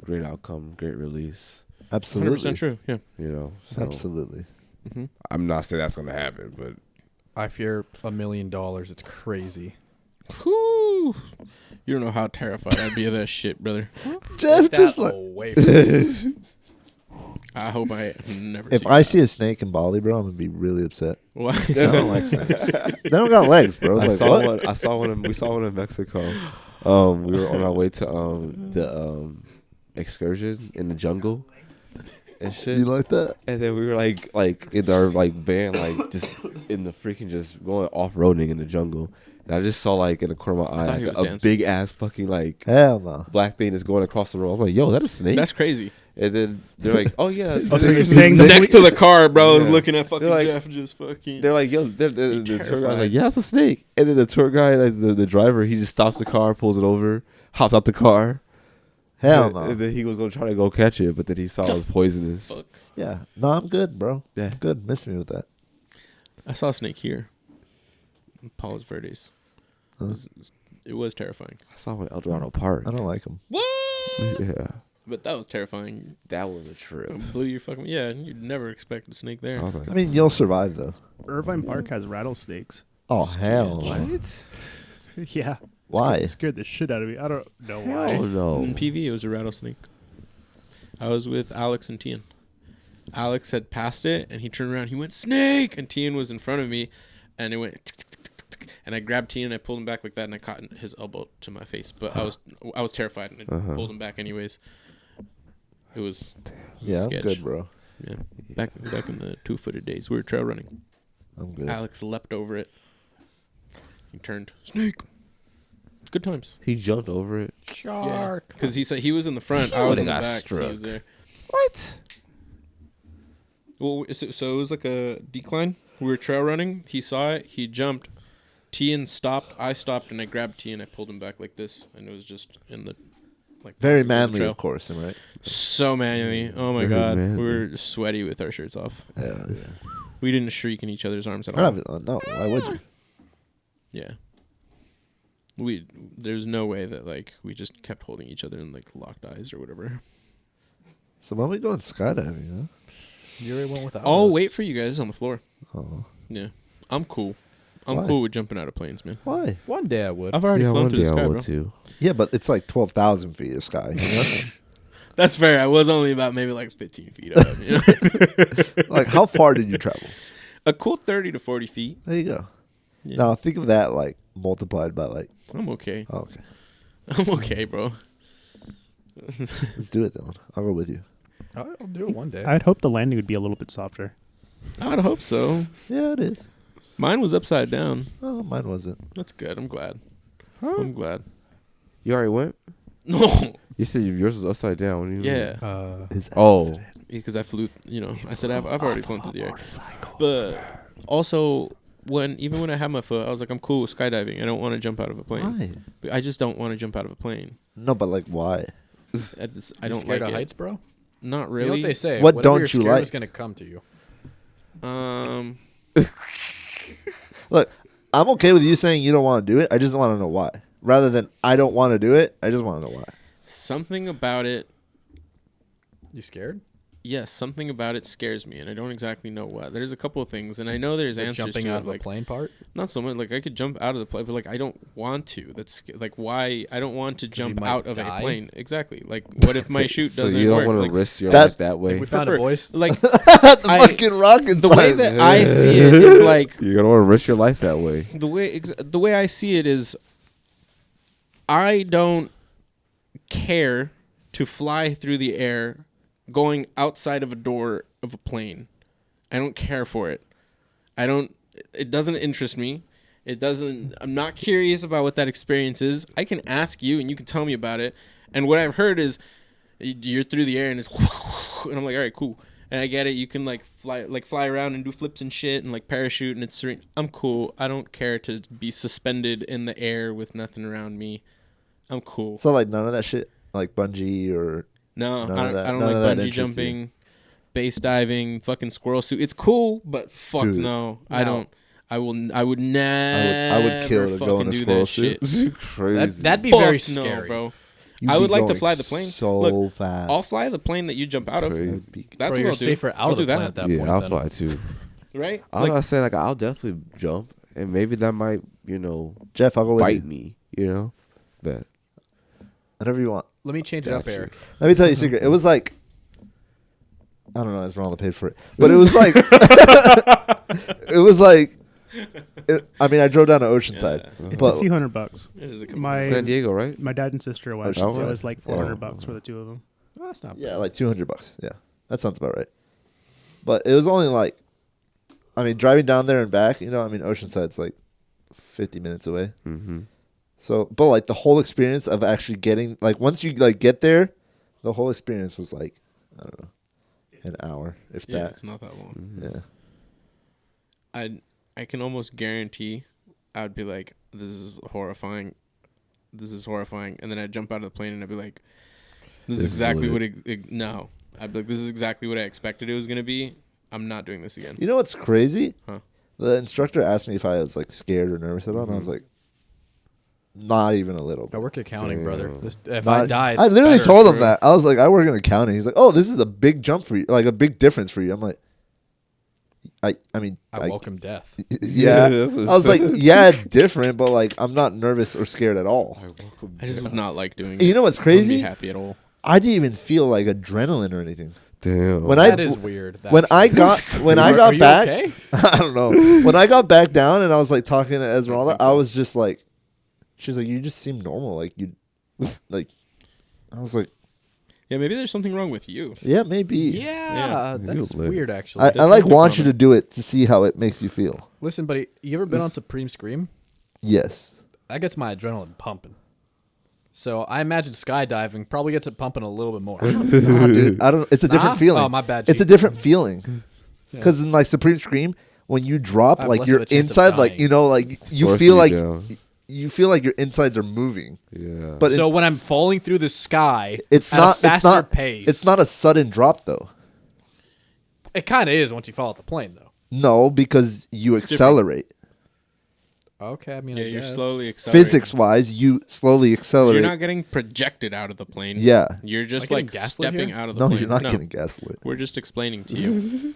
great outcome, great release. Absolutely. 100% true. Yeah. You know, so Absolutely. hmm I'm not saying that's gonna happen, but I fear $1 million. It's crazy. Whew. You don't know how terrified I'd be of that shit, brother. Jeff Get just that like. away from me. I hope I never If see I that. see a snake in Bali, bro, I'm gonna be really upset. Why? I don't like snakes. They don't got legs, bro. I Like, saw what? one. I saw one. We saw one in Mexico. We were on our way to the excursion in the jungle and shit. You like that? And then we were like in our like van, like just in the freaking just going off roading in the jungle. And I just saw like in the corner of my eye thought he like, was a dancing. big ass fucking like Hell no. black thing that's going across the road. I'm like, yo, is that a snake? That's crazy. And then they're like, oh yeah. Oh, so you're saying the Next to the car, bro, is Yeah. looking at fucking They're like- Jeff just fucking. They're like, yo, the tour terrified. guy's like, yeah, it's a snake. And then the tour guy, like the driver, he just stops the car, pulls it over, hops out the car. Hell and, no. And then he was gonna try to go catch it, but then he saw it was poisonous. Fuck. Yeah. No, I'm good, bro. Yeah. Good. Miss me with that. I saw a snake here. In Palos Verdes. Huh? It was terrifying. I saw one in El Dorado Park. I don't like them. What? Yeah, But that was terrifying. that was a trip. Blew your fucking. Yeah, you'd never expect a snake there. I was like, I mean, you'll survive though. Irvine Park has rattlesnakes. Oh hell no. what? Yeah. Why? It scared the shit out of me. I don't know why. Oh no! In PV, it was a rattlesnake. I was with Alex and Tian. Alex had passed it, and he turned around. He went, snake! And Tian was in front of me, and it went, tick, tick, tick, tick, tick. And I grabbed Tian, and I pulled him back like that, and I caught his elbow to my face. But I was terrified, and I pulled him back anyways. It was Yeah, I'm sketch. good, bro. Yeah. Back in the 2-footed days, we were trail running. I'm good. Alex leapt over it. He turned, snake! Good times. He jumped over it. Shark. Because he said he was in the front, I He was in would've the got back. So he was struck. there. What? Well, so it was like a decline. We were trail running. He saw it. He jumped. Tian stopped. I stopped, and I grabbed Tian. I pulled him back like this, and it was just in the like Very passes of the manly, trail. of course, am I right? So manly. Oh my Very god, manly. we were sweaty with our shirts off. Hell yeah. We didn't shriek in each other's arms at We're all. not- no, why would you? Yeah. There's no way that like we just kept holding each other in like locked eyes or whatever. So when we going skydiving, You already went without I'll us. wait for you guys on the floor. huh? Oh, Yeah, I'm cool. I'm Why? cool with jumping out of planes, man. why? One day I would. I've already Yeah, flown one through the day I sky, would bro. too. Yeah, but it's like 12,000 feet of sky. You know? That's fair. I was only about maybe like 15 feet up. You know? Like, how far did you travel? A cool 30 to 40 feet. There you go. Yeah. Now think of that like multiplied by like. I'm okay. Oh, okay, I'm okay, bro. let's do it, Dylan. I'll go with you. I'll do it one day. I'd hope the landing would be a little bit softer. I'd hope so. Yeah, it is. Mine was upside down. Oh, mine wasn't. That's good. I'm glad. I'm glad. You already went? No. You said yours was upside down. What do you mean? Yeah. Oh. Because I flew, I said I've already flown through the air. But also, even when I had my foot, I was like, I'm cool with skydiving. I don't want to jump out of a plane. Why? But I just don't want to jump out of a plane. No, but like, why? I You don't scared like of it. heights, bro? Not You know what really. they say. What whatever don't you're you scared like? is gonna come to you. Look, I'm okay with you saying you don't want to do it. I just want to know why. Rather than I don't want to do it, I just want to know why. Something about it. You scared? yes, something about it scares me, and I don't exactly know what. There's a couple of things, and I know there's The answers jumping to out it. of a Like, plane part. not so much. Like, I could jump out of the plane, but like I don't want to. That's like why I don't want to you jump might out of die? a plane. Exactly. Like, what if my chute So doesn't you don't work? want to Like, risk your That- life that way. We found it, prefer- boys. like the I- fucking rocket the way science. that I see it is like You're gonna want to risk your life that way. the way I see it is I don't care to fly through the air going outside of a door of a plane. I don't care for it. It doesn't interest me. I'm not curious about what that experience is. I can ask you and you can tell me about it. And what I've heard is you're through the air and it's and I'm like, all right, cool. And I get it. You can fly around and do flips and shit and like parachute and it's serene. I'm cool. I don't care to be suspended in the air with nothing around me. I'm cool. So like none of that shit, like bungee or No, None I of don't, that- I don't none like of that bungee interests you. jumping, base diving, fucking squirrel suit. It's cool, but fuck Dude. no. I No. don't. I would never. I would kill to fucking go in a do squirrel that suit. shit. Crazy. That'd be Fuck very no, scary, bro. You'd I be would like to going fly the plane. so Look, fast. I'll fly the plane that you jump out of. Crazy. That'd be- That's Bro, what you're I'll do. safer out I'll of do the plane that. at that Yeah, point. I'll then. fly too. Right? I'm not saying like I'll definitely jump, and maybe that might Jeff, I'll go with bite you. me. You know, but Whatever you want. Let me change it up, Gotcha. Eric. Let me tell you a secret. It was like I don't know, Esmeralda paid for it. But it was like it was like I mean I drove down to Oceanside. It's But a few $100. It is a couple- My San Diego, right? my dad and sister went, Oh, so it right. was like Oh. $400 for the two of them. Oh, that's not yeah, like $200. Yeah. That sounds about right. But it was only like I mean driving down there and back, you know, I mean Oceanside's like 50 minutes away. Mm-hmm. So, but like the whole experience of actually getting like once you like get there, the whole experience was like I don't know, an hour if Yeah, that. it's not that long. Yeah. I can almost guarantee I'd be like, this is horrifying. This is horrifying. And then I'd jump out of the plane and I'd be like, this is This is exactly lit. what no. I'd be like, this is exactly what I expected it was going to be. I'm not doing this again. You know what's crazy? Huh. The instructor asked me if I was like scared or nervous about it. And I was like, not even a little. I bit. work accounting, brother. Damn. If I Not- died, I literally better. told him True. that. I was like, I work in accounting. He's like, oh, this is a big jump for you, like a big difference for you. I'm like, I mean, I welcome death. yeah. that's what I was it like, said. yeah, it's different, but like, I'm not nervous or scared at all. I just would not like doing it. You know what's I wouldn't be crazy? happy at all. I didn't even feel like adrenaline or anything. Damn. When I That is weird. That when I shit. got when I Are got you back, okay? I don't know. When I got back down and I was like talking to Esmeralda, I was just like, she was like, you just seem normal, like you, like. I was like, Yeah, maybe there's something wrong with you. yeah, maybe. Yeah, that's You lit. weird. Actually, I That's like good to want you to comment. do it to see how it makes you feel. listen, buddy. You ever been on Supreme Scream? Yes. That gets my adrenaline pumping. So I imagine skydiving probably gets it pumping a little bit more. Nah, dude, I don't. It's a different Nah? feeling. Oh, my bad, It's G. a different feeling. Because in like Supreme Scream, when you drop, I have like less you're of a chance of inside, like dying. you know, like you Forcing feel like down. you feel like your insides are moving. Yeah. But So when I'm falling through the sky, it's at not. a faster It's not. pace. It's not a sudden drop though. It kind of is once you fall off the plane, though. No, because you It's different. accelerate. Okay, I mean, Yeah, I you're guess. slowly accelerating. Physics wise, you slowly 'Cause accelerate. You're not getting projected out of the plane. Yeah. You're just Am I getting like gaslit stepping here? out of the No, plane. you're not getting gaslit. We're just explaining to you.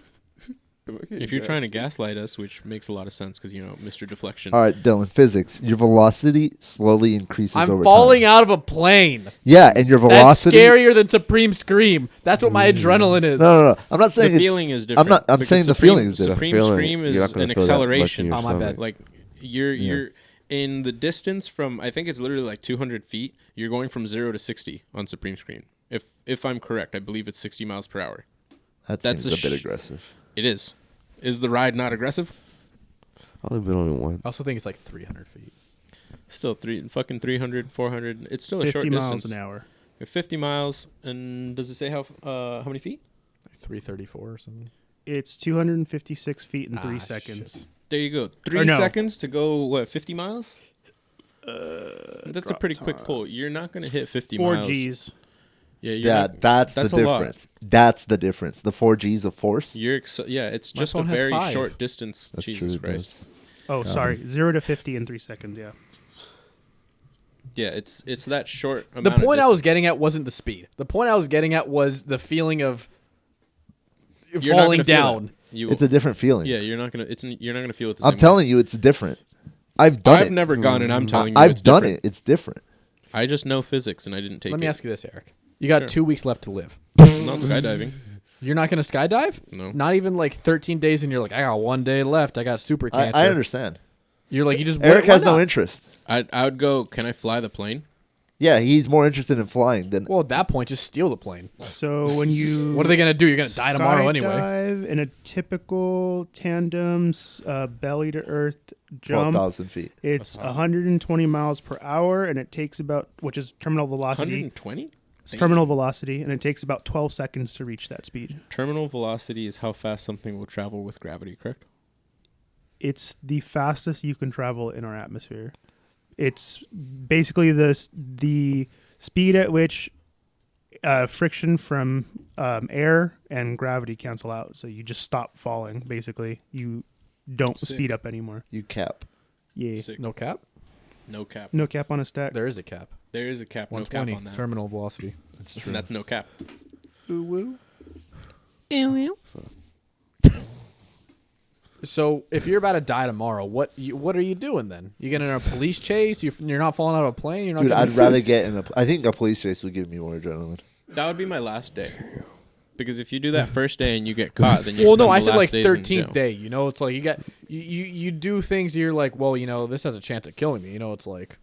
If you're trying to gaslight us, which makes a lot of sense because, you know, Mr. Deflection. All right, Dylan. Physics. Your velocity slowly increases I'm over falling time. out of a plane. Yeah, and your That's velocity. scarier than Supreme Scream. That's what my adrenaline is. No. I'm not The saying it's. feeling is different. not- I'm because saying the Supreme, feeling is different. Supreme Feeling- Scream you're is not gonna an feel that much in acceleration. your Oh, my bad. stomach. Like you're in the distance from, I think it's literally like 200 feet. You're going from 0 to 60 on Supreme Scream. If I'm correct, I believe it's 60 miles per hour. That That's seems a a bit sh- aggressive. It is. Is the ride not aggressive? I've only been on it once. I also think it's like 300 feet. Still 300, 400. It's still a 50 short miles distance. an hour. 50 miles, and does it say how many feet? Like 334 or something. It's 256 feet in Ah, 3 shit. seconds. There you go. 3 no. seconds to go, what, 50 miles? That's a pretty quick pull. You're not going to hit 50 4 miles. Gs. Yeah, you're Yeah, not- that's that's the a lot. difference. That's the difference. The 4 Gs of force. Yeah, it's My just a phone has very 5. short distance. That's Jesus true, Christ. Oh, sorry. 0 to 50 in 3 seconds, yeah. Yeah, it's that short The amount of point I was distance. getting at wasn't the speed. The point I was getting at was the feeling of You're not falling gonna feel down. that. You It's a different feeling. yeah. You're not gonna feel it the I'm same way. telling you, it's different. I've done it. I've never gone, and I'm telling you, I've it's done different. it. It's different. I just know physics, and I didn't take Let it. me ask you this, Eric. You got Sure. 2 weeks left to live. Not skydiving. You're not going to skydive? No. Not even like 13 days and you're like, I got 1 day left. I got super cancer. I understand. You're like, you just Eric why has no not? interest. I would go. Can I fly the plane? Yeah, he's more interested in flying than. Well, at that point, just steal the plane. So when you What are they going to do? You're going to die tomorrow anyway. skydive in a typical tandem belly to earth jump, 12,000 feet. it's That's hot. 120 miles per hour, and it takes about, which is terminal velocity. 120. It's terminal velocity, and it takes about 12 seconds to reach that speed. Terminal velocity is how fast something will travel with gravity. Correct. It's the fastest you can travel in our atmosphere. It's basically the speed at which friction from air and gravity cancel out. So you just stop falling. Basically, you don't Sick. speed up anymore. You cap. Yeah, Sick. No cap? No cap. no cap on a stack. There is a cap. There is a cap. No cap 120 on that. terminal velocity. And that's no cap. So if you're about to die tomorrow, what are you doing then? You getting in a police chase? You're not falling out of a plane? You're not Dude, getting- I'd rather get in a. I think a police chase would give me more adrenaline. That would be my last day. Because if you do that first day and you get caught, then you're Well, no, spend I the said last like days in 13th jail. day. You know, it's like you do things. You're like, well, this has a chance of killing me. You know, it's like,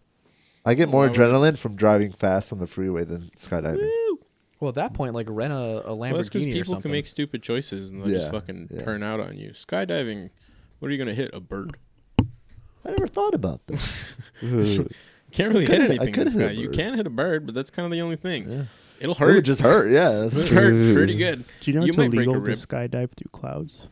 I get more Why would- adrenaline from driving fast on the freeway than skydiving. well, at that point, like rent a Well, that's because Lamborghini or people something. can make stupid choices and they'll just Yeah, fucking yeah. turn out on you. Skydiving, what are you gonna hit? A bird? I never thought about that. Can't really hit Could've- I anything in the could've hit sky. a You bird. can hit a bird, but that's kind of the only thing. Yeah. It'll It would hurt. just hurt. Yeah, that's It'll it. hurt pretty good. Do you know You it's might break a illegal to rib. skydive through clouds?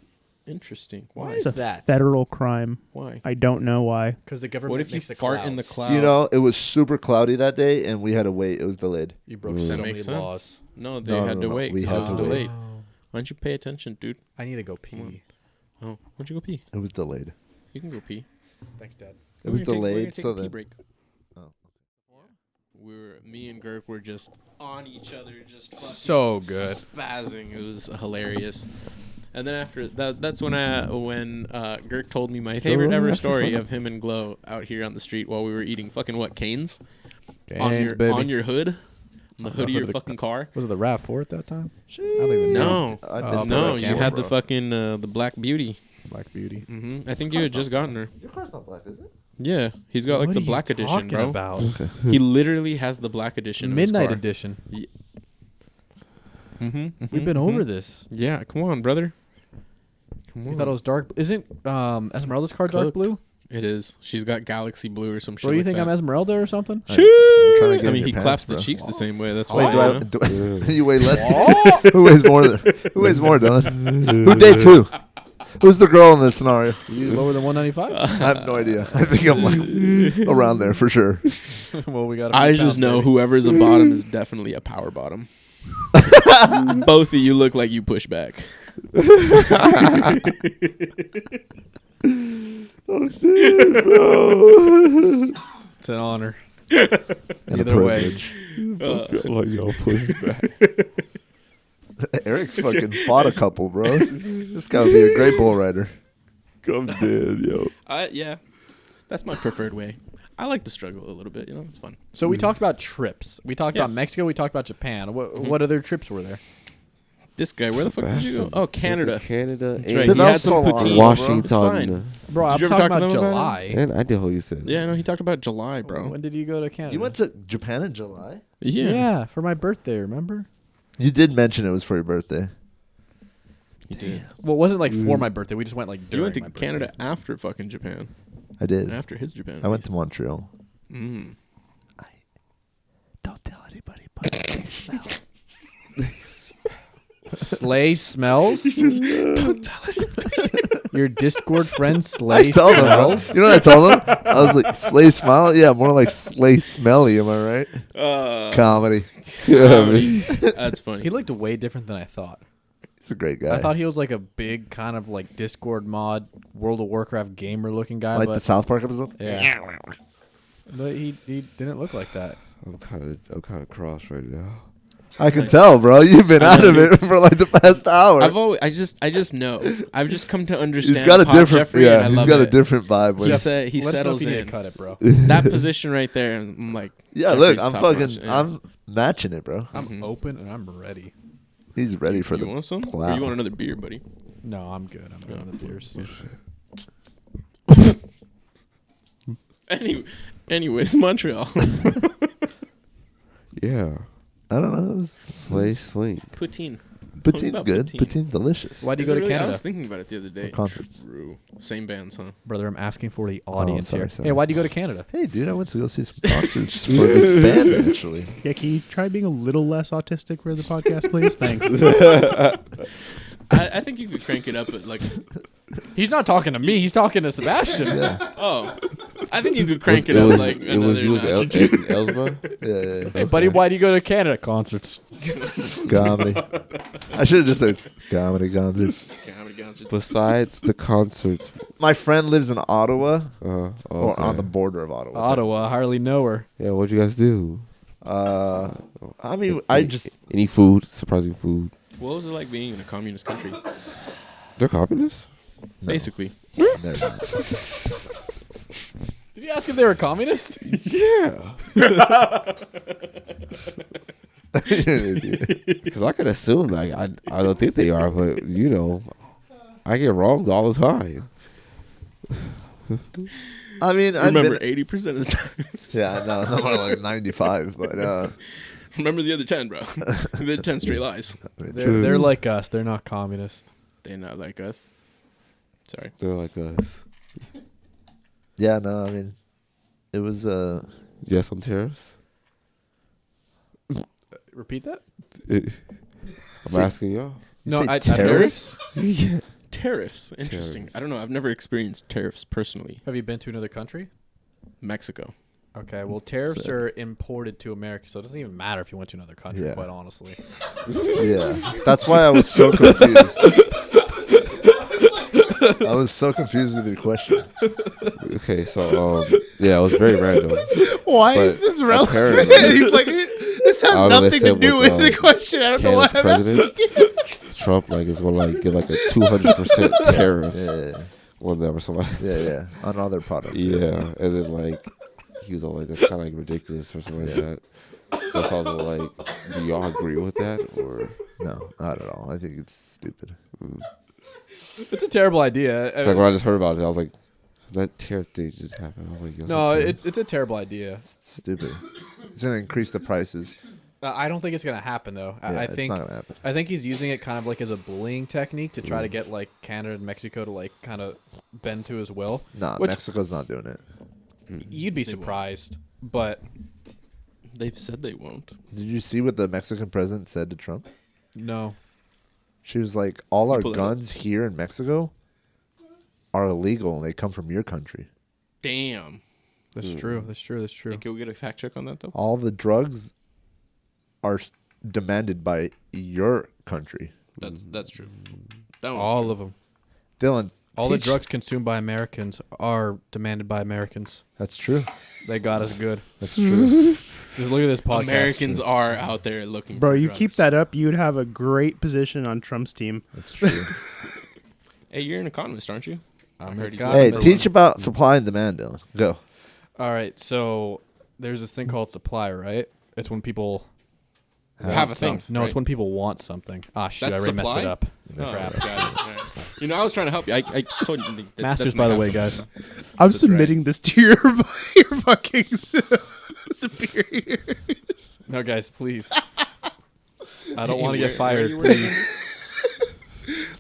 Interesting. Why Why? is It's a that? federal crime. Why? I don't know why. Because the government What if you makes the fart in the clouds. cloud? You know, it was super cloudy that day, and we had to wait. It was delayed. You broke That so that many makes laws. sense. No, they No, had no, to no. wait. We 'cause had it was to wait. delayed. Why don't you pay attention, dude? I need to go Come on. pee. Oh, why'd you go pee? It was delayed. You can go pee. Thanks, Dad. It was We're gonna delayed, take so a pee then. break. Oh. Me and Girk were just on each other, just fucking So good. spazzing. It was hilarious. And then after that, that's when Girk told me my favorite ever story of him and Glow out here on the street while we were eating fucking what, canes on your hood, on the hood of your fucking car. Was it the RAV4 at that time? I don't even know. No, I Oh, missed no, that you camera, had the bro. fucking the Black Beauty. Black Beauty. I think you had just gotten her. Your car's not black, is it? Yeah, he's got like What the are you black edition, talking bro. about? He literally has the black edition. of his Midnight car. edition. We've Been over this. Yeah, come on, brother. Come on. You thought it was dark. Isn't Esmeralda's car dark Cooked. blue? It is. She's got galaxy blue or some shit. Bro, you like think that. I'm Esmeralda or something? I'm trying to get I in mean, your he pants, claps the bro. cheeks the same way. That's Wait, why. do I? You weigh less? Who weighs more? Who weighs more, Dylan? Who dates who? Who's the girl in this scenario? You lower than 195? I have no idea. I think I'm like around there for sure. Well, we got. I just know whoever's a bottom is definitely a power bottom. Both of you look like you push back. It's an honor. Either way. like y'all push back. Eric's fucking fought a couple, bro. This guy would be a great bull rider. I'm dead, yo. Yeah, that's my preferred way. I like to struggle a little bit. It's fun. So we talked about trips. We talked Yeah. about Mexico. We talked about Japan. What other trips were there? This guy, where the fuck did you go? Oh, Canada. Canada. That's and right. Dude, He that had was some so long poutine. ago, Washington. It's fine. Bro, Did I'm you ever talking talk to about them about it? July. And I did what you said. Yeah, no, he talked about July, bro. When did you go to Canada? You went to Japan in July? Yeah. for my birthday, remember? You did mention it was for your birthday. You did. Well, it wasn't like for my birthday. We just went like You during went to my birthday. Canada after fucking Japan. I did. And after his Japan. I went to Montreal. Mm. Don't tell anybody, but they smell. Slay smells? Don't tell anybody. Your Discord friend I Slay told them. bro. smells? You know what I told them? I was like, Slay smile? Yeah, more like Slay smelly, am I right? Comedy. Comedy. That's funny. He looked way different than I thought. He's a great guy. I thought he was like a big kind of like Discord mod, World of Warcraft gamer looking guy. like but the South Park episode? yeah. But he didn't look like that. I'm kind of cross right now. I can tell, bro. You've been out of it for like the past hour. I just know. I've just come to understand. He's got a Pop different, Jeffrey, and I he's love got a it. different vibe. He With said he Let's know if settles you need to in cut it, bro. that position right there. And I'm like, yeah, look, Jeffrey's I'm top fucking, notch, yeah. I'm matching it, bro. I'm open and I'm ready. He's ready for you the want some? Or plow. you want another beer, buddy? No, I'm good. I'm good on the beers. Anyways, Montreal. Yeah. I don't know. Slay Slink. Poutine. Poutine's about good. poutine? Poutine's delicious. Why'd you Is go it to really? I Canada? was thinking about it the other day. concerts? True. Same bands, huh? Brother, I'm asking for the audience sorry, here. sorry. Hey, why'd you go to Canada? Hey, dude, I went to go see some concerts for this band, actually. Yeah, can you try being a little less autistic for the podcast, please? Thanks. I think you could crank it up at like. He's not talking to me. He's talking to Sebastian. Oh, I think you could crank it It up was, like it was another you was notch. Elsma. Yeah, Hey, buddy, why do you go to Canada? Concerts. comedy. I should have just said comedy concerts. Comedy concerts. Besides the concerts, My friend lives in Ottawa, or okay. on the border of Ottawa. Ottawa, I hardly know her. Yeah, what'd you guys do? I mean, I just Any food? Surprising food? What was it like being in a communist country? They're communists? Basically, never. Did you ask if they were communist? Yeah. Because I could assume, like, I don't think they are, but, you know, I get wronged all the time. I mean, I've remember been, 80% of the time. yeah, no, I'm more like 95, but Remember the other 10, bro. The other 10 straight lies. They're like us. They're not communist. They're not like us. Sorry. They're like us. yeah, no, I mean, it was Yes, on tariffs? Repeat that? I'm asking y'all. No, say I tariffs? Tariffs? Tariffs. Interesting. I don't know. I've never experienced tariffs personally. Have you been to another country? Mexico. Okay, well, tariffs So- are imported to America, so it doesn't even matter if you went to another country, Yeah. quite honestly. yeah. That's why I was so confused. I was so confused with your question. Okay, so, yeah, it was very random. Why But is this relevant? apparently- He's like, this I has don't know, they nothing to said do with, with the question. I don't know why Canada's I'm asking. president, Trump, like, is going to, like, get, like, a 200% tariff. Yeah, Whatever, somebody. yeah. On other products. Yeah, and then like he was all like, "That's kind of like ridiculous" or something like that. So I was like, "Do y'all agree with that?" Or No, not at all. I think it's stupid. It's a terrible idea. it's like when I just heard about it, I was like, "That tariff thing just happened." I was like, No, it's a terrible idea. It's stupid. It's gonna increase the prices. I don't think it's gonna happen though. Yeah, I it's think not gonna happen. I think he's using it kind of like as a bullying technique to try to get like Canada and Mexico to like kind of bend to his will. Nah, Which- Mexico's not doing it. You'd be They won't. surprised, but They've said they won't. Did you see what the Mexican president said to Trump? no. She was like, "All our pull that up. guns here in Mexico are illegal, and they come from your country. Damn. That's true. That's true. That's true. Hey, can we get a fact check on that though? All the drugs are demanded by your country." That's true. That one's All true. of them. Dylan, All the teach- drugs consumed by Americans are demanded by Americans. That's true. They got us good. That's true. Just look at this podcast. Americans are out there looking. Bro, for you drugs. keep that up, you'd have a great position on Trump's team. That's true. Hey, you're an economist, aren't you? I I'm heard a he's guy. Hey, Number teach about supply and demand, Dylan. Go. All right, so there's this thing called supply, right? It's when people Have a thing. No, right? it's when people want something. Ah, shit, That's I already messed supply? it up. Oh, Crap. got it. All right. You know, I was trying to help you. I told you. That, Masters, that's by my the way, concept. guys. I'm That's submitting this to your fucking superiors. No, guys, please. I don't Hey, want to get where fired, you working? please.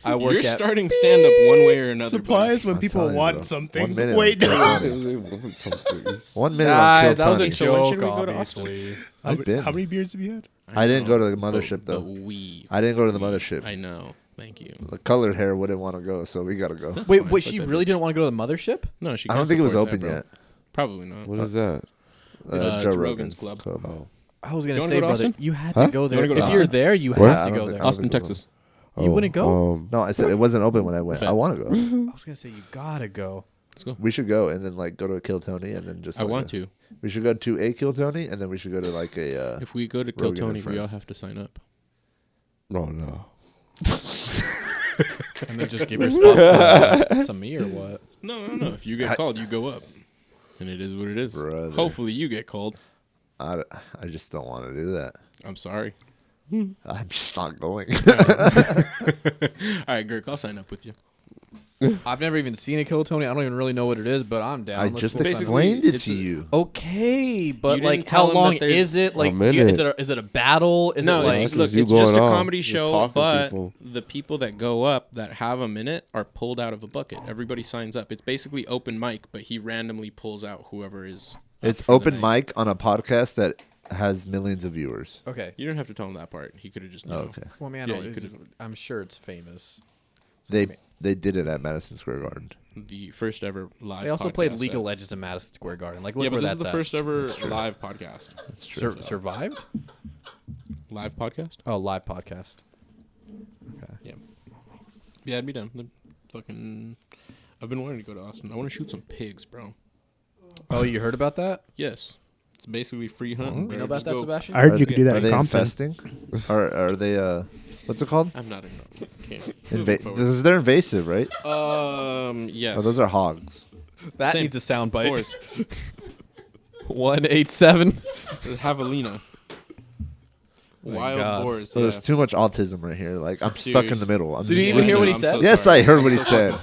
I You're work at. starting stand up one way or another. Supply buddy. is when I'm people telling you, want bro. something. 1 minute. Wait, I'll no. kill Tony. 1 minute. I'll Guys, kill that was a Tony. So when should joke, we go to Austin? obviously. I've been. How many beers have you had? I didn't go to the know, mothership, but though. we. I didn't go to the mothership. I know. Thank you. The colored hair wouldn't want to go, so we gotta go. That's Wait, fine. wait, Fuck she that really bitch. didn't want to go to the mothership? No, she. I can't don't think it was support open that, bro. yet. Probably not. What is that? Joe Joe Rogan's Rogan's club. Oh. I was gonna You wanna say, go to brother, Austin? you had Huh? to go You there. wanna go to If you're Austin? there, you Where? have I to don't go think- there. Austin, think we'll Texas. You wouldn't go? No, I said it wasn't open when I went. I want to go. I was gonna say you gotta go. Let's go. We should go and then like go to a Kill Tony and then just. I like, want to. We should go to a Kill Tony and then we should go to like a. If we go to Kill Rogan and Tony, we all Friends. have to sign up. Oh no. And then just give your spot to me or what? No. If you get called, you go up. And it is what it is. Brother. Hopefully you get called. I just don't want to do that. I'm sorry. I'm just not going. All right, Girk, I'll sign up with you. I've never even seen a Kill Tony. I don't even really know what it is, but I'm down. I Let's just go sign up. explained it it's to a- you. Okay, but You like, didn't tell how him long that there's is it? Like, minute. is it a battle? Is No, it like? it's, That's look, you it's just a going on. comedy Just show, talking to but people. the people that go up that have a minute are pulled out of a bucket. Everybody signs up. It's basically open mic, but he randomly pulls out whoever is. up It's for the open night. mic on a podcast that has millions of viewers. Okay. You don't have to tell him that part. He could have just known. Okay. Well, man, Yeah, you could've- I'm sure it's famous. They did it at Madison Square Garden. The first ever live. They also played podcast League of at- Legends in Madison Square Garden. Like, look Yeah, but where this is that's the at. first ever live podcast. That's true. Survived? Live podcast. Oh, live podcast. Yeah, I'd be down. Fucking. I've been wanting to go to Austin. I want to shoot some pigs, bro. Oh, you heard about that? Yes, it's basically free hunting. You bro. know about Just that, go- Sebastian? I heard Are you could do that Are in they Compton. infesting? Are they what's it called? I'm not in. Can't. Moving forward. Because they're invasive, right? Yes. Oh, those are hogs. That Same. needs a sound bite. Boars. 187. Javelina. Oh my Wild God. boars. So yeah. there's too much autism right here. Like I'm stuck Dude. in the middle. I'm Did just you even hear what he listening. said? Yes, I heard what he said.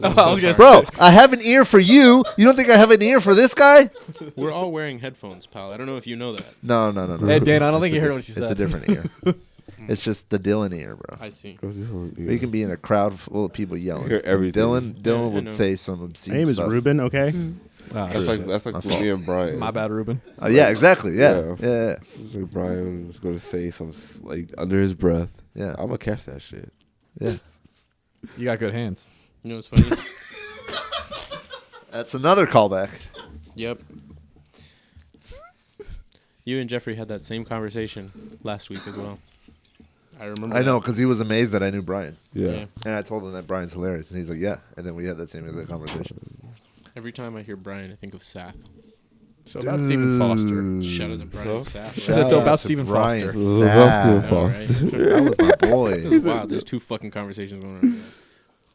I was gonna Bro, I have an ear for you. You don't think I have an ear for this guy? We're all wearing headphones, pal. I don't know if you know that. No. Hey, Dan, I don't It's think a you heard diff- what she It's said. a different ear. It's just the Dylan ear, bro. I see. We can be in a crowd full of people yelling. Hear everything. Dylan I would know. say some obscene My name is stuff. Ruben. Okay. Oh, That's shit. like My fault. me and Brian. My bad, Ruben. Yeah, exactly. Yeah. Yeah. Like Brian was going to say something like under his breath. Yeah. I'm gonna catch that shit. Yeah. You got good hands. You know what's funny? That's another callback. Yep. You and Jeffrey had that same conversation last week as well. I remember. I know that. because he was amazed that I knew Brian. Yeah. And I told him that Brian's hilarious. And he's like, yeah. And then we had that same exact conversation. Every time I hear Brian, I think of Sath. So about Stephen Foster. Shout out to Brian Sath. Shout out about Stephen Brian Foster. Sapp. I know, right? That was my boy. This is wild. There's two fucking conversations going on.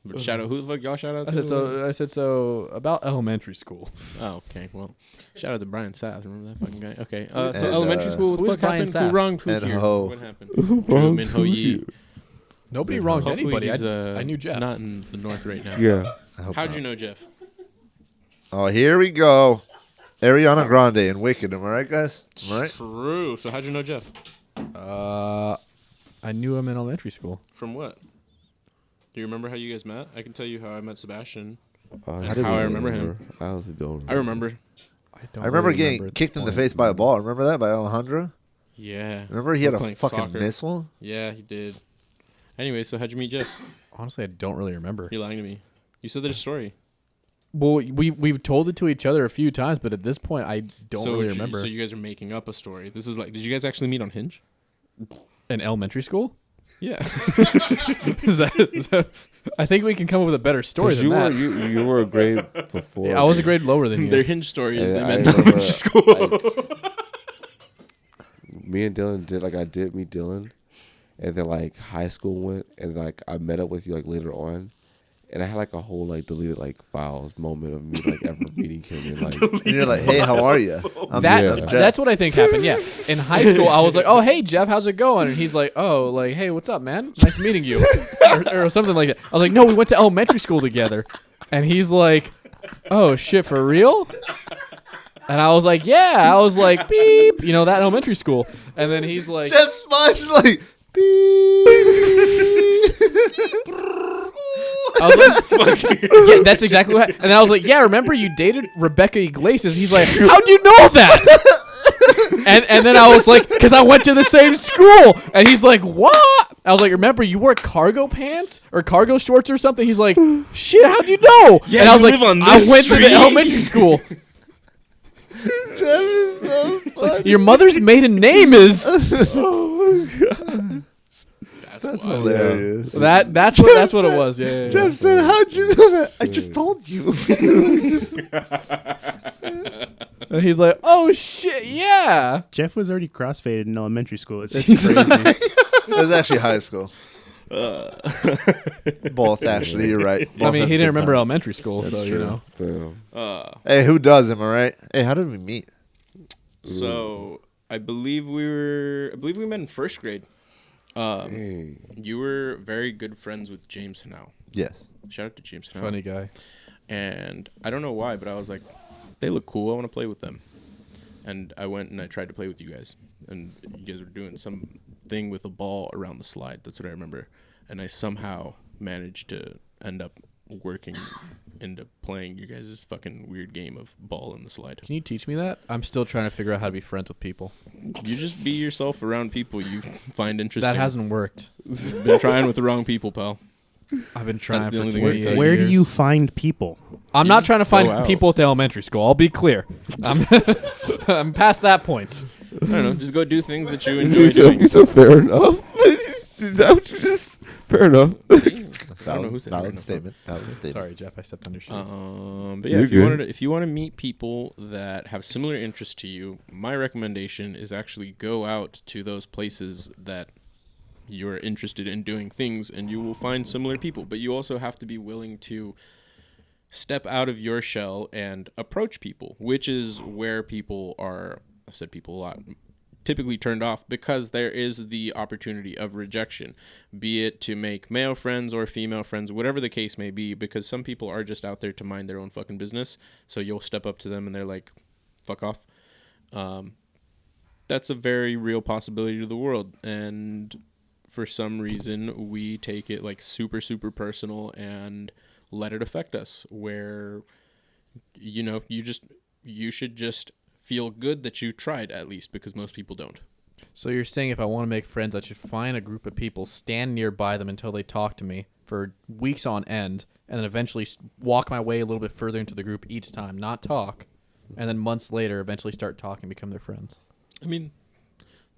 But shout out, who the fuck y'all shout out to? I said so about elementary school. Oh, okay. Well, shout out to Brian Sath. Remember that fucking guy? Okay. So And, elementary school, what the who's fuck Brian happened? Sath? Who wronged who And here? Ho. What happened? Drew Min Ho Yi. Nobody wronged Hopefully anybody. he's, I knew Jeff. Not in the north right now. Yeah. I hope How'd not. you know Jeff? Oh, here we go. Ariana Grande and Wicked. Am I right, guys? Am I right? True. So how'd you know Jeff? I knew him in elementary school. From what? Do you remember how you guys met? I can tell you how I met Sebastian. How did we remember him? I honestly don't. I remember. Don't I remember really getting at kicked this in the point. face by a ball. Remember that by Alejandro? Yeah. Remember he had We're a playing fucking soccer. missile? Yeah, he did. Anyway, so how'd you meet Jeff? Honestly, I don't really remember. You're lying to me. You said there's a story. Well, we've told it to each other a few times, but at this point, I don't so really you- remember. So you guys are making up a story. This is like, did you guys actually meet on Hinge? In elementary school? Yeah. is that, I think we can come up with a better story than you that. were you were a grade before. Yeah, I was a grade lower than Their you. Hinge story is Yeah, they I met in remember- elementary school. Me and Dylan did I did meet Dylan, and then like high school went, and like I met up with you like later on, and I had like a whole like deleted like files moment of me like ever meeting him and like And you're like, hey, how are you? I'm Jeff. That's what I think happened. Yeah, in high school, I was like, "Oh, hey, Jeff, how's it going?" And he's like, "Oh, like, hey, what's up, man? Nice meeting you," or something like that. I was like, "No, we went to elementary school together," and he's like, "Oh shit, for real?" And I was like, "Yeah." I was like, "Beep," you know, that elementary school. And then he's like, Jeff Spice is like, I was like, yeah, that's exactly what. And then I was like, "Yeah, remember you dated Rebecca Iglesias?" And he's like, "How'd you know that?" and then I was like, "Because I went to the same school." And he's like, "What?" I was like, "Remember you wore cargo pants or cargo shorts or something?" He's like, "Shit, how'd you know?" Yeah, and I was you like, live on "I this went to street." the elementary school." Jeff is so It's like, your mother's maiden name is. That's That's That's wild. hilarious. That's what it was. Yeah. Jeff said, "How'd you know that?" I just told you. And he's like, "Oh shit, yeah." Jeff was already crossfaded in elementary school. It's Crazy. It was actually high school. Both, actually, you're right. I mean, he didn't remember Al. elementary school, so you know. Damn. Hey, who does? Am I right? Hey, how did we meet? So I believe we met in first grade. Dang. You were very good friends with James Hanau. Yes. Shout out to James Hanau. Funny guy. And I don't know why, but I was like, they look cool. I want to play with them. And I went and I tried to play with you guys. And you guys were doing some thing with a ball around the slide. That's what I remember. And I somehow managed to end up working into playing you guys' fucking weird game of ball in the slide. Can you teach me that? I'm still trying to figure out how to be friends with people. You just be yourself around people you find interesting. That hasn't worked. You've been trying with the wrong people, pal. I've been trying That's the for only thing 28 I can tell you. where do years. you find people? I'm You not just trying to find go out. people at the elementary school. I'll be clear. I'm past that point. I don't know. Just go do things that you enjoy doing. You said fair enough. Is that what you just? Fair enough. I don't know who said fair Valid enough. statement. Valid statement. Sorry, Jeff. I stepped on your shit. But yeah, You're if you want to meet people that have similar interests to you, my recommendation is actually go out to those places that you're interested in doing things, and you will find similar people. But you also have to be willing to step out of your shell and approach people, which is where people are. I've said people a lot. Typically turned off because there is the opportunity of rejection, be it to make male friends or female friends, whatever the case may be, because some people are just out there to mind their own fucking business. So you'll step up to them and they're like, fuck off. That's a very real possibility to the world. And for some reason, we take it like super, super personal and let it affect us, where, you know, you should just feel good that you tried, at least, because most people don't. So you're saying if I want to make friends, I should find a group of people, stand nearby them until they talk to me for weeks on end, and then eventually walk my way a little bit further into the group each time, not talk, and then months later eventually start talking and become their friends. I mean,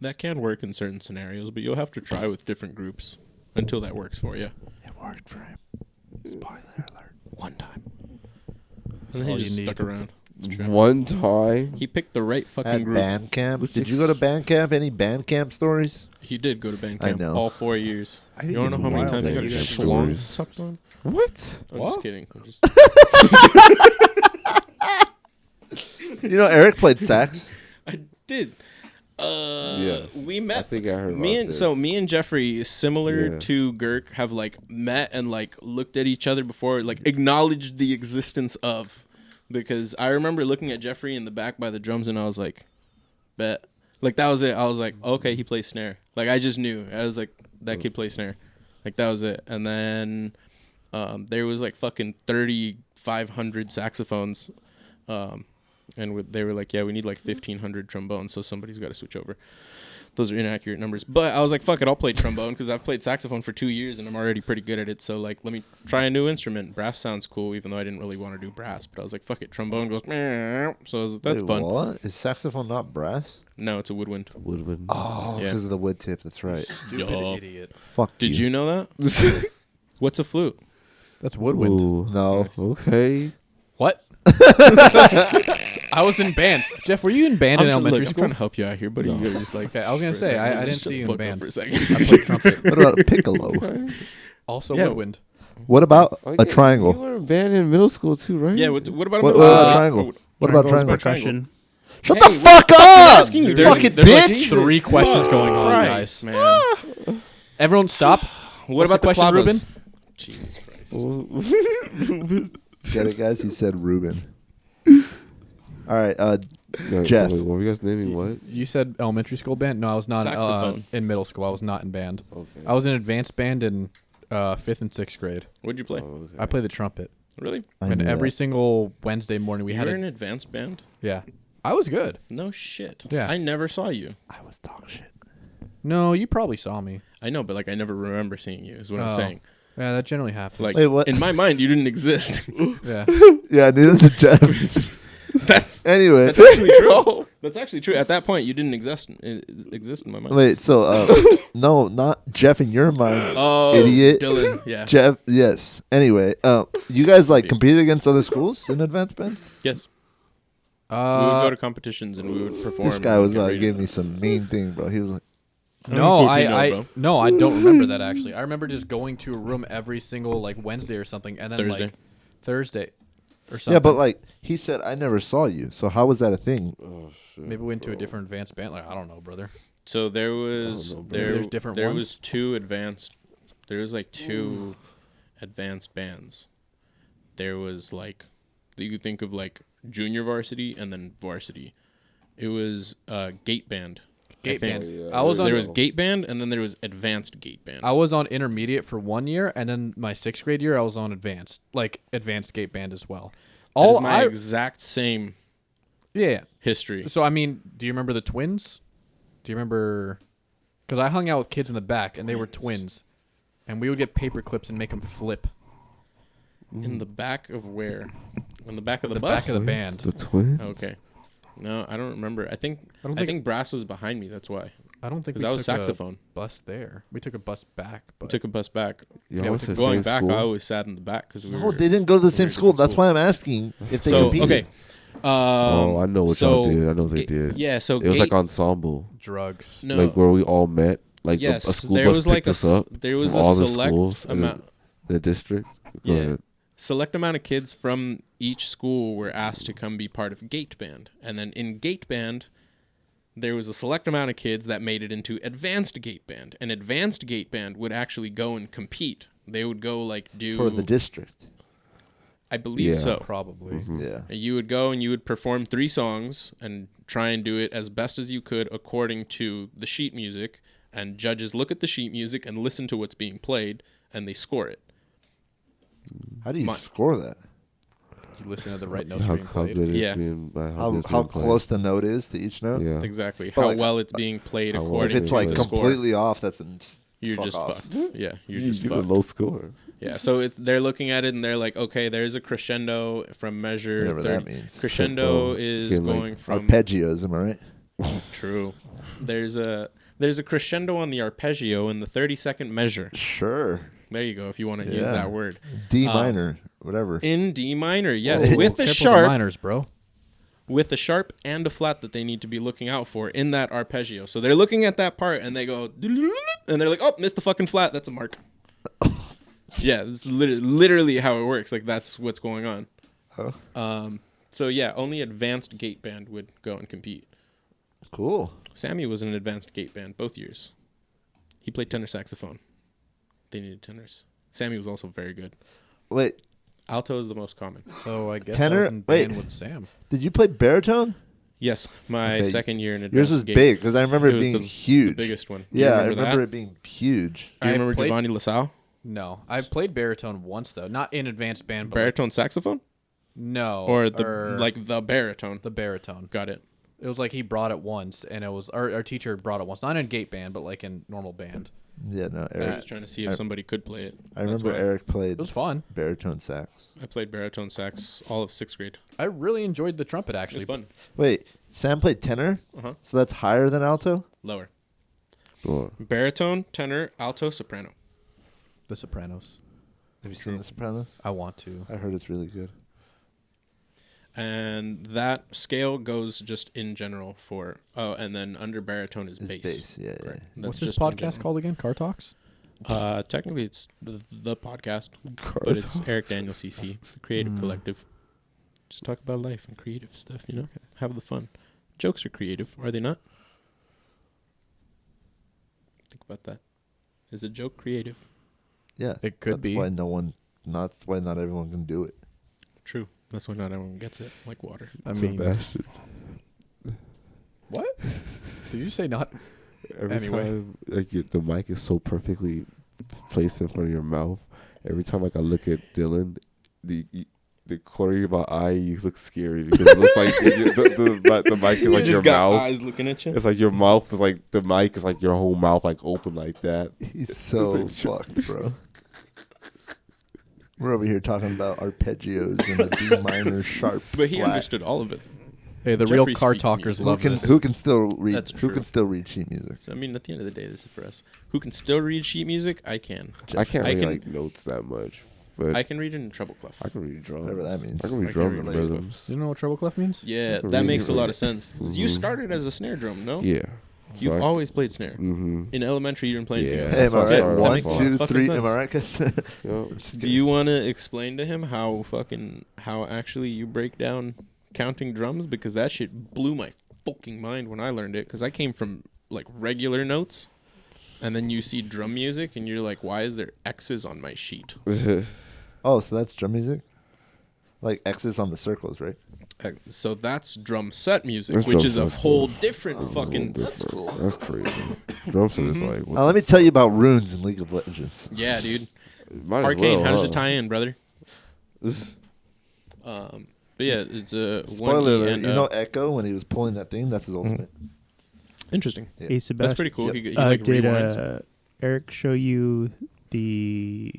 that can work in certain scenarios, but you'll have to try with different groups until that works for you. It worked for him. Spoiler alert. One time. That's And then all he you just need. stuck around. It's true. One time. He picked the right fucking At group. band camp. Did you go to band camp? Any band camp stories? He did go to band I camp know. all 4 years. I think You want to it's know how many wild times he that got you his got schlong stories. sucked on? What? I'm What? just kidding. I'm just You know, Eric played sax. I did. Yes. We I met. think I heard Me about and this. so me and Jeffrey, similar Yeah. to Girk, have like met and like looked at each other before, like acknowledged the existence of. Because I remember looking at Jeffrey in the back by the drums, and I was like, bet. Like that was it. I was like, okay, he plays snare. Like I just knew. I was like, that kid plays snare. Like that was it. And then there was like fucking 3,500 saxophones. And they were like, yeah, we need like 1,500 trombones, so somebody's got to switch over. Those are inaccurate numbers. But I was like, fuck it, I'll play trombone because I've played saxophone for 2 years and I'm already pretty good at it. So, like, let me try a new instrument. Brass sounds cool, even though I didn't really want to do brass. But I was like, fuck it, trombone goes, meow. So that's Wait, fun. What? Is saxophone not brass? No, it's a woodwind. Woodwind. Oh, Yeah. because of the wood tip. That's right. Stupid Yo. idiot. Fuck Did you know that? What's a flute? That's woodwind. Ooh. No. Okay. What? I was in band. Jeff, were you in band in elementary I'm school? trying to help you out here, buddy. No. You just like. Okay, I was gonna for a say second, I didn't just see you shut in the fuck up band. for a second. I played trumpet. What about a piccolo? Also Yeah. woodwind. What about Okay, a You triangle? were in band in middle school too, right? Yeah. What about What a about triangle? What about Triangles, triangle? percussion. Shut Hey, the fuck up! asking you. You There's- fucking There's like bitch! 3 questions going on, Christ, guys. man. Everyone stop. What What's about the question, clavas? Ruben? Jesus Christ. Get it, guys? He said Ruben. All right, No, Jeff. So wait, what were you guys naming? What? You said elementary school band? No, I was not Saxophone. in middle school. I was not in band. Okay. I was in advanced band in 5th and 6th grade. What'd you play? Oh, okay. I played the trumpet. Really? I And knew every that. single Wednesday morning we You had were a in an advanced band? yeah. I was good. No shit. Yeah. I never saw you. I was dog shit. No, you probably saw me. I know, but like I never remember seeing you. Is what I'm Oh. saying. Yeah, that generally happens. Like Wait, what? in my mind, you didn't exist. yeah. Yeah, neither did Jeff. that's Anyway, that's actually true. That's actually true. At that point, you didn't exist in my mind. Wait, so no, not Jeff in your mind, Oh, idiot. Dylan. Yeah. Jeff, yes. Anyway, you guys like competed against other schools in advanced band? Yes. We would go to competitions and we would perform. This guy was and get about to rated. give me some mean thing, bro. He was like, No, fucking know, bro. I don't remember that actually. I remember just going to a room every single like Wednesday or something, and then Thursday. like Thursday or something. yeah, but like he said, I never saw you. So how was that a thing? Oh shit. maybe we went to a different advanced band. Like I don't know, brother. So there was know, bro. there There's different there ones? was two advanced. There was like two advanced bands. There was like you could think of like junior varsity and then varsity. It was gate band. Gate I think. band. Yeah, I was there on. There was gate band and then there was advanced gate band. I was on intermediate for 1 year, and then my 6th grade year I was on advanced gate band as well. That is All my I exact same yeah. history. So I mean, do you remember the twins? Do you remember? Because I hung out with kids in the back, and they were twins, and we would get paper clips and make them flip. In the back of where? In the back of the, The bus? back of the band. The twin. Okay. No, I don't remember. I think don't I think- think brass was behind me. That's why. I don't think Because we that was took saxophone. a bus there. We took a bus back. We But took a bus back. Yeah, Yeah, what's the Going same back, school? I always sat in the back because we No, were. they didn't go to the same were school. different That's school. why I'm asking if they So competed. okay. Oh, I know what so y'all did. I know they ga- did. Yeah. So It was gate, like ensemble, drugs. no. like where we all met. Like a yes, school there bus was like picked a us up there was from a all the select schools in amount. the district. Go Yeah. ahead. Select amount of kids from each school were asked to come be part of gate band, and then in gate band, there was a select amount of kids that made it into advanced gate band. And advanced gate band would actually go and compete. They would go like do For the district. I believe Yeah. so. Probably. Yeah. You would go and you would perform 3 songs and try and do it as best as you could according to the sheet music. And judges look at the sheet music and listen to what's being played, and they score it. How do you My- score that? You listen to the right notes How, being how played. good it's Yeah. being, how, How good it's how being played. close the note is to each note? Yeah. Exactly. But How like- well it's being played How well according If it's to like the score. completely off, that's just You're fuck just off. fucked. Yeah, you're just You get a fucked. low score. Yeah, so they're looking at it and they're like, okay, there's a crescendo from measure Whatever 30. that means. Crescendo So, is getting, like, going from Arpeggios, am I right? true. There's a crescendo on the arpeggio in the 30-second measure. Sure. There you go, if you want to use Yeah. that word. D minor, whatever. In D minor, yes, Whoa. with Careful a with the sharp, minors, bro. with a sharp and a flat that they need to be looking out for in that arpeggio. So they're looking at that part and they go, and they're like, oh, missed the fucking flat. That's a mark. Yeah, this is literally how it works. Like that's what's going on. Oh. So yeah, only advanced gate band would go and compete. Cool. Sammy was in an advanced gate band both years. He played tenor saxophone. They needed tenors. Sammy was also very good. Wait, Alto is the most common. So I guess Tenor- I was in wait. band with Sam. did you play baritone? Yes, my Okay, second year in advanced Yours was gate. big because I remember it was being the huge. biggest one. Do you Yeah, I remember that? it being huge. Do you I remember played- Giovanni LaSalle? No, I played baritone once though, not in advanced band, but Baritone saxophone? no, Or the baritone? the baritone. Got it. It was like he brought it once, and it was our teacher brought it once, not in gate band, but like in normal band. Yeah, no, I Eric. was trying to see if somebody could play it. I remember why. Eric It played was fun. baritone sax. I played baritone sax all of 6th grade. I really enjoyed the trumpet It actually. was fun. Wait, Sam played tenor, Uh-huh. so that's higher than alto. Lower. Or Baritone, tenor, alto, soprano. The Sopranos. Have you seen The Sopranos? I want to. I heard it's really good. And that scale goes just in general for and then under baritone is It's bass. bass, yeah, yeah. Correct. What's That's this just in podcast general. called again? Car Talks. Technically it's the podcast, but it's Eric Daniel CC. It's a creative collective. Just talk about life and creative stuff, you know? Have the fun. Jokes are creative, are they not? Think about that. Is a joke creative? Yeah, It could that's be. why that's why not everyone can do it. True. That's why not everyone gets it, like water. I mean, Sebastian. what? Did you say not? Every Anyway. time like the mic is so perfectly placed in front of your mouth. Every time like I look at Dylan, the corner of my eye, you look scary because it looks like the mic is like your mouth. eyes looking at you. It's like your mouth is like the mic is like your whole mouth like open like that. He's so fucked, bro. We're over here talking about arpeggios and the D minor sharp. But he flat. understood all of it. Hey, the Jeffrey real car speaks me. talkers Who love can this. who can still read? That's Who true. can still read sheet music? I mean, at the end of the day, this is for us. Who can still read sheet music? I can. I can't I read can- like notes that much, but I can read it in treble clef. I can read drums. Whatever that means. I can read I drum can read rhythms. You know what treble clef means? Yeah, I can that read makes it. a lot of sense. You Mhm. started as a snare drum, no? Yeah. You've So always played snare. Mm-hmm. In elementary, you didn't play anything Yeah. else. Hey, am I That's right? what I One, started two, fucking three. sense. Am I right, guys? Yep. Do you want to explain to him how actually you break down counting drums? Because that shit blew my fucking mind when I learned it. Because I came from like regular notes, and then you see drum music, and you're like, why is there X's on my sheet? Oh, so that's drum music? Like X's on the circles, right? So that's drum set music, That's which drum is a set whole stuff. different fucking. That's cool. That's crazy. Drum set is like. Now let me tell you about runes in League of Legends. Yeah, dude. Might as Arcane, well, how does huh? it tie in, brother? This- But yeah, it's a Spoiler 1E alert, and you know Echo when he was pulling that thing, that's his ultimate. interesting. Yeah. Hey, Sebastian. That's pretty cool. Yep. He like Did rewinds. Eric show you the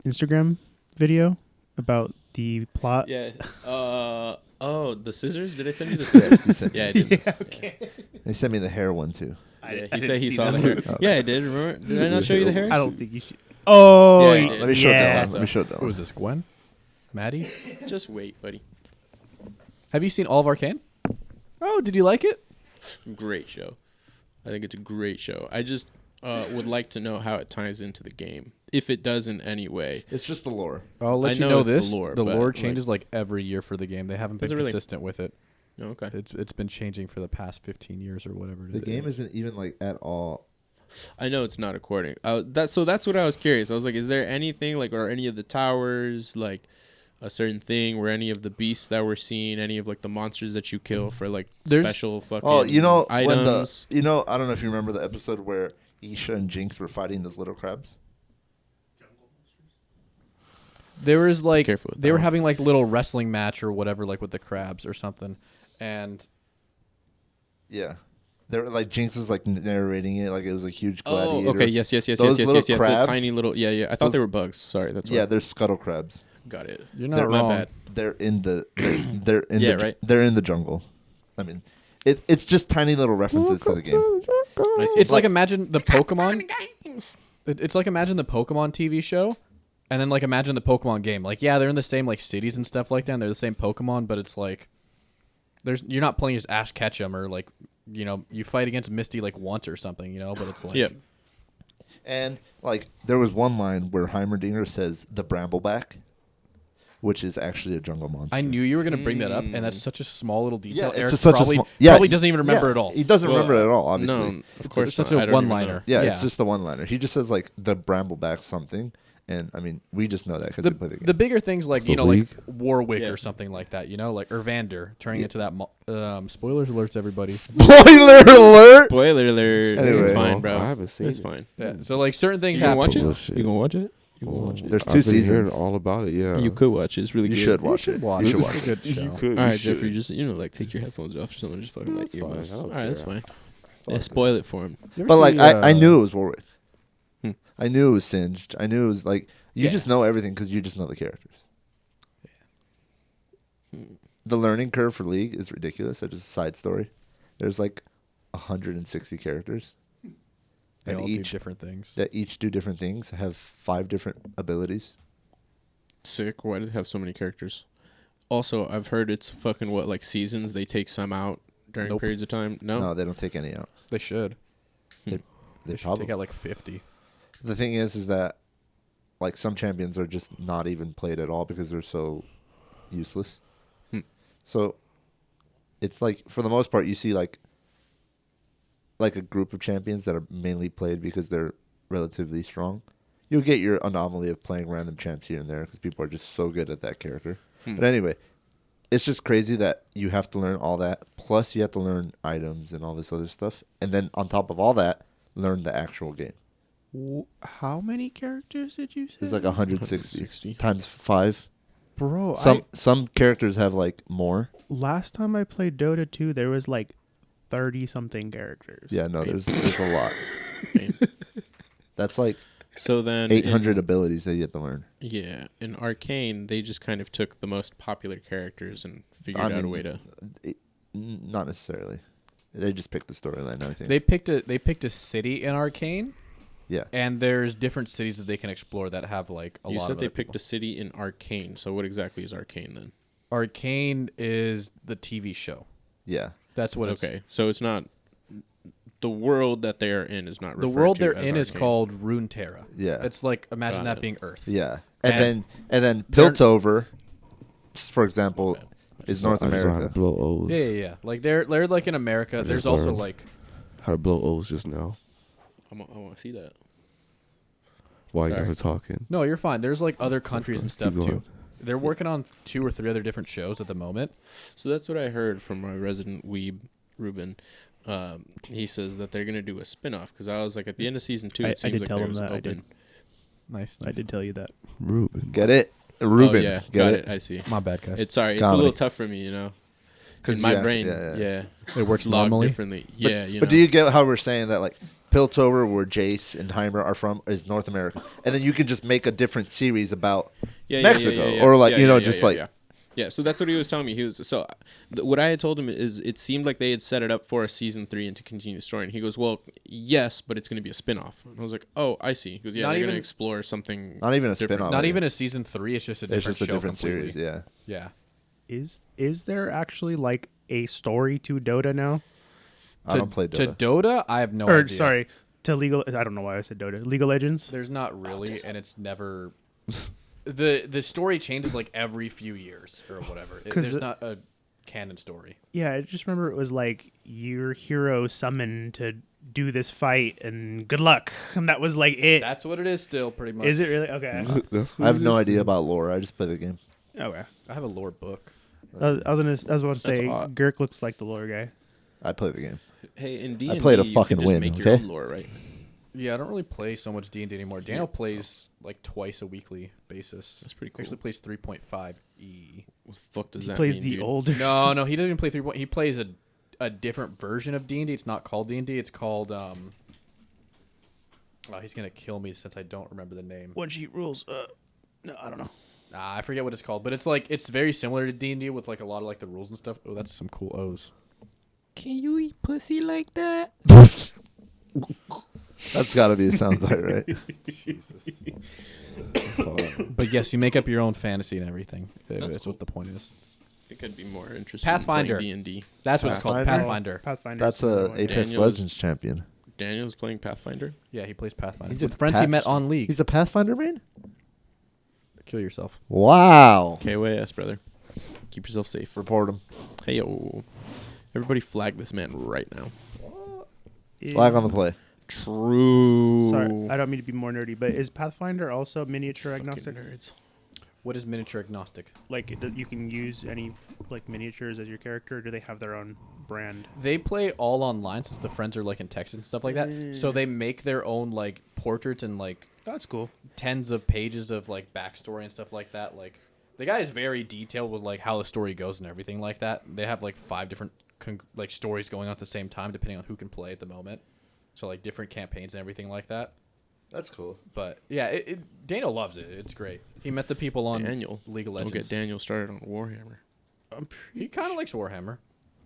Instagram video about the plot? Yeah. Oh, the scissors? Did I send you the scissors? Yeah, I did. Okay. They sent me the hair one too. Yeah, he said he saw the hair. Okay. Yeah, I did. Remember? Did I not show you the hair? I don't think you should. Oh, Yeah, I did. Let me show yeah. it down. Let me show it down. Who is this, Gwen? Maddie? Just wait, buddy. Have you seen all of Arcane? Oh, did you like it? Great show. I think it's a great show. I just would like to know how it ties into the game, if it does in any way. It's just the lore. I'll let I you know know it's the this. lore, The but, lore like- changes like every year for the game. They haven't Does been it really? consistent with it. Oh, okay. It's been changing for the past 15 years or whatever. The game isn't even like at all. I know it's not according. That's what I was curious. I was like, is there anything like, or any of the towers like a certain thing where any of the beasts that we're seeing, any of like the monsters that you kill for like There's- special fucking Oh, you know items? when I don't know if you remember the episode where Isha and Jinx were fighting those little crabs. There was like Careful with they that were one. having like little wrestling match or whatever, like with the crabs or something, and Yeah, they were like Jinx was like narrating it like it was a huge Oh, gladiator. okay. Yes. Those Yeah. little The crabs? tiny little. Yeah. I thought Those- they were bugs. Sorry. That's Yeah, what. they're scuttle crabs. Got it. you're not They're- My wrong. bad. They're in the they're in Yeah, the right. they're in the jungle. I mean, it's just tiny little references to the game. I see. It's like imagine the Pokemon. It's like imagine the Pokemon TV show, and then like imagine the Pokemon game. Like yeah, they're in the same like cities and stuff like that. And they're the same Pokemon, but it's like you're not playing as Ash Ketchum or like you fight against Misty like once or something, but it's like Yeah. And like there was one line where Heimerdinger says the Brambleback, which is actually a jungle monster. I knew you were gonna bring that up, and that's such a small little detail. it's Eric such probably, a small. Yeah, probably doesn't even remember yeah, it all. He doesn't Well, remember it at all. Obviously, No, of course It's such not. a I don't even know. one-liner. yeah, it's just the one-liner. He just says like the Brambleback something, and I mean we just know that because we play the game. The bigger things like So like League? Warwick Yeah. or something like that, like Urvander turning into that. Spoilers alerts, everybody. Spoiler alert! Spoiler alert. Anyway. It's fine, bro. I haven't seen It's it. fine. Yeah, so like certain things You gonna happen. watch it? Bullshit. You gonna watch it? You gonna watch it? There's I've 2 been hearing seasons. all about it. Yeah, You could watch it. It's really You good. should watch it. Watch You should it. watch It's it. a good show. You could. All you right, should. Jeffrey, just like take your headphones off or something. Just fucking like That's fine. earmuffs. I All don't right, that's care. fine. Yeah, spoil it for him. You ever But like see, I knew it was Warwick. Hmm. I knew it was Singed. I knew it was like you Yeah. just know everything because you just know the characters. The learning curve for League is ridiculous. It's just a side story. There's like 160 characters, They and all do each different things. that each do different things. Have 5 different abilities. Sick. Why did it have so many characters? Also, I've heard it's fucking like seasons. They take some out during Nope. periods of time. No. No, they don't take any out. They should. They They should probably. take out like 50. The thing is that like some champions are just not even played at all because they're so useless. Hmm. So it's like for the most part you see like a group of champions that are mainly played because they're relatively strong. You'll get your anomaly of playing random champs here and there because people are just so good at that character. But anyway, it's just crazy that you have to learn all that. Plus, you have to learn items and all this other stuff. And then on top of all that, learn the actual game. How many characters did you say? It's like 160 160. times 5. Bro, Some characters have like more. last time I played Dota 2, there was like 30 something characters. Yeah, no, there's a lot. That's like So then 800 abilities that you have to learn. Yeah, in Arcane, they just kind of took the most popular characters and figured I out a mean, way to. Not necessarily. They just picked the storyline. I think. They picked a city in Arcane, Yeah. and there's different cities that they can explore that have like a You lot said of they other picked people. a city in Arcane. So what exactly is Arcane then? Arcane is the TV show. Yeah. That's what it's. Okay, so it's not the world that they are in is not The referred world to they're as in is Arcane. called Runeterra. Yeah. It's like imagine Got that it. being Earth. Yeah. And And then they're- Piltover, just for example, Okay. is North I just know how to America. blow O's. Yeah. Like they're like in America. just There's also learned. like How to blow O's just now. I want to see that. While you Sorry. guys are talking. no, you're fine. There's like other countries and stuff Keep going. too. They're working on 2 or 3 other different shows at the moment. So that's what I heard from my resident weeb, Ruben. He says that they're gonna do a spin-off because I was like, at the end of season 2, I it seems did like tell there him was that, I open. Nice. I did tell you that. Ruben. Get it, Ruben. Oh yeah, Get got it. it. I see. My bad, guys. It's sorry. It's a Comedy. little tough for me, you know. In my brain, yeah, It works it's logged normally? differently. Yeah, you know. But do you get how we're saying that, like, Piltover, where Jace and Heimer are from, is North America, and then you can just make a different series about Mexico, or like Yeah, so that's what he was telling me. He was what I had told him is it seemed like they had set it up for a season 3 and to continue the story. And he goes, "Well, yes, but it's going to be a spin-off." And I was like, "Oh, I see." He goes, "Yeah, Not they're going even- to explore something." not even a different. spin-off. Not yeah. even a season 3. It's just a It's different just a show different completely. series. Yeah. Yeah. Is there actually like a story to Dota now? I don't play To Dota. Dota, I have no Or idea. sorry, to Legal. I don't know why I said Dota. League of Legends. There's not really, and it's never. The story changes like every few years or whatever. 'Cause There's it- not a canon story. Yeah, I just remember it was like your hero summoned to do this fight, and good luck, and that was like it. That's what it is still, pretty much. Is it really? Okay. That's I have no idea about lore. I just play the game. Okay. I have a lore book. I was about to That's say odd. Girk looks like the lore guy. I play the game. Hey, in D&D, played a you fucking can just win, make your okay? own lore, right? Yeah, I don't really play so much D&D anymore. Daniel plays like twice a weekly basis. That's pretty He actually cool. plays 3.5e. What the fuck does He that plays mean, the dude? older. No, he doesn't even play 3. He plays a different version of D&D. It's not called D&D. It's called Oh, he's gonna kill me since I don't remember the name. One sheet rules. No, I don't know. I forget what it's called, but it's like it's very similar to D&D with like a lot of like the rules and stuff. Oh, that's some cool O's. Can you eat pussy like that? That's got to be a soundbite, right? But yes, you make up your own fantasy and everything. That's That's what the point is. I think I'd be more interested Pathfinder. in playing D&D. That's what it's called, Pathfinder? Pathfinder. Pathfinder. That's a Apex Daniel's- Legends champion. Daniel's playing Pathfinder? Yeah, he plays Pathfinder. He's a With friends he Path- met on League. He's a Pathfinder main? Kill yourself. Wow. KOAS, brother. Keep yourself safe. Report him. Hey, yo. Everybody flag this man right now. Flag on the play. True. Sorry, I don't mean to be more nerdy, but is Pathfinder also miniature Fucking agnostic? nerds. What is miniature agnostic? Like you can use any like miniatures as your character, or do they have their own brand? They play all online since the friends are like in Texas and stuff like that. So they make their own like portraits and like That's cool. tens of pages of like backstory and stuff like that. Like the guy is very detailed with like how the story goes and everything like that. They have like 5 different like stories going on at the same time depending on who can play at the moment. So like different campaigns and everything like that. That's cool. But yeah, Daniel loves it. It's great. He met the people on Daniel. League of Don't Legends. get Daniel started on Warhammer. He kind of likes Warhammer.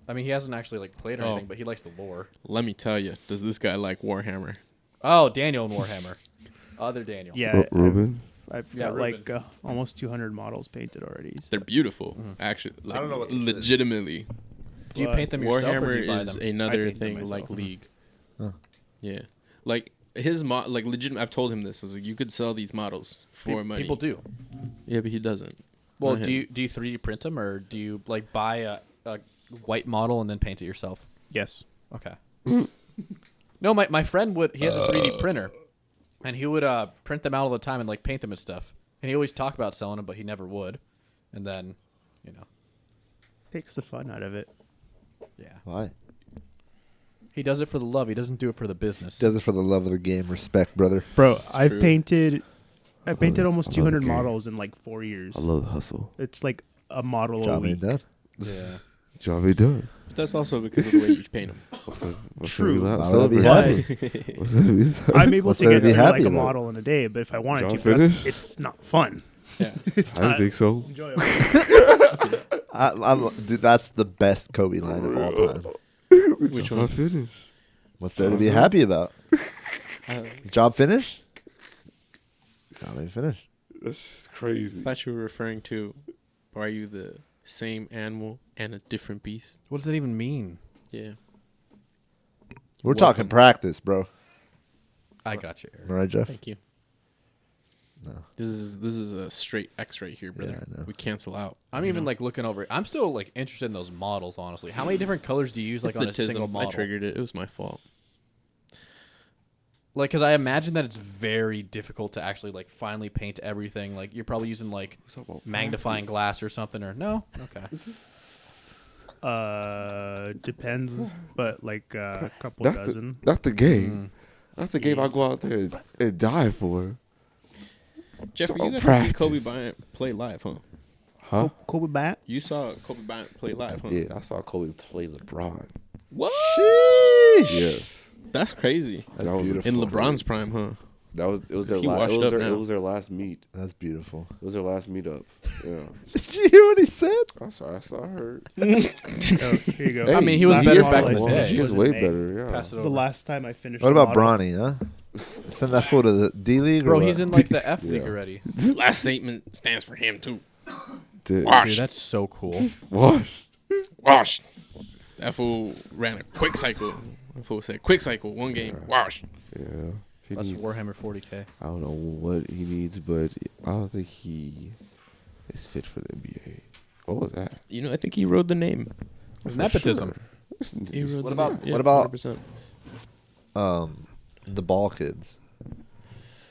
I mean, he hasn't actually like played or Oh. anything, but he likes the lore. Let me tell you, does this guy like Warhammer? Oh, Daniel and Warhammer. Other Daniel. Yeah, Ruben. I've Yeah, got Ruben. like almost 200 models painted already. So. They're beautiful, actually. Like, don't know what this is. legitimately. Do you What? paint them yourself or do Warhammer you buy is them? another I paint them thing like myself. League. Huh. Yeah, like his like legit. I've told him this. I was like, you could sell these models for money. People do. Yeah, but he doesn't. Well, Not do him. you 3D print them or do you like buy a white model and then paint it yourself? Yes. Okay. No, my friend would. He has a 3D printer, and he would print them out all the time and like paint them and stuff. And he always talked about selling them, but he never would. And then, you know, Takes the fun out of it. yeah, Why? he does it for the love. He doesn't do it for the business. Does it for the love of the game. Respect, brother. Bro, I've true. painted almost I love 200 the game. models in like 4 years. I love the hustle. It's like a model a Job week. ain't done. Yeah. Job be done. But that's also because of the way you paint them. True. Why would I be happy? I'm able What's to there to get be like happy a about? model in a day, but if I wanted Job to, but finished? it's not fun. Yeah. It's I don't not think so. enjoyable. Dude, that's the best Kobe line of all time. Which one? Finish. What's there to be happy about? Job finished? Job ain't finished. That's just crazy. I thought you were referring to, are you the same animal and a different beast? What does that even mean? Yeah. We're talking practice, bro. I got you, Eric. All right, Jeff? Thank you. No. This is a straight X right here, brother. Yeah, I know. We cancel out. I'm even like looking over. I'm still like interested in those models. Honestly, how many different colors do you use like It's on the a single tism. model? I triggered it. It was my fault. Like, because I imagine that it's very difficult to actually like finally paint everything. Like, you're probably using like magnifying glass or something. Or no? Okay. Depends, but like a couple That's dozen. that's the game. That's the game I go out there and die for. Jeffrey, Oh, you got to see practice. Kobe Bryant play live, huh? Huh? Kobe Bryant. You saw Kobe Bryant play live, huh? I did. I saw Kobe play LeBron. What? Yes. That's crazy. That was beautiful. In LeBron's prime, huh? That was it was their He last. washed It was up their, now. it was their last meet. That's beautiful. It was their last meetup. Yeah. Did you hear what he said? I'm sorry. I saw her. Oh, here you go. Hey, I mean, he was Last better model back I in the finished day. She was was in way May. better. Yeah. Pass it This is the over. last time I finished. What a about model. Bronny, huh? Send that fool to the D League, Bro, or he's what? in like the F League Yeah. already. Last statement stands for him too. Did. Wash. Dude, that's so cool. Wash. Wash. That fool ran a quick cycle. That fool said quick cycle, one game. Wash. Yeah. He That's needs- Warhammer 40K. I don't know what he needs, but I don't think he is fit for the NBA. What was that? You know, I think he rode the name. It's nepotism. He rode What the about- name. Yeah, what about- 100%. The ball kids.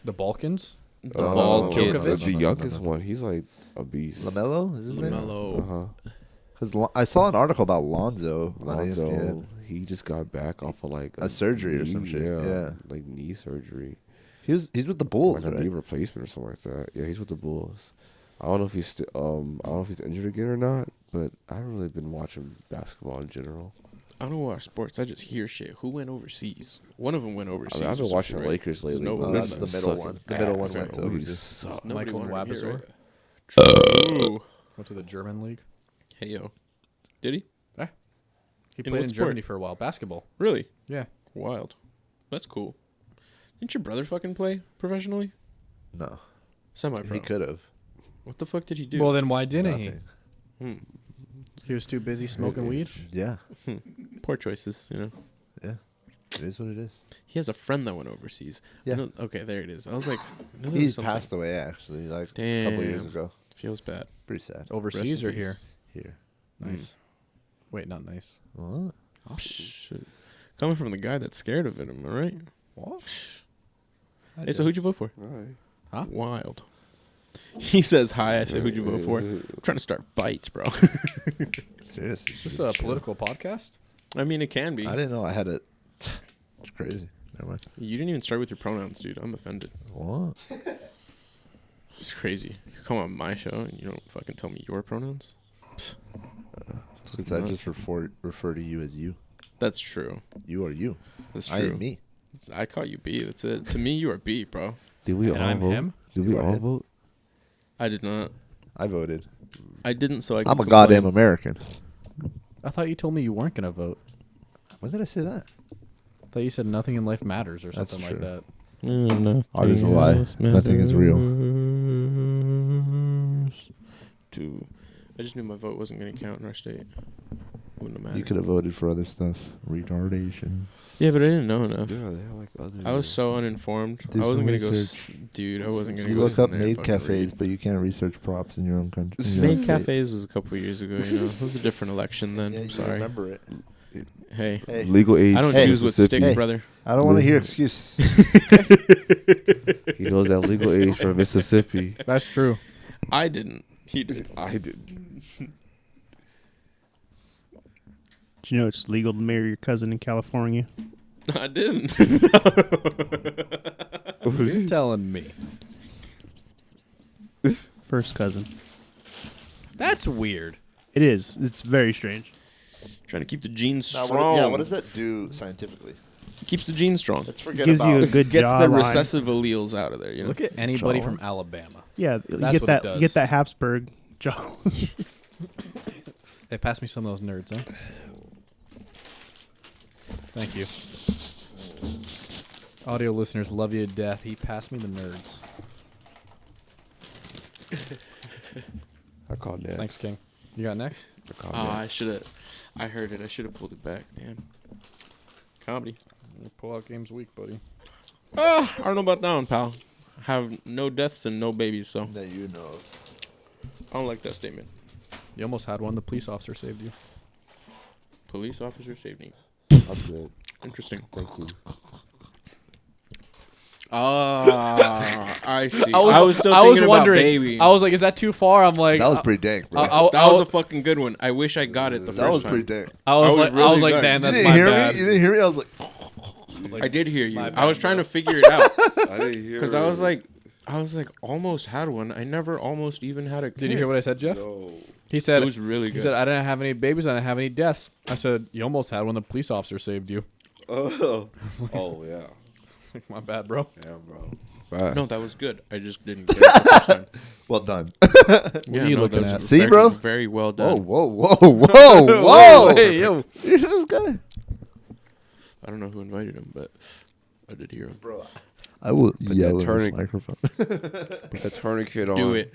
The Balkans? The ball Djokovic? kids? The youngest one. He's like a beast. LaMelo is his name? LaMelo. Uh-huh. Because I saw an article about Lonzo on Lonzo, ESPN. he just got back off of like A surgery or some shit, yeah. like knee surgery, He's with the Bulls, like a right? knee replacement or something like that. Yeah, he's with the Bulls. I don't know if he's I don't know if he's injured again or not, but I haven't really been watching basketball in general. I don't watch sports. I just hear shit. Who went overseas? One of them went I overseas. mean, I've or been some watching shit, right? Lakers lately. No, but that's we've the been middle sucking one. The middle one ass, went to man. We overseas. suck. Nobody Michael wanted to hear Wabasor? it. True. Went to the German league. Hey, yo. Did he? He In played what in sport? Germany for a while. Basketball. Really? Yeah. Wild. That's cool. Didn't your brother fucking play professionally? No. Semi-pro. He could have. What the fuck did he do? Well, then why didn't Nothing. Hmm. he? He was too busy smoking weed. Yeah. Poor choices, you know. Yeah. It is what it is. He has a friend that went overseas. I Yeah. know- okay, there it is. I was like, I knew there He was something. passed away, actually, like a couple years Damn. ago. Feels bad. Pretty sad. Overseas Rest in or peace. here? Here. Nice. Wait, not nice. What? Shit. Coming from the guy that's scared of it, am I right? What? Hey, so who'd you vote for? All right. Huh? Wild. He says hi. I say, who'd you vote for? I'm trying to start fights, bro. Seriously. Is this a political podcast? I mean, it can be. I didn't know I had it. It's crazy. Never mind. You didn't even start with your pronouns, dude. I'm offended. What? It's crazy. You come on my show and you don't fucking tell me your pronouns? Because I just refer to you as you. That's true. You are you. That's I true. am me. I call you B. That's it. To me, you are B, bro. Did we And all I'm vote? him? Did we Go all ahead. vote? I did not. I voted. I didn't, so I I'm a can goddamn complain. American. I thought you told me you weren't gonna vote. When did I say that? I thought you said nothing in life matters or That's something like true. that. Art is a lie. Nothing is real. Dude, I just knew my vote wasn't going to count in our state. Wouldn't have mattered. You could have voted for other stuff. Retardation. Yeah, but I didn't know enough. Yeah, they have like other. I was so uninformed. Do I wasn't some gonna go, research. dude. I wasn't gonna You go. look sit up there and maid fucking cafes, read. but you can't research props in your own country. in your own Maid state. cafes was a couple years ago. You know, it was a different election then. Yeah, you Sorry. remember it. Hey, Hey, legal age. I don't Hey. choose what Mississippi. sticks, Hey. brother. I don't want to hear excuses. He knows that legal age for Mississippi. That's true. I didn't. He did. I did. Do you know it's legal to marry your cousin in California? I didn't. You're telling me. First cousin. That's weird. It is. It's very strange. Trying to keep the genes Now, strong. what does that do scientifically? Keeps the genes strong. Let's forget Gives about you a good Gets the jawline. recessive alleles out of there. You know. Look at anybody Jawline. from Alabama. Yeah, you That's get what that. it does. You get that Habsburg jaw. Hey, pass me some of those nerds, huh? Thank you. Audio listeners love you to death. He passed me the nerds. I called next. Thanks, King. You got next? I called Oh, next. I should have. I heard it. I should have pulled it back. Damn. Comedy. Pull out games week, buddy. I don't know about that one, pal. Have no deaths and no babies, so That you know of. I don't like that statement. You almost had one. The police officer saved you. Police officer saved me. I'm good. Interesting. Thank you. I see. I was still thinking about baby. I was like, is that too far? I'm like, That was pretty dank, bro. That was a fucking good one. I wish I got it the that was first pretty time. dank. I was I like, was really good. damn, You that's didn't my hear bad. me? You didn't hear me? I was like, I did hear you. My I bad, was trying bro. to figure it out I didn't hear because I was like, almost had one. I never almost even had a kid. Did you hear what I said, Jeff? No. He said, It was really he good. said, I didn't have any babies. I didn't have any deaths. I said, you almost had one. The police officer saved you. Oh. Oh yeah. My bad, bro. Yeah, bro. Right. No, that was good. I just didn't get it the first time. well done. What Yeah, are you no, looking that at? was See, very, bro? Very well Whoa, done. whoa, whoa, whoa, whoa. Hey, yo. You're this guy. I don't know who invited him, but I did hear him. Bro, I will yell that in this turning- microphone. Put that tourniquet on. Do it.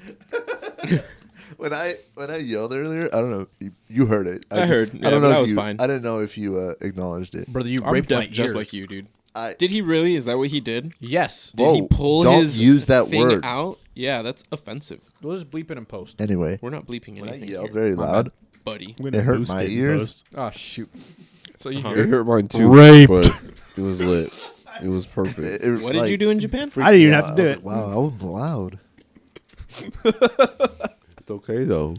When I yelled earlier, I don't know. You heard it. I heard. I Yeah, don't know that if was you. fine. I didn't know if you acknowledged it. Brother, you I'm raped my deaf just ears. like you, dude. I Did he really? Is that what he did? Yes. Did he Whoa, pull don't his use that thing word. out? Yeah, that's offensive. We'll just bleep it in post. Anyway, We're not bleeping when I anything yelled here, very My loud, buddy. I'm gonna It hurt boost my it in ears. post. Oh, shoot. So you Uh-huh. hear It it? hurt mine too. Raped. But it was lit. It was perfect. What did you do in Japan? freaked I didn't me even out. have to do I was it. like, wow, I was loud. It's okay though.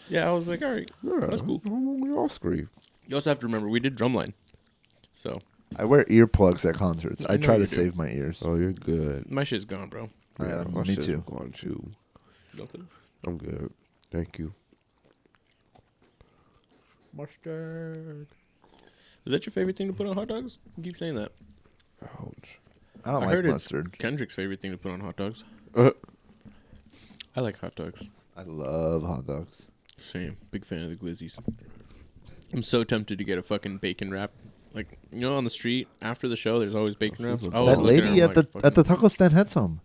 Yeah, I was like, all right, Yeah, that's cool. We all scream. You also have to remember we did drumline, so I wear earplugs at concerts. I I know try you to do. save my ears. Oh, you're good. my shit's gone, bro. Yeah, my me shit's too. Gone too. Nothing. I'm good. Thank you. Mustard. Is that your favorite thing to put on hot dogs? You keep saying that. Ouch. I don't I like heard mustard. it's Kendrick's favorite thing to put on hot dogs. Uh, I like hot dogs. I love hot dogs. Same. Big fan of the glizzies. I'm so tempted to get a fucking bacon wrap. Like, you know, on the street after the show, there's always bacon wraps. Oh, that look at lady her, at I'm the like, taco stand had some.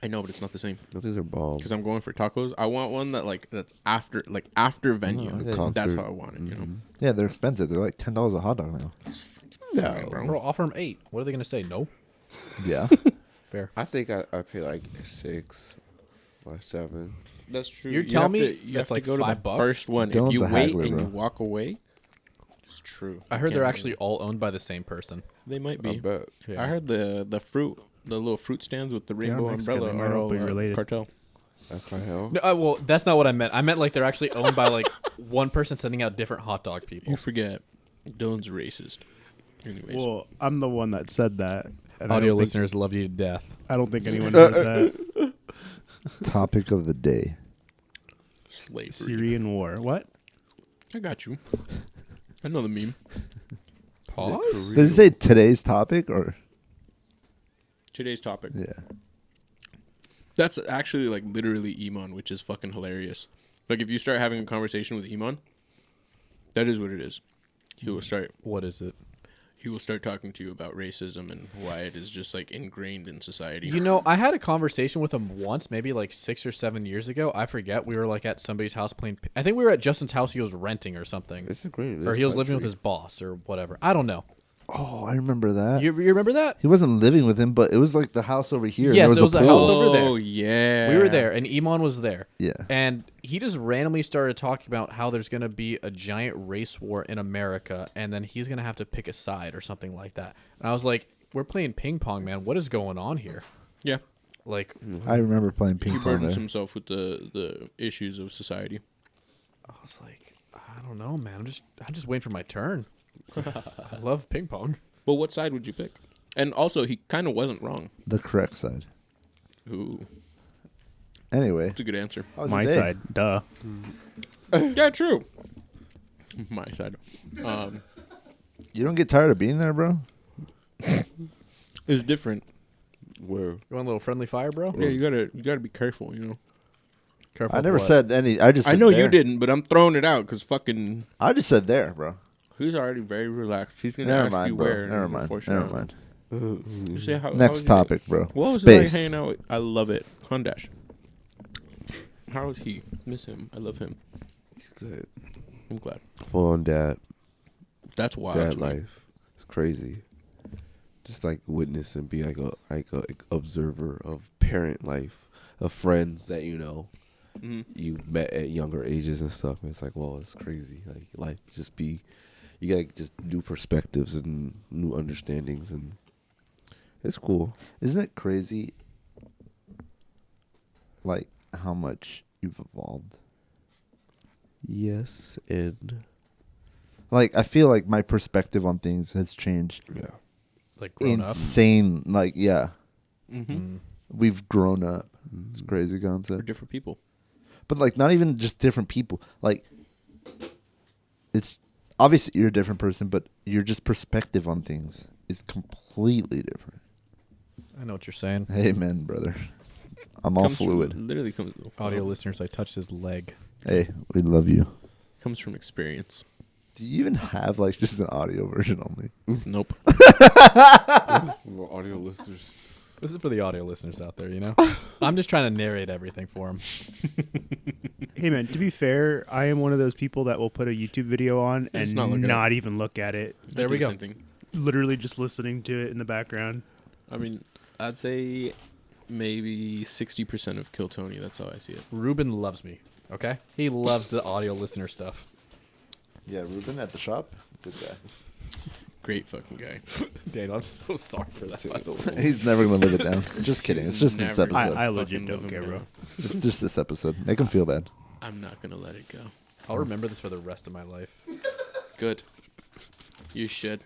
I know, but it's not the same. no, these are bombs. Because I'm going for tacos. I want one that's after venue. okay. That's Concert. how I want it. You know. Yeah, they're expensive. They're like $10 a hot dog now. Fine, bro. Bro, offer him 8. What are they going to say? No? Yeah. Fair. I think I pay like 6 or 7. That's true. You're You telling have me to- you that's have like to go to the $5? first one. Dylan's if you a wait haggler, and bro. you walk away, it's true. I You heard can't they're do actually it. all owned by the same person. They might I be. bet. Yeah. I heard the little fruit stands with the rainbow Mexican. umbrella They might are all all be related. cartel. That's my hell. No, well, that's not what I meant. I meant like they're actually owned by like one person sending out different hot dog people. You forget, Dylan's racist. Anyways, Well, I'm the one that said that. and I Audio don't think- listeners love you to death. I don't think anyone heard that. Topic of the day. slavery. Syrian war. What? I got you. I know the meme. Pause? Did it say today's topic or? Today's topic. Yeah. That's actually like literally Iman, which is fucking hilarious. Like if you start having a conversation with Iman, that is what it is. He will start. What is it? He will start talking to you about racism and why it is just like ingrained in society. You know, I had a conversation with him once, maybe like 6 or 7 years ago. I forget. We were like at somebody's house playing. I think we were at Justin's house. He was renting or something. It's a green. Or he was living with his boss or whatever. I don't know. Oh, I remember that. You remember that? He wasn't living with him, but it was like the house over here. and Yes, there it was a the pool. house over there. Oh yeah, We were there, and Iman was there. Yeah. And he just randomly started talking about how there's going to be a giant race war in America, and then he's going to have to pick a side or something like that. And I was like, we're playing ping pong, man. What is going on here? Yeah, Like, I remember playing ping he pong burdens there. himself with the issues of society. I was like, I don't know, man. I'm just waiting for my turn. I love ping pong. But what side would you pick? And also, he kind of wasn't wrong. The correct side. Ooh, Anyway. that's a good answer. how was My your day? side. Duh. Yeah, true. My side. You don't get tired of being there, bro? It's different. Where? You want a little friendly fire, bro? Yeah, you gotta be careful. You know. Careful I with never what? said any. I just. I said know there. you didn't, but I'm throwing it out because fucking. I just said there, bro. He's already very relaxed. He's gonna Never ask mind, you bro. where. Never and mind. force you Never out. mind. You say how was Next your- topic, bro. What was it like Space. hanging out with? I love it. Hondash. How is he? Miss him. I love him. He's good. I'm glad. Full on dad That's wild. dad to me. life. It's crazy. Just like witness and be like a observer of parent life, of friends that Mhm. you met at younger ages and stuff. And it's like, well, it's crazy. Like life just be, you got just new perspectives and new understandings, and it's cool. Isn't it crazy? Like how much you've evolved. Yes, and Like I feel like my perspective on things has changed. yeah, Like grown up. Insane. Like yeah, Mm-hmm. we've grown up. It's a crazy We're concept. different people. But like not even just different people. Like it's obviously you're a different person, but your just perspective on things is completely different. I know what you're saying. Amen, brother. I'm all Comes from- fluid. Literally comes. Audio listeners, I touched his leg. Hey, we love you. Comes from experience. Do you even have like just an audio version only? Nope. more audio listeners. This is for the audio listeners out there, you know? I'm just trying to narrate everything for them. Hey man, to be fair, I am one of those people that will put a YouTube video on Just and not look at not even look at it. There I do we the go. same thing. Literally just listening to it in the background. I mean, I'd say maybe 60% of Kill Tony. That's how I see it. Ruben loves me, okay? He loves the audio listener stuff. Yeah, Ruben at the shop. Good guy. Great fucking guy. Dan, I'm so sorry for that, by the way. He's never gonna live it down. Just kidding. It's just this Never episode. I fucking legit live don't him care, bro. down. It's just this episode. Make him feel bad. I'm not gonna let it go. I'll remember this for the rest of my life. Good. You should.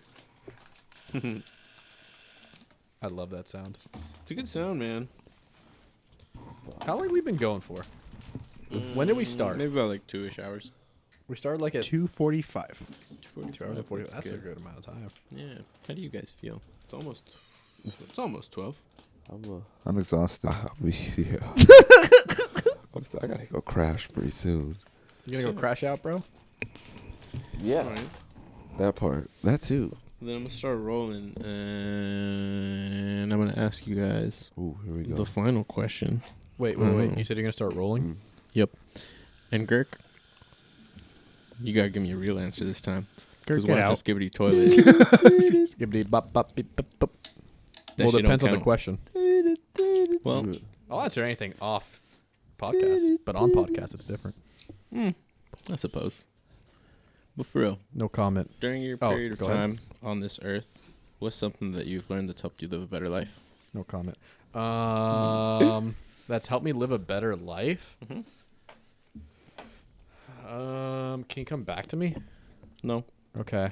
I love that sound. It's a good sound, man. How long have we been going for? When did we start? Maybe about like 2-ish hours. We started like at 2:45. 2 hours and 40. That's That's a good. good amount of time. Yeah. How do you guys feel? It's almost 12. I'm exhausted. Yeah. I gotta go crash pretty soon. You gonna go crash out, bro? Yeah. All right. That part. That too. Then I'm gonna start rolling, and I'm gonna ask you guys Ooh, here we go. the final question. Wait. Mm. You said you're gonna start rolling? Yep. And Girk, you gotta give me a real answer this time. Because get one out. just skibbity toilet. Skibbity bop bop beep bop bop. That Well, shit depends don't on the count. question. Well, I'll answer anything off podcast, but on podcast it's different. I suppose. But for real, No comment. during your Oh, period of go ahead. time on this earth, what's something that you've learned that's helped you live a better life? No comment. That's helped me live a better life. Mhm. Can you come back to me? No. Okay.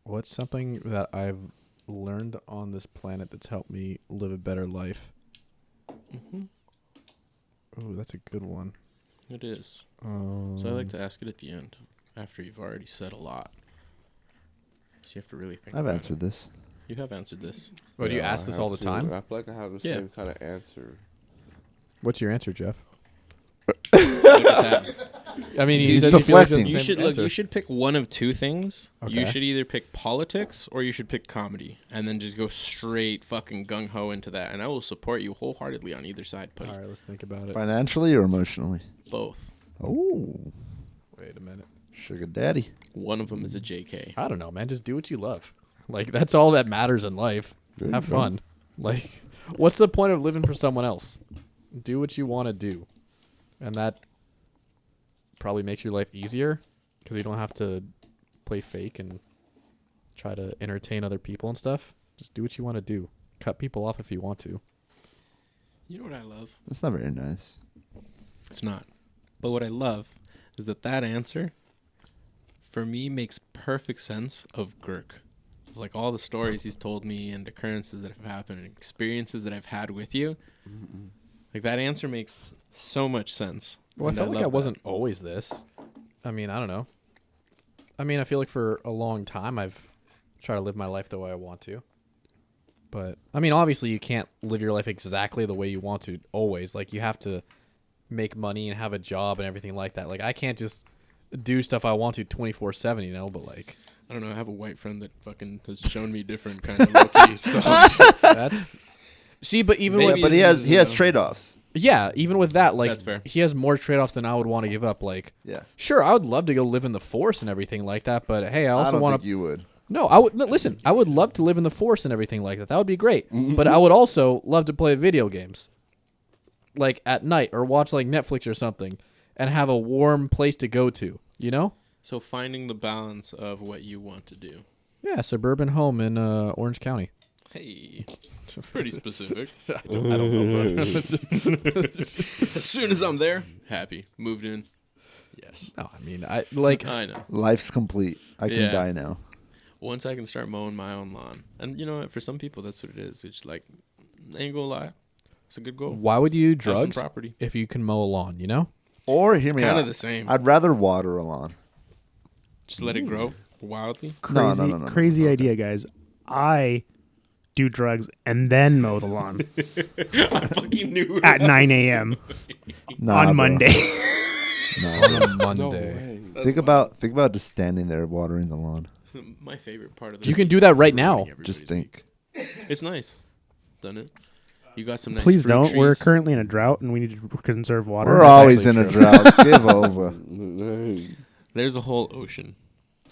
What's something that I've learned on this planet that's helped me live a better life? Mm-hmm. Oh, that's a good one. It is. So I like to ask it at the end, after you've already said a lot. So you have to really think I've about answered this. it. You have answered this. Oh, do you Yeah, ask I this have all the to, time? and I feel like I have the Yeah. same kind of answer. What's your answer, Jeff? Look at that. I mean, He's said he feels like he has deflecting. the You same should look. answer. You should pick one of two things. You Okay. should either pick politics or you should pick comedy, and then just go straight fucking gung ho into that. And I will support you wholeheartedly on either side. But All right, let's think about it. Financially or emotionally? both. Oh, Wait a minute. sugar daddy. One of them is a JK. I don't know, man. Just do what you love. Like, that's all that matters in life. There you Have go. fun. Like, what's the point of living for someone else? Do what you want to do. And that probably makes your life easier because you don't have to play fake and try to entertain other people and stuff. Just do what you want to do. Cut people off if you want to. You know what I love? That's not very nice. It's not. But what I love is that answer, for me, makes perfect sense of Girk. Like all the stories he's told me and occurrences that have happened and experiences that I've had with you. Like that answer makes so much sense. Well, I And felt like love I that. wasn't always this. I mean, I don't know. I mean, I feel like for a long time I've tried to live my life the way I want to. But I mean, obviously, you can't live your life exactly the way you want to always. Like, you have to make money and have a job and everything like that. Like, I can't just do stuff I want to 24/7, you know. But like, I don't know. I have a white friend that fucking has shown me different kind of low key. So that's see. But even Maybe with But he it's- has he has trade offs. yeah, even with that, like, That's fair. he has more trade-offs than I would want to give up. Like, Yeah. sure, I would love to go live in the forest and everything like that. But hey, I I also don't want think to. you would. No, I would no, listen. I would love to live in the forest and everything like that. That would be great. But I would also love to play video games, like at night, or watch like Netflix or something, and have a warm place to go to. You know? So finding the balance of what you want to do. Yeah, suburban home in Orange County. Hey, it's pretty specific. I don't know. Bro. As soon as I'm there, happy, moved in. Yes, No, I mean, I like. I know. Life's complete. I can Yeah. die now. Once I can start mowing my own lawn, and you know what? For some people, that's what it is. It's like, I ain't gonna lie, it's a good goal. Why would you Have some drugs property. if you can mow a lawn? You know? Or hear me Kind out. of the same. I'd rather water a lawn. Just let it grow wildly. Crazy, No. crazy idea, guys. I do drugs and then mow the lawn I fucking knew it. at 9 a.m. Nah, on bro. Monday. No. On a No Monday. way. think about just standing there watering the lawn. My favorite part of this. You can do that right now. Just think. It's nice. Done it. You got some nice Please fruit don't. We're trees. currently in a drought and we need to conserve water. We're That's always in actually a drought. Give over. There's a whole ocean. I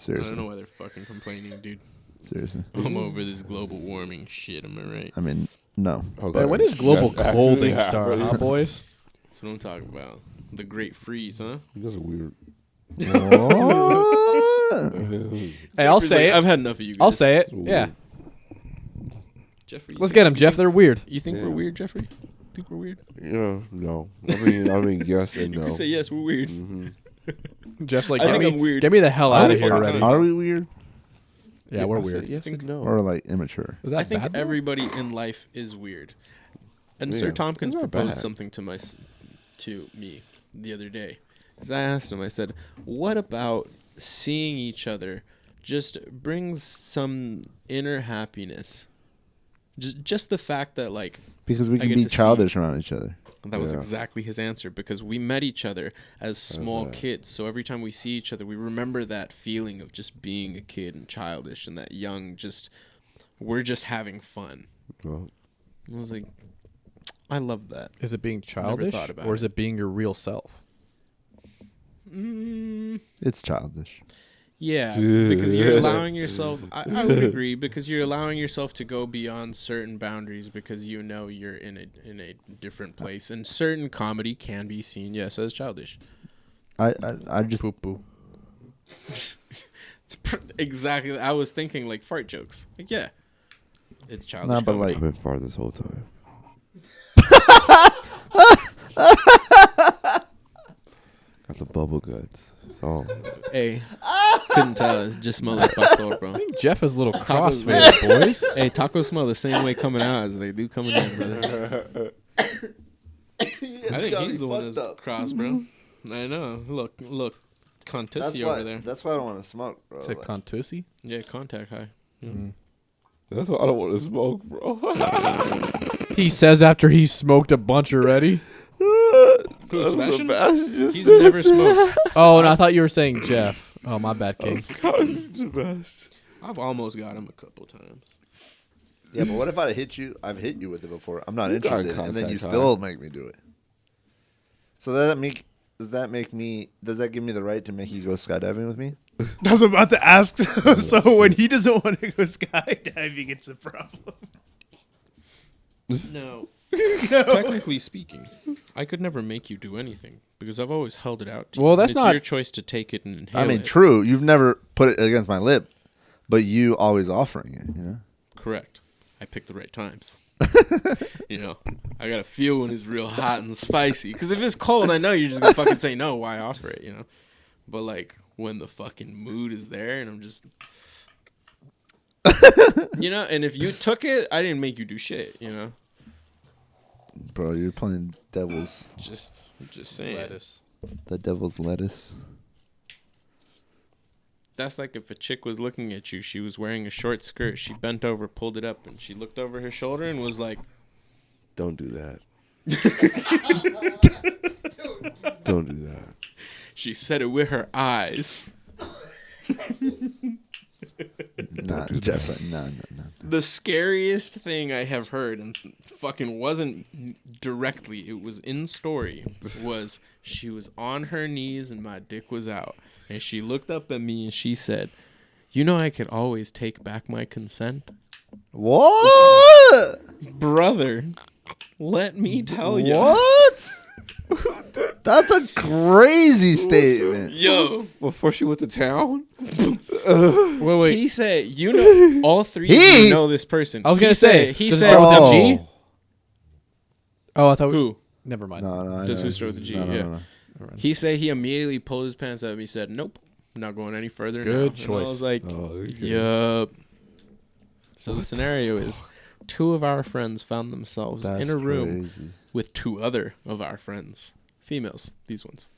don't know Seriously. why they're fucking complaining, dude. Seriously. I'm over this global warming shit. Am I right? I mean, no. Okay. Hey, when does global That's colding actually start, huh, happening. boys? That's what I'm talking about. The Great Freeze, huh? You guys are weird. What? Hey, I'll Jeffrey's say like, it. I've had enough of you guys. I'll say it. It's Yeah. weird. Jeffrey. Let's get them, Jeff. They're weird. You think Yeah. we're weird, Jeffrey? Think we're weird? Yeah, no. I mean, yes and You no. can say yes, we're weird. Mhm. Jeff's like, I get think me, I'm weird. get me the hell out of we here fucking already. are. Are we weird? Yeah, we're I said weird. yes and no. Or like immature? Was that I think bad? though? everybody in life is weird. And Sir Yeah, Tompkins it's not proposed bad. something to me the other day. Because I asked him, I said, what about seeing each other just brings some inner happiness? Just the fact that, like, Because we I can get be to see- childish around each other. that was Yeah. exactly his answer, because we met each other as small right. kids. So every time we see each other, we remember that feeling of just being a kid and childish and that young, we're just having fun. Well, I was like, I love that. Is it being Never childish, thought about or is it. it being your real self? It's childish. Yeah, because you're allowing yourself. I would agree, because you're allowing yourself to go beyond certain boundaries because you know you're in a different place, and certain comedy can be seen, yes, as childish. I just Poo poo. Exactly. I was thinking like fart jokes. Like, yeah, it's childish. Nah, but comedy. I've been farting this whole time. Got the bubble guts. So Hey, couldn't tell. It just smelled like pastor, bro. I think Jeff is a little Tacos, crossfaded, boys. Hey, tacos smell the same way coming out as they do coming in, brother. I think he's the one that's cross, bro. I know. Look, Contussy over there. That's why I don't want to smoke, bro. Is it Contusi? Yeah, contact high. that's why I don't want to smoke, bro. He says after he smoked a bunch already. Who, Sebastian? He's never smoked. Oh, and I thought you were saying Jeff. Oh, my bad, King. I've almost got him a couple times. Yeah, but what if I hit you? I've hit you with it before. I'm not You got interested, and then you contact still make me do it. So does that give me the right to make you go skydiving with me? I was about to ask. So when he doesn't want to go skydiving, it's a problem. No. Technically speaking, I could never make you do anything because I've always held it out to Well, you. that's It's not- your choice to take it and inhale I mean, it. true. You've never put it against my lip, but you always offering it. You know. Correct. I picked the right times. You know, I gotta feel when it's real hot and spicy. Because if it's cold, I know you're just gonna fucking say no. Why offer it? You know. But like when the fucking mood is there, and I'm just, you know, and if you took it, I didn't make you do shit. You know. Bro, you're playing devil's Just saying. Lettuce. the devil's lettuce. That's like if a chick was looking at you, she was wearing a short skirt, she bent over, pulled it up, and she looked over her shoulder and was like, Don't do that. Don't do that. she said it with her eyes. Nah, Jeff, no. The scariest thing I have heard, and fucking wasn't directly, it was in story, was she was on her knees and my dick was out. And she looked up at me and she said, "You know I could always take back my consent." What? Brother, let me tell you. What? That's a crazy statement. Yo, Before she went to town? Wait. he said, you know, all three of you know this person. I was gonna say, he does it said, start with a G? Oh, I thought. who? Never mind. No, Does who start with a G? No, Yeah. no. He said he immediately pulled his pants up and he said, "Nope, not going any further." Good now." And choice. I was like, Oh, okay. yup. So the scenario is 2 of our friends found themselves That's in a room crazy. with 2 other of our friends, females, these ones.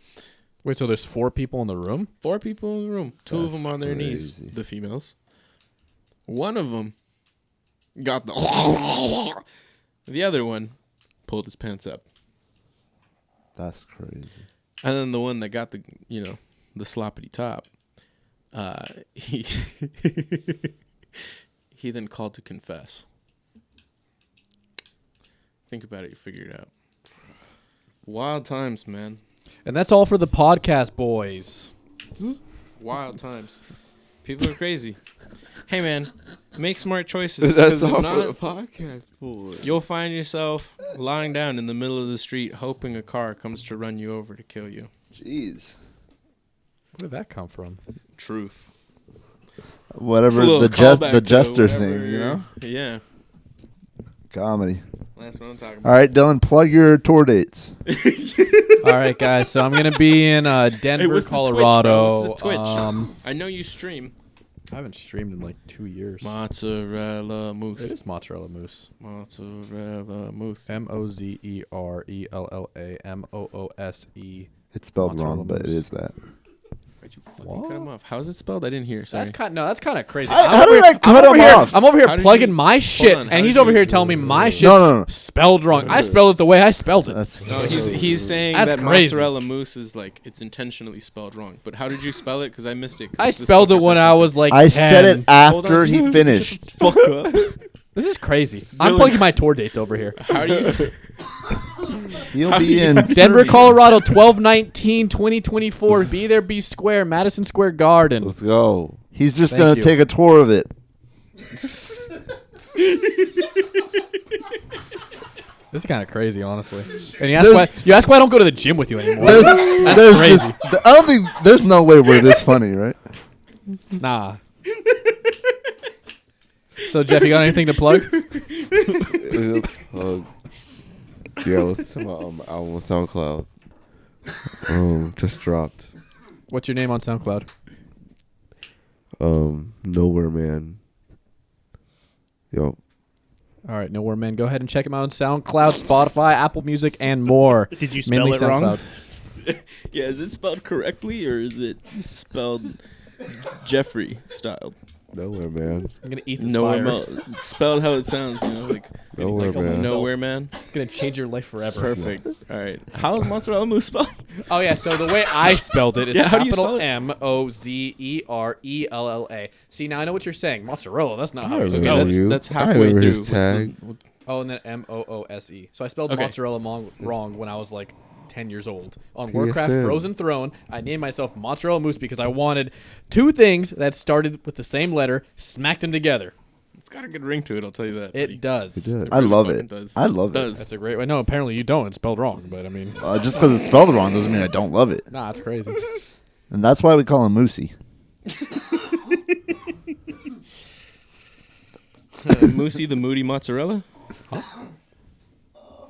Wait, so there's 4 people in the room? 4 people in the room, 2 of That's them on their knees, crazy. the females. One of them got the the other one pulled his pants up. That's crazy. And then the one that got the, the sloppity top, he he then called to confess. Think about it, you figure it out. Wild times, man. And that's all for the podcast, boys. Wild times. People are crazy. Hey, man, make smart choices. That's 'cause if all for not, the podcast, boy. you'll find yourself lying down in the middle of the street hoping a car comes to run you over to kill you. Jeez. Where did that come from? Truth. It's Whatever a little the callback to jester whatever- thing, you know? Yeah, Comedy. that's what I'm talking All about. right, Dylan, plug your tour dates. All right, guys. So I'm gonna be in Denver, what's the Twitch, bro? Colorado. What's the Twitch? I I know you stream. haven't streamed in like 2 years. Mozzarella It mousse. is mozzarella mousse. Mozzarella mousse. MOZERELLAMOOSE. It's spelled Mozzarella wrong, but it mousse. is that. Why'd you fucking What? cut him off? How's it spelled? I didn't hear. Sorry. That's kind. No, that's kind of crazy. How I'm did over I here- cut I'm over him here- off? I'm over here How did plugging you- my shit, on, how and he's did over you- here telling me my shit's No. spelled wrong. I spelled it the way I spelled it. That's No, he's saying That's that crazy. mozzarella mousse is like it's intentionally spelled wrong. But how did you spell it? Because I missed it. 'cause I this spelled it fucker when said I was something. like I 10. said it Hold after on. he finished. Fuck up. This is crazy. I'm Dylan- plugging my tour dates over here. How do you? You'll be in Denver, Serbia. Colorado, 12/19/2024. Be there, be square, Madison Square Garden. Let's go. He's just Thank going you. to take a tour of it. This is kind of crazy, honestly. And you ask why I don't go to the gym with you anymore. There's That's crazy. I don't think there's no way we're this funny, right? Nah. So, Jeff, you got anything to plug? Yeah, what's my album on SoundCloud? Just dropped. What's your name on SoundCloud? Nowhere Man. Yo, All right, Nowhere Man. Go ahead and check him out on SoundCloud, Spotify, Apple Music, and more. Did you spell Mainly it wrong? SoundCloud. Yeah, is it spelled correctly or is it spelled Jeffrey styled? Nowhere Man. I'm gonna eat this Nowhere fire. spelled how it sounds, like Nowhere like a Man. nowhere man. It's gonna change your life forever. Perfect. All right. How is mozzarella mousse spelled? Oh yeah, so the way I spelled it is Yeah, how do you capital spell it? MOZERELLA. See, now I know what you're saying. Mozzarella. That's not how you Okay, spell it. that's I halfway remember through. his What's the- tag. Oh, and then MOOSE. So I spelled Okay. mozzarella wrong when I was like 10 years old. On PSN. Warcraft Frozen Throne, I named myself Mozzarella Moose because I wanted 2 things that started with the same letter, smacked them together. It's got a good ring to it, I'll tell you that. buddy. It does. It did. It I really love fucking it. does. I love it. does. That's a great way. No, apparently you don't. It's spelled wrong, but I mean, Just because it's spelled wrong doesn't mean I don't love it. nah, it's crazy. And that's why we call him Moosey. Moosey the Moody Mozzarella? Well,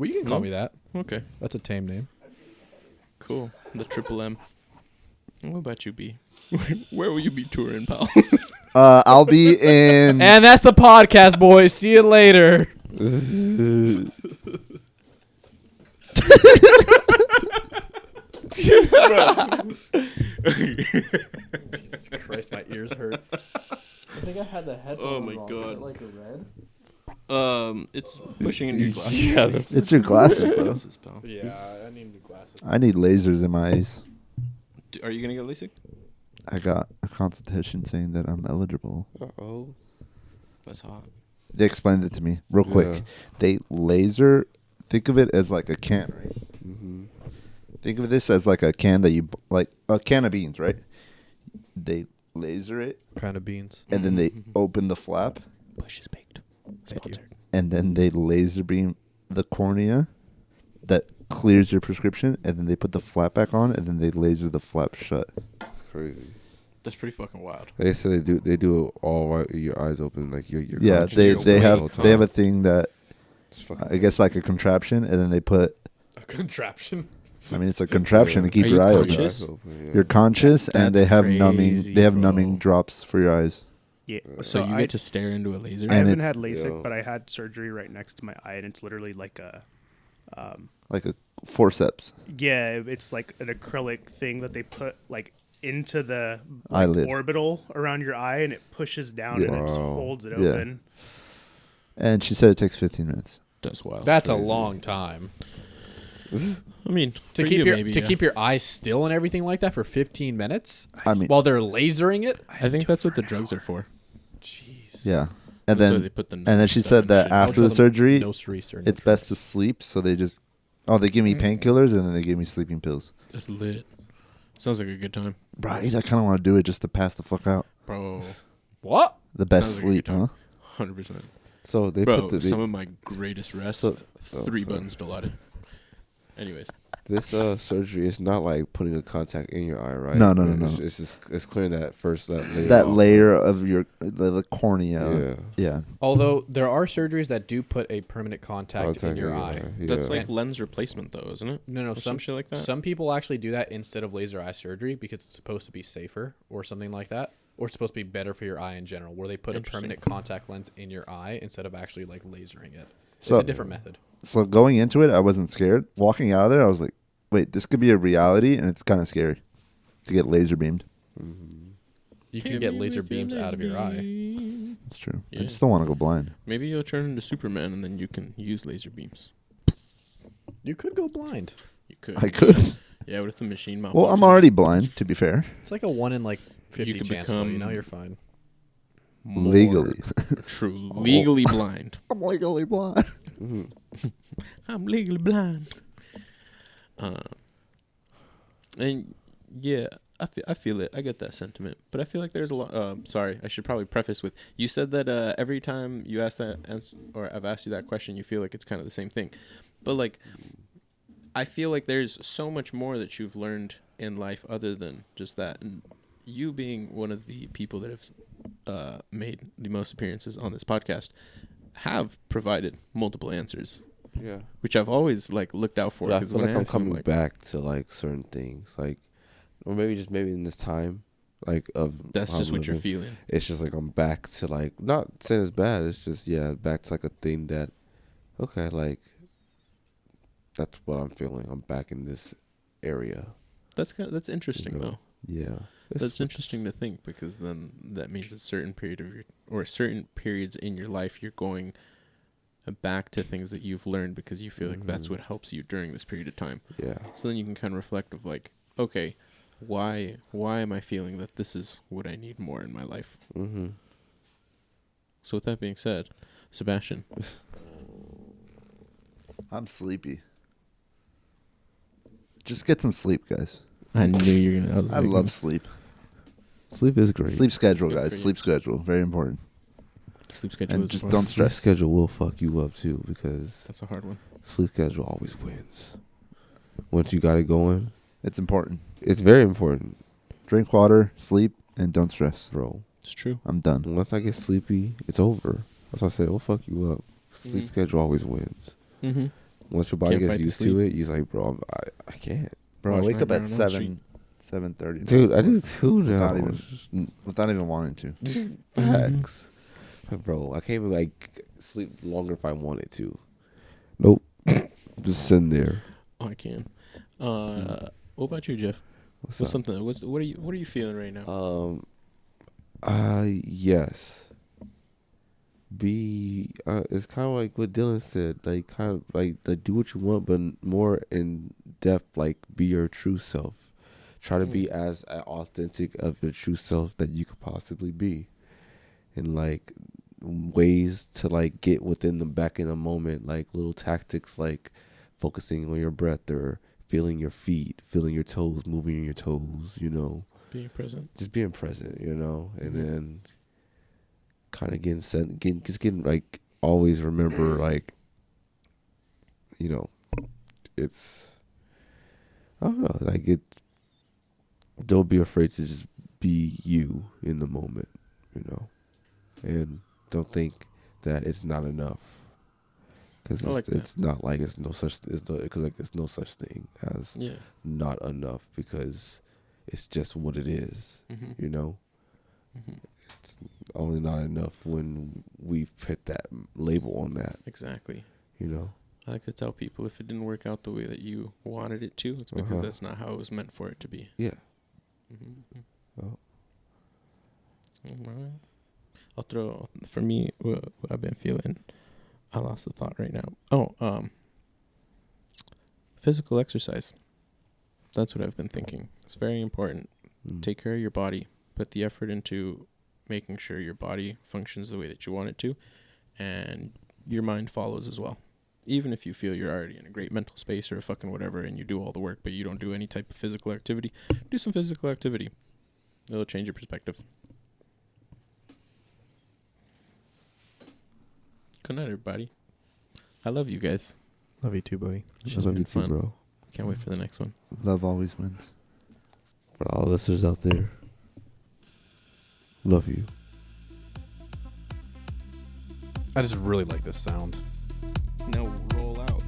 you can call No? me that. Okay, That's a tame name. cool. The triple M. What about you, B? Where will you be touring, pal? I'll be in. And that's the podcast, boys. See you later. Jesus Christ, my ears. It's pushing into your glasses. Yeah, the It's your glasses, bro. Glasses, pal. Yeah, I need new glasses. I need lasers in my eyes. Are you gonna get LASIK? I got a consultation saying that I'm eligible. oh, That's hot. They explained it to me real quick. Yeah. They laser. Think of it as like a can, right? mm-hmm. Think of this as like a can that like a can of beans, right? They laser it, Kind of beans. and then they open the flap, Bush is baked. Thank you. Sponsored. and then they laser beam the cornea that clears your prescription, and then they put the flap back on, and then they laser the flap shut. It's crazy. That's pretty fucking wild. They said they do it all while your eyes open, like your Yeah, conscious they is they open the have whole they have a time. thing that It's fucking I guess like a contraption, and then they put. A contraption. I mean, it's a contraption to keep Are your you eye conscious? open. Yeah. You're conscious, and they That's have numbing. crazy, They have bro. numbing drops for your eyes. Yeah. So you I, get to stare into a laser. I And haven't it's- had LASIK, yeah. but I had surgery right next to my eye, and it's literally like a, Like a forceps. yeah, it's like an acrylic thing that they put like into the like, Eyelid. orbital around your eye, and it pushes down and it just Wow. holds it Yeah. open. And she said it takes 15 minutes. That's wild. That's a Crazy. long time. I mean, To for keep you, your maybe, to yeah. keep your eyes still and everything like that for 15 minutes I mean, while they're lasering it. I think that's what the drugs are for. Jeez. yeah. And So then they put the and then she stuff said in that shit. I would after tell the them surgery, no streets or no it's best to trees. sleep. So they just they give me painkillers, and then they give me sleeping pills. That's lit. Sounds like a good time, Right. I kind of want to do it just to pass the fuck out. bro. What? The best Sounds like a sleep, good time. huh? 100%. So they Bro, put the, some of my greatest rests. So- 3 sorry. buttons delighted. Anyways, this surgery is not like putting a contact in your eye, right? No, no, no, It's, no. it's just it's clearing that first layer. That off. layer of your the cornea. Yeah. Yeah. Although there are surgeries that do put a permanent contact in Contact your in eye. Yeah. that's like And- lens replacement, though, isn't it? No, Or some shit like that. Some people actually do that instead of laser eye surgery because it's supposed to be safer or something like that, or it's supposed to be better for your eye in general, where they put a Interesting. permanent contact lens in your eye instead of actually like lasering it. So- It's a different method. So going into it, I wasn't scared. Walking out of there, I was like, "Wait, this could be a reality," and it's kind of scary to get laser beamed. You can get laser beams out of your eye. It's true. I Yeah. just don't want to go blind. Maybe you'll turn into Superman and then you can use laser beams. You could go blind. You could. I could. Yeah, what if the machine malfunctions? Well, I'm already blind, to be fair. It's like a 1 in like 50 could chance, though. You know, become- you're fine. More Legally. True. Legally blind. I'm legally blind. I'm legally blind. And yeah, I feel it. I get that sentiment. But I feel like there's a lot. Sorry, I should probably preface with you said that every time you ask that or I've asked you that question, you feel like it's kind of the same thing. But like, I feel like there's so much more that you've learned in life other than just that. And you being one of the people that have made the most appearances on this podcast have provided multiple answers, Yeah. which I've always like looked out for. But I 'cause feel when like I'm ask them, coming like, back to like certain things, like, or maybe in this time, like of That's how just I'm what you're living. feeling. It's just like I'm back to like not saying it's bad. It's just back to like a thing that, okay, like that's what I'm feeling. I'm back in this area. That's interesting You know, though. Yeah. That's interesting to think because then that means a certain period of your or certain periods in your life you're going back to things that you've learned because you feel like that's what helps you during this period of time. Yeah. So then you can kind of reflect of like, okay, why am I feeling that this is what I need more in my life? Mm-hmm. So with that being said, Sebastian, I'm sleepy. Just get some sleep, guys. I knew you were gonna. I love sleep. Sleep is great. Sleep schedule, Good for guys. you. Sleep schedule. Very important. sleep schedule. And is just important. don't Sleep stress. schedule will fuck you up too because That's a hard one. sleep schedule always wins. Once you got it going, It's important. it's very important, Drink water, sleep, and don't stress. bro. It's true. I'm done. Once I get sleepy, it's over. That's why I said it'll fuck you up. Sleep Mhm. schedule always wins. Mm-hmm. Once your body Can't gets fight the used to sleep. it, you're like, bro, I can't. Bro, I Watch wake my up at Brown Elm 7:30. Dude, I do too now. Without even wanting to. Facts. Bro, I can't even like sleep longer if I wanted to. Nope. Just sitting there. Oh, I can. What about you, Jeff? What's What's up? something? What are you feeling right now? Yes. be it's kind of like what Dylan said, like kind of like do what you want, but more in depth, like be your true self. Try to be as authentic of your true self that you could possibly be, and like ways to like get within the back in the moment, like little tactics like focusing on your breath or feeling your feet, feeling your toes, moving your toes, you know, Being present. just being present, you know, and then kind of getting like always remember, like, you know, it's, I don't know, like don't be afraid to just be you in the moment, you know, and don't think that it's not enough, because it's not like it's no such thing as not enough, because it's just what it is, you know. It's only not enough when we've put that label on that. Exactly. You know? I like to tell people, if it didn't work out the way that you wanted it to, it's because that's not how it was meant for it to be. Yeah. Oh. Alright. Otro, for me, what I've been feeling, I lost the thought right now. Physical exercise. That's what I've been thinking. It's very important. Take care of your body. Put the effort into making sure your body functions the way that you want it to, and your mind follows as well. Even if you feel you're already in a great mental space or a fucking whatever, and you do all the work, but you don't do any type of physical activity, do some physical activity. It'll change your perspective. Good night, everybody. I love you guys. Love you too, buddy. I love you too, bro. Can't wait for the next one. Love always wins. For all listeners out there, love you. I just really like this sound. Now roll out.